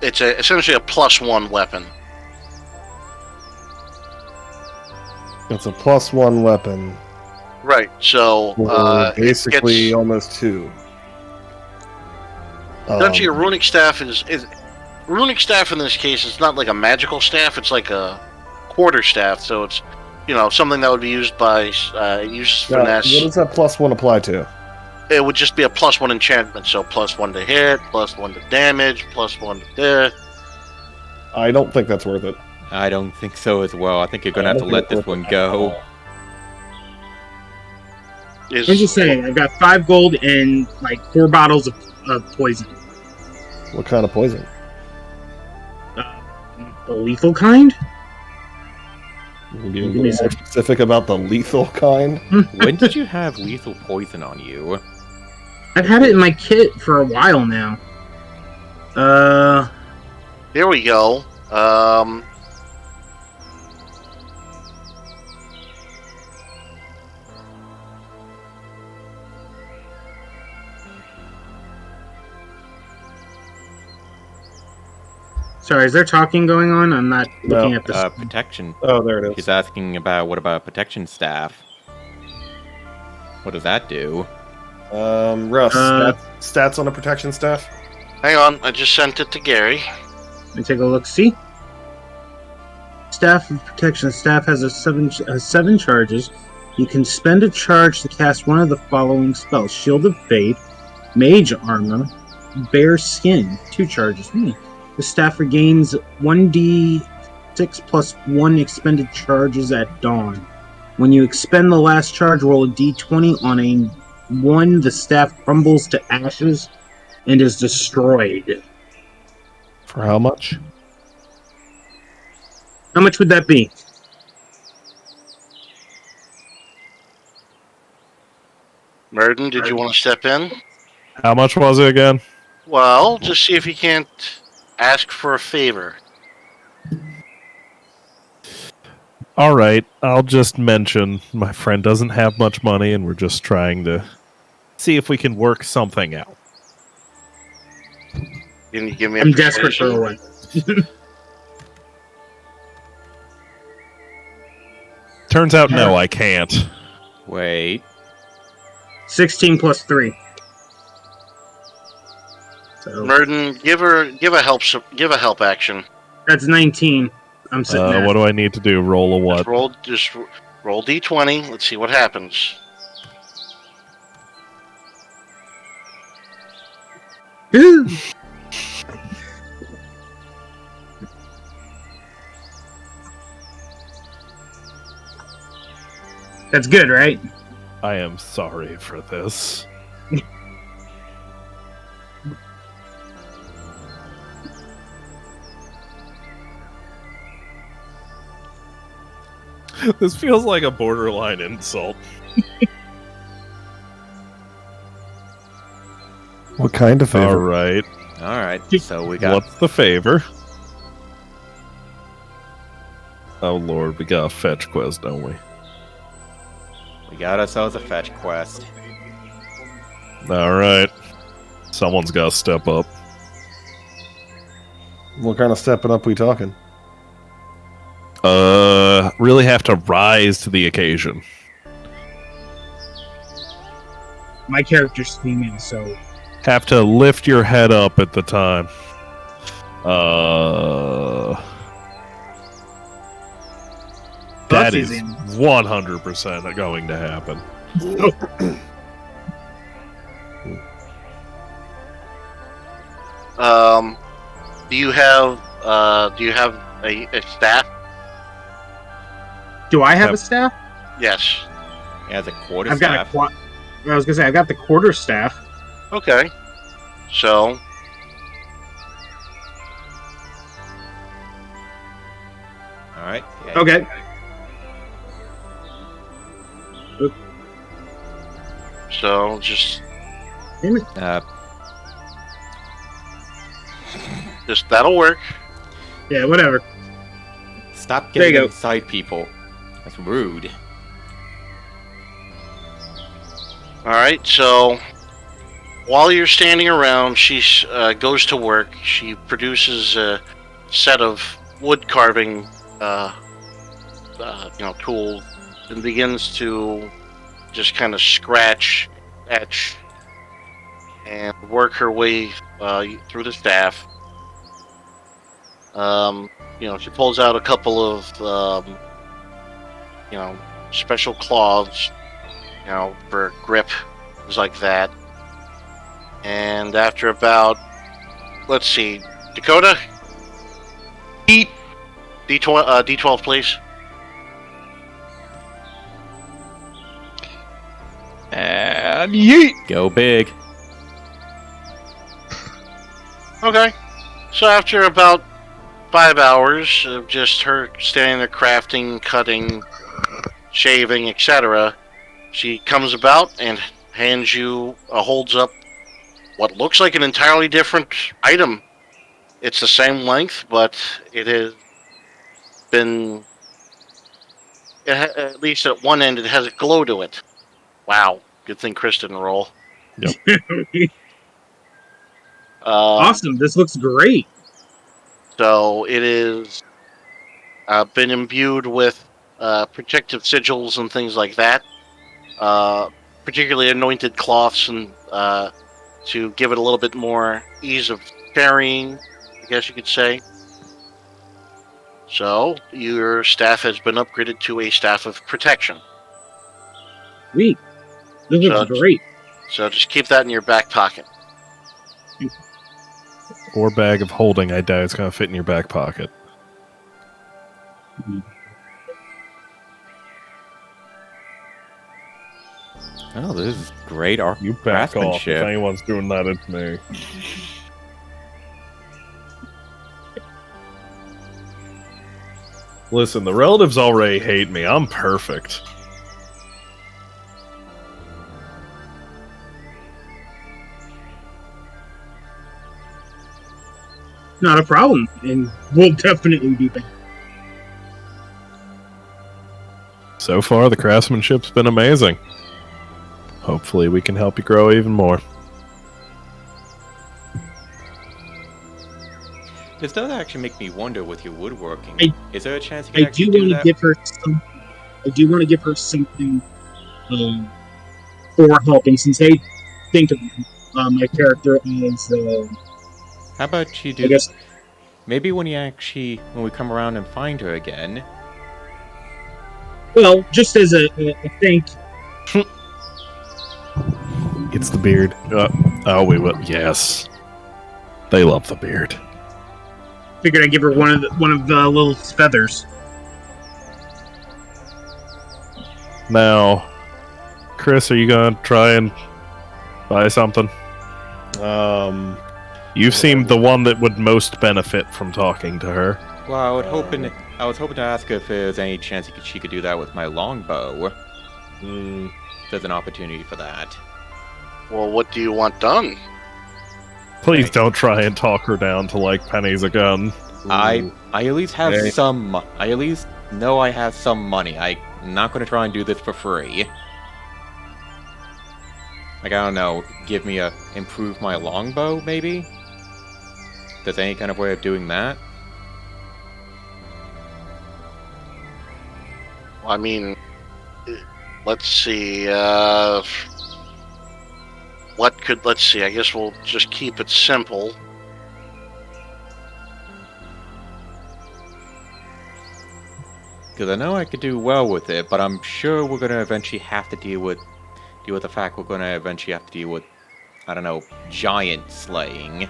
It's essentially a +1 weapon. It's a +1 weapon. Right. So basically it gets, almost 2. essentially, a runic staff is runic staff in this case. It's not like a magical staff. It's like a quarter staff. So it's something that would be used by finesse. What does that +1 apply to? It would just be a +1 enchantment. So +1 to hit, +1 to damage, +1 to death. I don't think that's worth it. I don't think so as well. I think you're gonna have to let this one go. I was just saying, I've got 5 gold and like 4 bottles of poison. What kind of poison? The lethal kind? You can be a little more specific about the lethal kind? When did you have lethal poison on you? I've had it in my kit for a while now. Here we go. Sorry, is there talking going on? I'm not looking at this. Protection. Oh, there it is. He's asking about what about protection staff? What does that do? Russ, stats on a protection staff? Hang on, I just sent it to Gary. Let me take a look. See? Staff of Protection. Staff has 7 charges. You can spend a charge to cast one of the following spells: Shield of Fate, Mage Armor, Bear Skin. 2 charges. The staff regains 1d6 plus 1 expended charges at dawn. When you expend the last charge, roll a d20. On a 1, the staff crumbles to ashes and is destroyed. For how much? How much would that be? Merden, did you want to step in? How much was it again? Well, just see if you can't ask for a favor. All right, I'll just mention my friend doesn't have much money, and we're just trying to see if we can work something out. Can you give me? I'm desperate for a one. Turns out, no, I can't. Wait. 16 plus 3. So Merden, give a help action. that's 19. I'm sitting there. What do I need to do? Roll a what? Just roll d20. Let's see what happens. That's good, right? I am sorry for this. This feels like a borderline insult. What kind of favor? Alright. Alright, so we got... What's the favor? Oh lord, we got a fetch quest, don't we? We got ourselves a fetch quest. Alright. Someone's gotta step up. What kind of stepping up we talking? Really have to rise to the occasion. My character's female, so Have to lift your head up at the time. That That's is easy. 100% going to happen. Do you have a staff? Do I have Yep. a staff? Yes. He has a quarter I've got staff. I was gonna say I got the quarter staff. Okay. So All right. Yeah, Okay. just Uh, that'll work. Yeah, whatever. stop There you getting go. inside people. That's rude. All right. So while you're standing around, she goes to work. She produces a set of wood carving, tools, and begins to just kind of scratch, etch, and work her way through the staff. She pulls out a couple of, special cloths, for grip, things like that. And after about, let's see, Dakota, Eat. D12, please. And yeet. Go big. Okay. So after about 5 hours of just her standing there crafting, cutting, shaving, etc., she comes about and holds up what looks like an entirely different item. It's the same length, but it has been, at least at one end, it has a glow to it. Wow. Good thing Chris didn't roll. Awesome. This looks great. So it is been imbued with protective sigils and things like that. Particularly anointed cloths and to give it a little bit more ease of carrying, I guess you could say. So your staff has been upgraded to a staff of protection. Sweet. This looks great. So just keep that in your back pocket. Or bag of holding, I doubt it's going to fit in your back pocket. Oh, this is great art You back off if craftsmanship. anyone's doing that, it's me. Listen, the relatives already hate me. I'm perfect. Not a problem, and we'll definitely be back. So far, the craftsmanship's been amazing. Hopefully, we can help you grow even more. This does actually make me wonder with your woodworking. Is there a chance you can I do actually do want to that? give her some. I do want to give her something for helping, since they think of my character as. How about you I do guess. maybe when we come around and find her again? Well, just as a thank you. It's the beard. We will. Yes. They love the beard. Figured I'd give her one of the little feathers. Now, Chris, are you gonna try and buy something? You seem the one that would most benefit from talking to her. Well, I was hoping to ask her if there's any chance she could do that with my longbow. There's an opportunity for that. Well, what do you want done? Please don't try and talk her down to like pennies a gun. I at least have Okay. some. I at least know I have some money. I'm not going to try and do this for free. Like, I don't know, improve my longbow, maybe? There's any kind of way of doing that? I mean, let's see. Let's see. I guess we'll just keep it simple. Because I know I could do well with it, but I'm sure we're going to eventually have to deal with the fact we're going to eventually have to deal with, I don't know, giant slaying.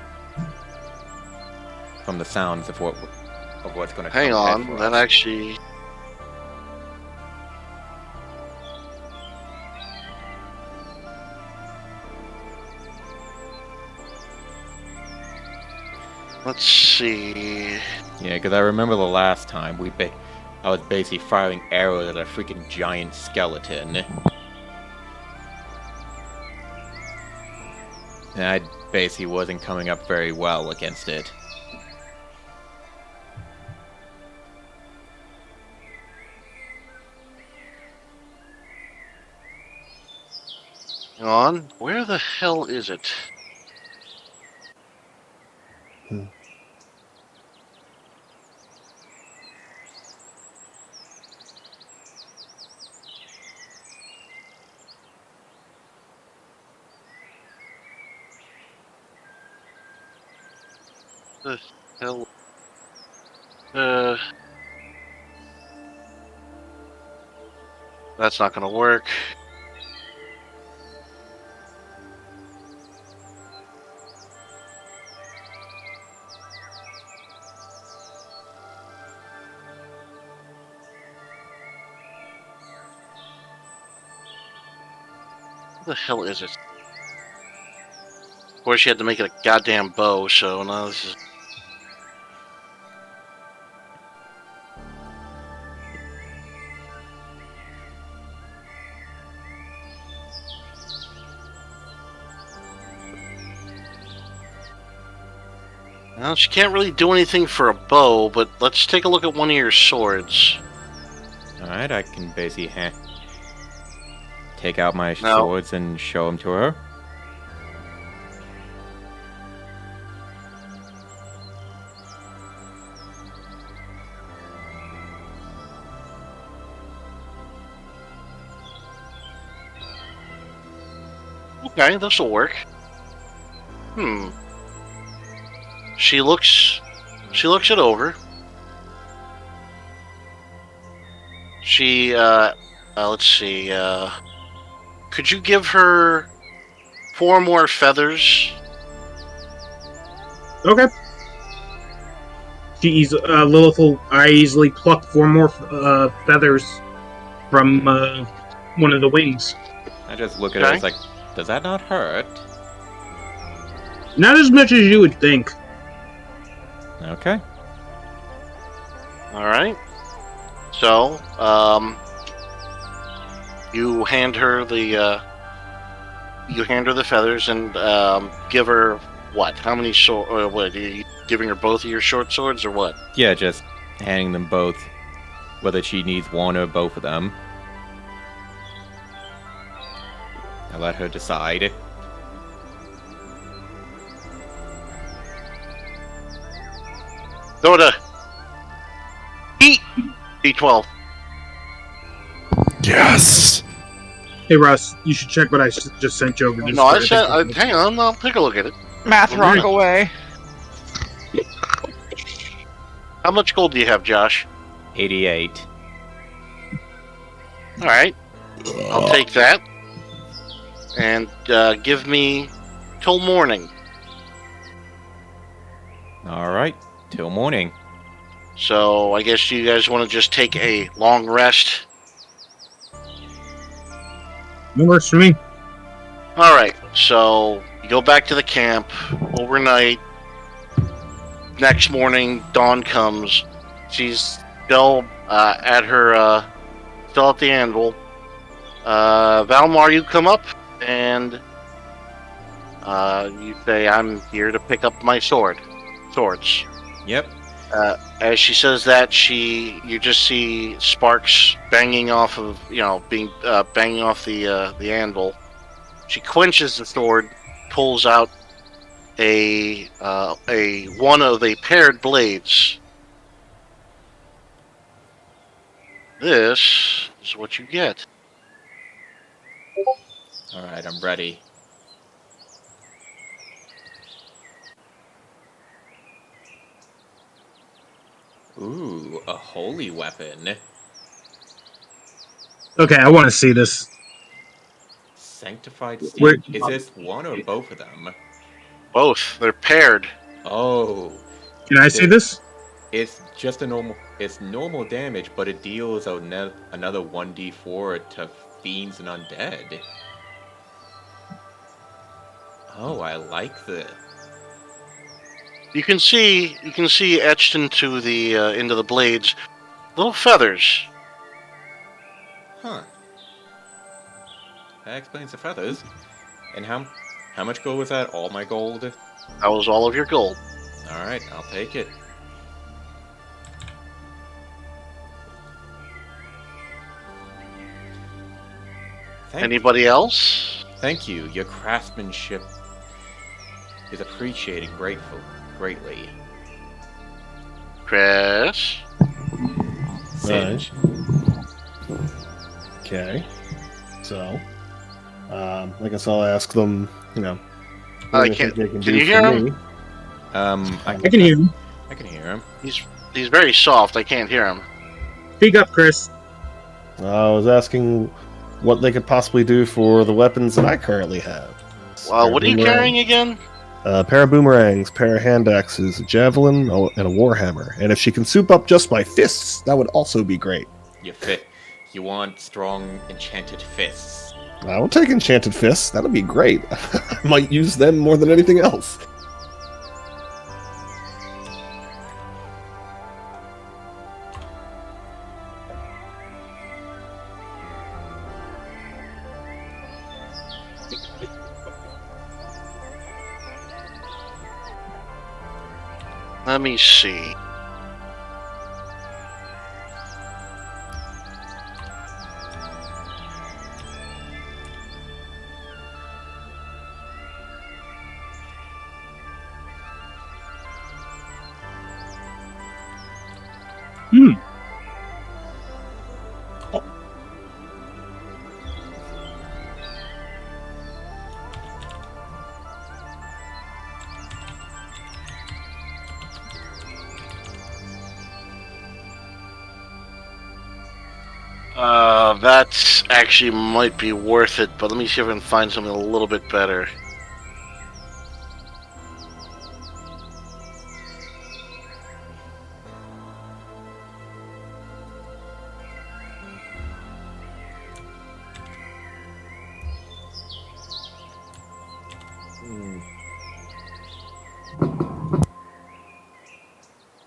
from the sounds of what's going to come Hang ahead on, for that us. actually. Let's see. Yeah, because I remember the last time I was basically firing arrows at a freaking giant skeleton. And I basically wasn't coming up very well against it. Hang on, where the hell is it? The hell? That's not gonna work. Where the hell is it? Of course, you had to make it a goddamn bow, so now this is. Well, she can't really do anything for a bow, but let's take a look at one of your swords. Alright, I can basically take out my No. swords and show them to her. Okay, this'll work. She looks it over. She, let's see, could you give her 4 more feathers? Okay. Lilith, I easily pluck 4 more feathers from one of the wings. I just look at her, it's like, does that not hurt? Not as much as you would think. Okay. Alright. So, you hand her the feathers and give her what? How many what? Are you giving her both of your short swords or what? Yeah, just handing them both, whether she needs one or both of them. I let her decide. Go to eat D12. Yes. Hey, Russ, you should check what I just sent you over. No, I said, hang on, I'll take a look at it. Math rock away. How much gold do you have, Josh? 88. Alright. I'll take that. And give me till morning. Alright, till morning. So I guess you guys want to just take a long rest. That works for me. Alright, so you go back to the camp overnight. Next morning, dawn comes. She's still at her, still at the anvil. Valmar, you come up and you say, "I'm here to pick up my swords." Yep. As she says that, you just see sparks banging off of, banging off the anvil. She quenches the sword, pulls out a one of the paired blades. This is what you get. Alright, I'm ready. Ooh, a holy weapon. Okay, I want to see this. Sanctified steel. Where- Is this one or both of them? Both. They're paired. Oh. Can I see this? It's just a normal. It's normal damage, but it deals another 1d4 to fiends and undead. Oh, I like this. You can see etched into the blades little feathers. Huh. That explains the feathers. And how much gold was that? All my gold? That was all of your gold. Alright, I'll take it. Anybody else? Thank you. Your craftsmanship is appreciated greatly. Chris? Singe. Okay. So, I guess I'll ask them, what I they think can't. they can Can do you for hear me. him? I can hear him. I can hear him. He's very soft. I can't hear him. Speak up, Chris. I was asking what they could possibly do for the weapons that I currently have. What are you carrying again? A pair of boomerangs, pair of hand axes, a javelin, and a warhammer. And if she can soup up just my fists, that would also be great. You want strong enchanted fists. I will take enchanted fists. That'll be great. I might use them more than anything else. Let me see. That actually might be worth it, but let me see if I can find something a little bit better.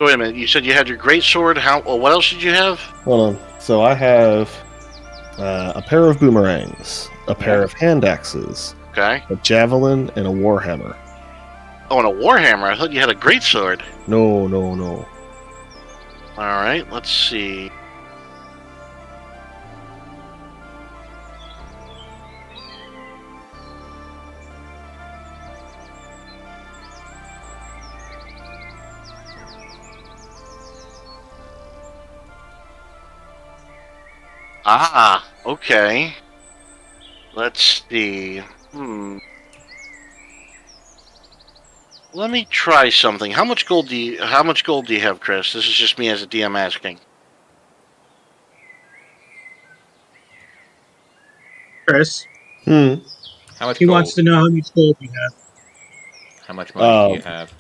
Wait a minute, you said you had your great sword. What else did you have? Hold on. So I have a pair of boomerangs, a pair of hand axes, Okay. a javelin, and a warhammer. Oh, and a warhammer. I thought you had a great sword. No. Alright, let's see. Ah, okay. Let's see. Let me try something. How much gold do you have, Chris? This is just me as a DM asking. Chris. How much He gold? wants to know how much gold you have. How much money do you have?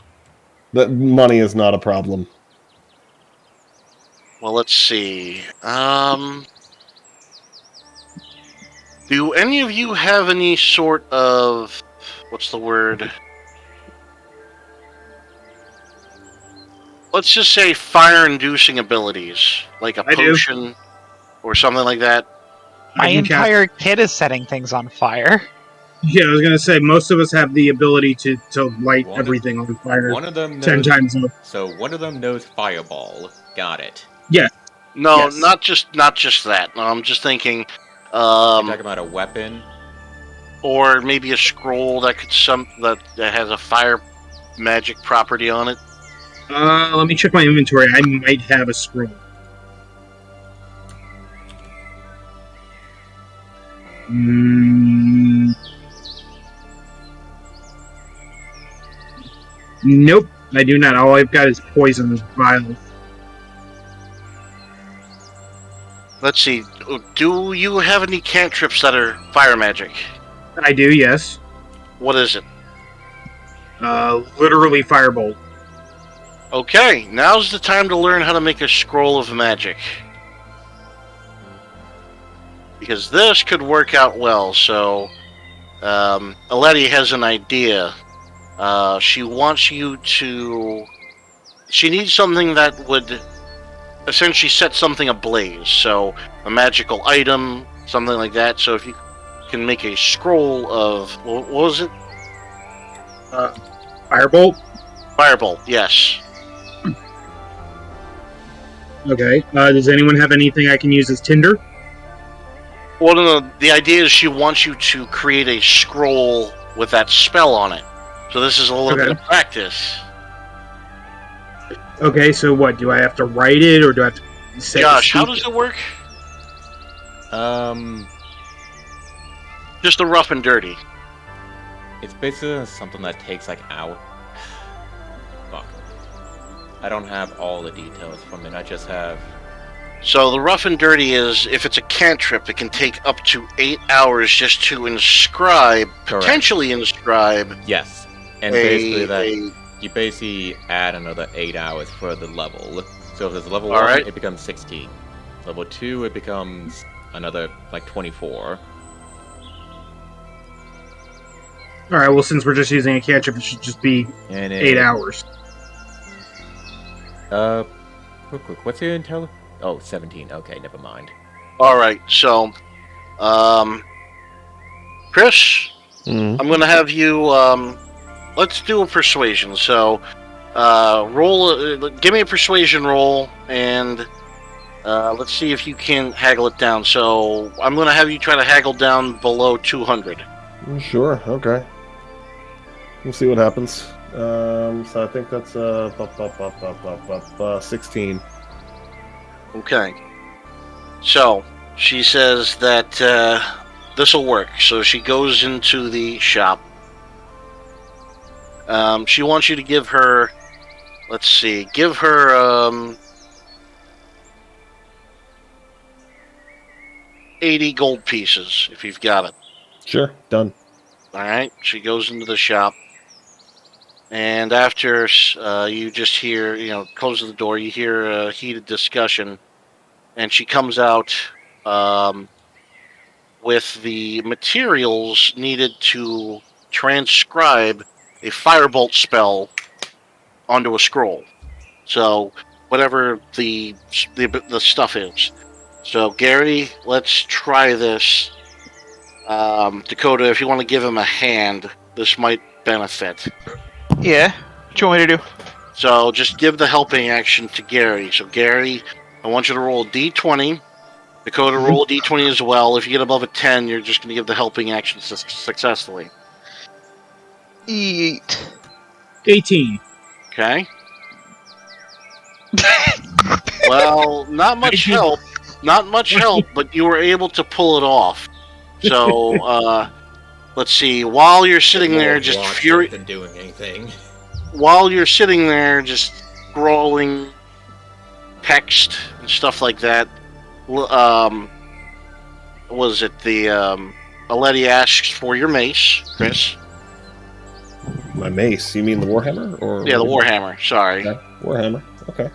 That money is not a problem. Well, let's see. Do any of you have any sort of... what's the word? Let's just say fire-inducing abilities. Like a potion or something like that. My entire kit is setting things on fire. Yeah, I was gonna say most of us have the ability to light everything on fire. One of them 10 knows, times up. So one of them knows fireball. Got it. Yeah. No, Yes. not just that. No, I'm just thinking. You're talking about a weapon, or maybe a scroll that has a fire magic property on it. Let me check my inventory. I might have a scroll. Nope, I do not. All I've got is poison vials. Let's see. Do you have any cantrips that are fire magic? I do, yes. What is it? Literally firebolt. Okay, now's the time to learn how to make a scroll of magic. Because this could work out well, so... Aleti has an idea. She wants you to... She needs something that would essentially set something ablaze. So, a magical item, something like that. So if you can make a scroll of... What was it? Firebolt? Firebolt, yes. Okay. Does anyone have anything I can use as tinder? Well, no, the idea is she wants you to create a scroll with that spell on it. So this is a little bit of practice. Okay, so what? Do I have to write it, or do I have to say Josh, how does it work? Just a rough and dirty. It's basically something that takes like hours. Fuck. I don't have all the details from it. I just have. So the rough and dirty is, if it's a cantrip, it can take up to 8 hours just to inscribe, potentially inscribe. Yes, and basically that you basically add another 8 hours for the level. So if there's level 1, it becomes 16. Level 2, it becomes another like 24. All right. Well, since we're just using a cantrip, it should just be 8 hours. Real quick, what's your intel? Oh, 17. Okay, never mind. Alright, so, Chris, I'm going to have you, let's do a persuasion. So, give me a persuasion roll, and let's see if you can haggle it down. So, I'm going to have you try to haggle down below 200. Sure, okay. We'll see what happens. So I think that's 16. Okay. So, she says that this will work. So she goes into the shop. She wants you to give her... Let's see. Give her 80 gold pieces, if you've got it. Sure, done. Alright, she goes into the shop. And after you just hear, close the door, you hear a heated discussion. And she comes out with the materials needed to transcribe a firebolt spell onto a scroll. So, whatever the stuff is. So, Gary, let's try this. Dakota, if you want to give him a hand, this might benefit. Yeah. What you want me to do? So just give the helping action to Gary. So Gary, I want you to roll a d20. Dakota, roll a d20 as well. If you get above a 10, you're just going to give the helping action successfully. 18. Okay. Well, not much help. Not much help, but you were able to pull it off. So, let's see. While you're sitting there, just than doing anything. While you're sitting there, just scrolling text and stuff like that. Was it the Aleti asks for your mace, Chris? My mace? You mean the Warhammer? Or yeah, the Warhammer. Sorry. Okay. Warhammer. Okay.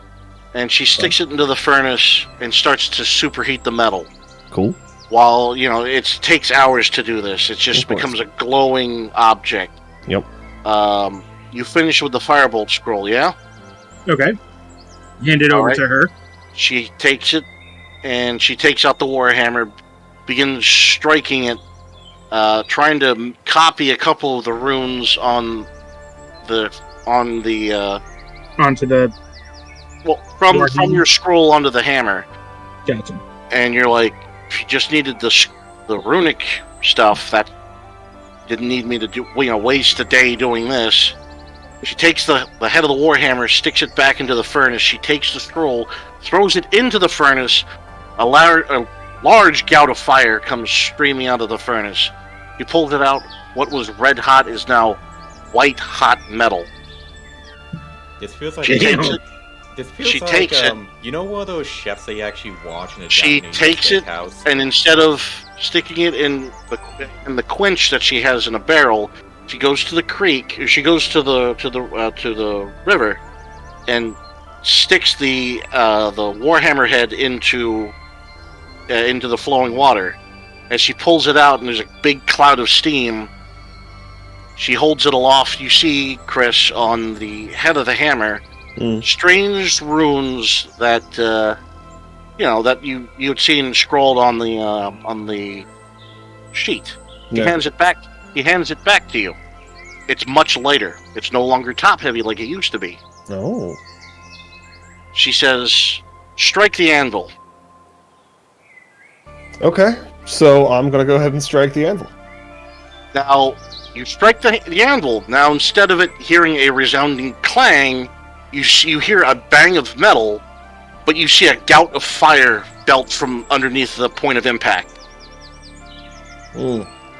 And she sticks it into the furnace and starts to superheat the metal. Cool. While, it takes hours to do this. It just becomes a glowing object. Yep. You finish with the firebolt scroll, yeah? Okay. Hand it over to her. She takes it, and she takes out the Warhammer, begins striking it, trying to copy a couple of the runes onto the from your scroll onto the hammer. Gotcha. And you're like, if you just needed the runic stuff, that didn't need me to do waste a day doing this. She takes the head of the Warhammer, sticks it back into the furnace. She takes the scroll, throws it into the furnace. A large gout of fire comes streaming out of the furnace. She pulls it out. What was red hot is now white hot metal. This feels like she takes it. You know one of those chefs that you actually watch in a She Japanese takes it, steakhouse? and instead of sticking it in the quench that she has in a barrel, she goes to the creek. She goes to the river, and sticks the warhammer head into the flowing water. As she pulls it out, and there's a big cloud of steam, she holds it aloft. You see, Chris, on the head of the hammer, strange runes that that you had seen scrawled on the sheet. He hands it back. He hands it back to you. It's much lighter. It's no longer top heavy like it used to be. Oh. She says, "Strike the anvil." Okay, so I'm gonna go ahead and strike the anvil. Now, you strike the anvil. Now, instead of it hearing a resounding clang, you hear a bang of metal, but you see a gout of fire belt from underneath the point of impact.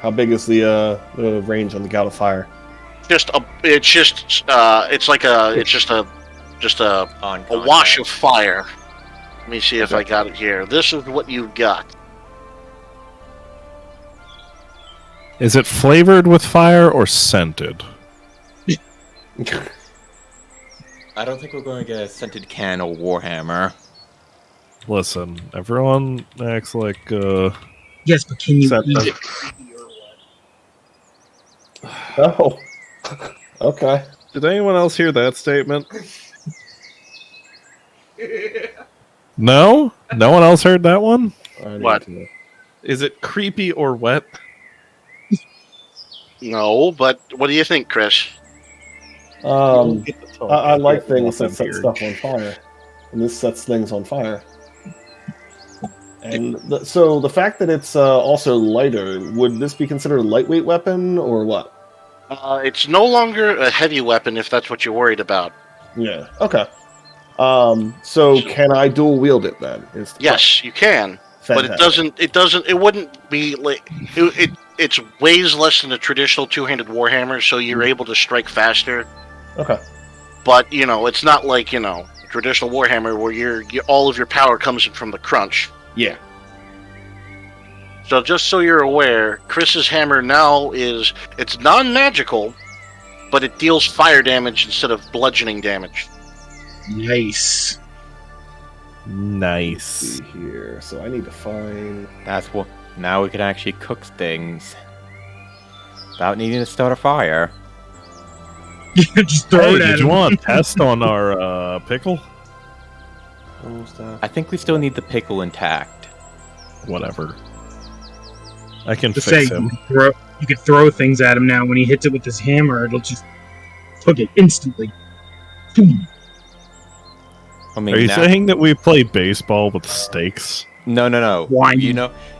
How big is the range on the gout of fire? It's just a wash of fire. Let me see if I got it here. This is what you've got. Is it flavored with fire or scented? I don't think we're going to get a scented can or warhammer. Listen, everyone acts like Yes, but can you eat it? Oh. Okay. Did anyone else hear that statement? No? No one else heard that one? What? Is it creepy or wet? No, but what do you think, Chris? I like things that set stuff on fire, and this sets things on fire. And so the fact that it's also lighter, would this be considered a lightweight weapon or what? It's no longer a heavy weapon if that's what you're worried about. Yeah. Okay. So can I dual wield it then? Yes, you can. Fantastic. But it wouldn't be like it weighs less than a traditional two-handed warhammer, so you're able to strike faster. Okay. But it's not like traditional warhammer where all of your power comes in from the crunch. Yeah. So just so you're aware, Chris's hammer now it's non-magical, but it deals fire damage instead of bludgeoning damage. Nice. Nice. Let's see here. So I need to find. That's what. Now we can actually cook things without needing to start a fire. Just throw Hey, it at did you him. want to test on our pickle? I think we still need the pickle intact. Whatever. I can Just fix say him. you can throw things at him now. When he hits it with his hammer, it'll just cook it instantly. I mean, Are you now- saying that we play baseball with stakes? No. Why?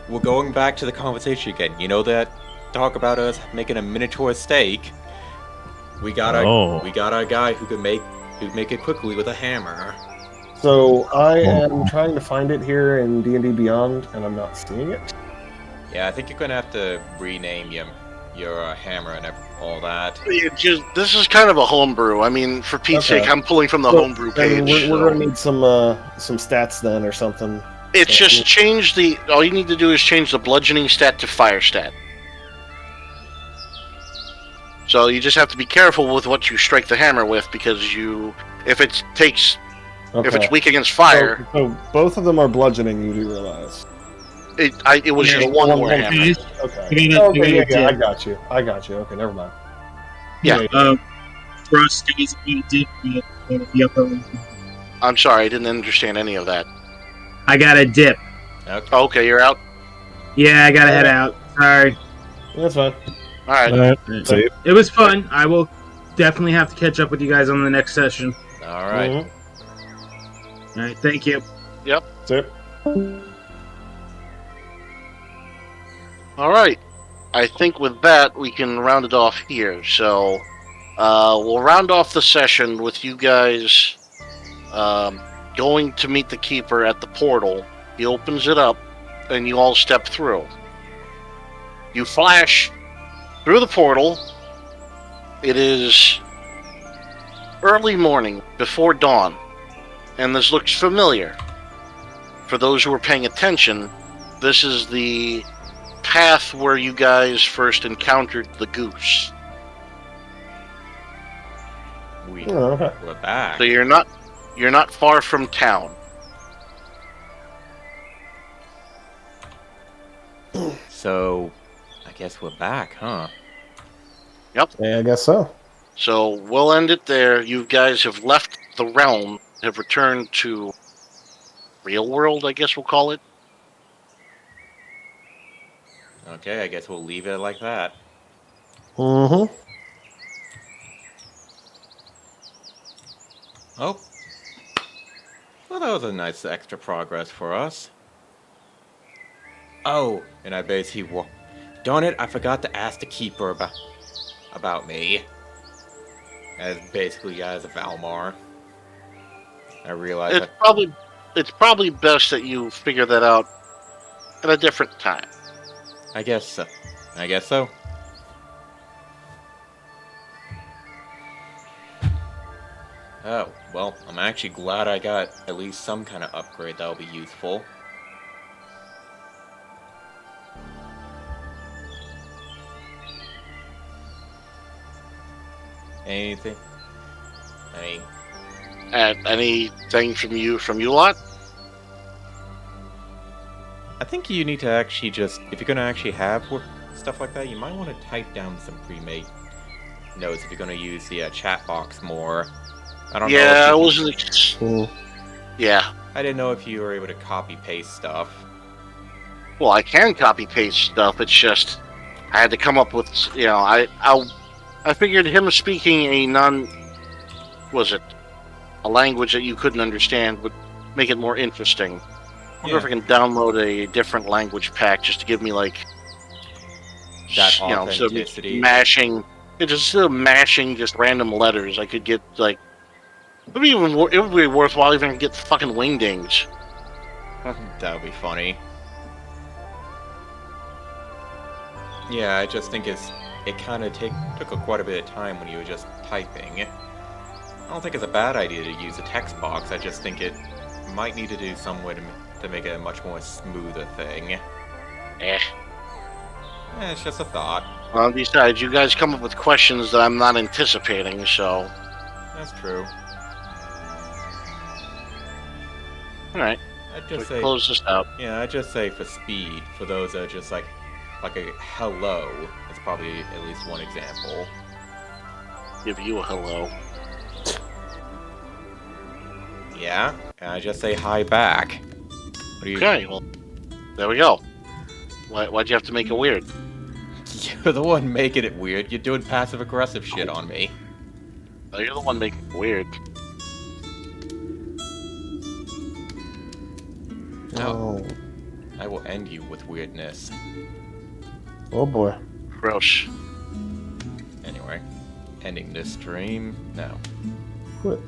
We're going back to the conversation again. You know that talk about us making a miniature steak. We got a guy who could make it quickly with a hammer. So I am trying to find it here in D&D Beyond, and I'm not seeing it. Yeah, I think you're gonna have to rename your hammer and all that. This is kind of a homebrew. I mean, for Pete's sake, I'm pulling from the homebrew Then page. We're going to need some stats then, or something. It's just change all you need to do is change the bludgeoning stat to fire stat. So you just have to be careful with what you strike the hammer with, because if it's weak against fire, So both of them are bludgeoning. You do realize. it was just one more hammer. Okay. Yeah, I got you. Okay, never mind. Yeah. Ross stays in dip in the upper. I'm sorry, I didn't understand any of that. I got a dip. Okay, you're out. Yeah, I gotta head out. Sorry. That's fine. All right. See? It was fun. I will definitely have to catch up with you guys on the next session. All right. Mm-hmm. All right. Thank you. Yep. That's it. All right. I think with that we can round it off here. So we'll round off the session with you guys going to meet the keeper at the portal. He opens it up, and you all step through. You flash through the portal. It is early morning, before dawn, and this looks familiar. For those who are paying attention, this is the path where you guys first encountered the goose. Oh, okay. We're back. So you're not far from town. So, I guess we're back, huh? Yeah, I guess so. So we'll end it there. You guys have left the realm, have returned to real world, I guess we'll call it. Okay, I guess we'll leave it like that. Mm-hmm. Oh. Well, that was a nice extra progress for us. Oh, and I basically darn it, I forgot to ask the keeper about me. As basically as a Valmar. I realized It's probably best that you figure that out at a different time. I guess so. I guess so. Oh, well, I'm actually glad I got at least some kind of upgrade that'll be useful. Anything? I mean, Anything from you lot? I think you need to actually just, if you're going to actually have stuff like that, you might want to type down some pre-made notes if you're going to use the chat box more. I don't know. Yeah, If it you wasn't. Yeah. I didn't know if you were able to copy paste stuff. Well, I can copy paste stuff. It's just I had to come up with. I figured him speaking a language that you couldn't understand would make it more interesting. I wonder if I can download a different language pack just to give me like that authenticity. Instead of mashing just random letters, I could get like it would be worthwhile even to get fucking wingdings. That would be funny. Yeah, I just think it kind of took quite a bit of time when you were just typing. I don't think it's a bad idea to use a text box. I just think it might need to do some way to make it a much more smoother thing. It's just a thought. Well, besides, you guys come up with questions that I'm not anticipating, so. That's true. Alright. I'd just say close this out. Yeah, I'd just say for speed, for those that are just like a hello, it's probably at least one example. Give you a hello. Yeah, and I just say hi back. Okay, well, there we go. Why'd you have to make it weird? You're the one making it weird. You're doing passive-aggressive shit on me. Oh, you're the one making it weird. No. Oh. I will end you with weirdness. Oh boy. Gross. Anyway, ending this stream now. Quit.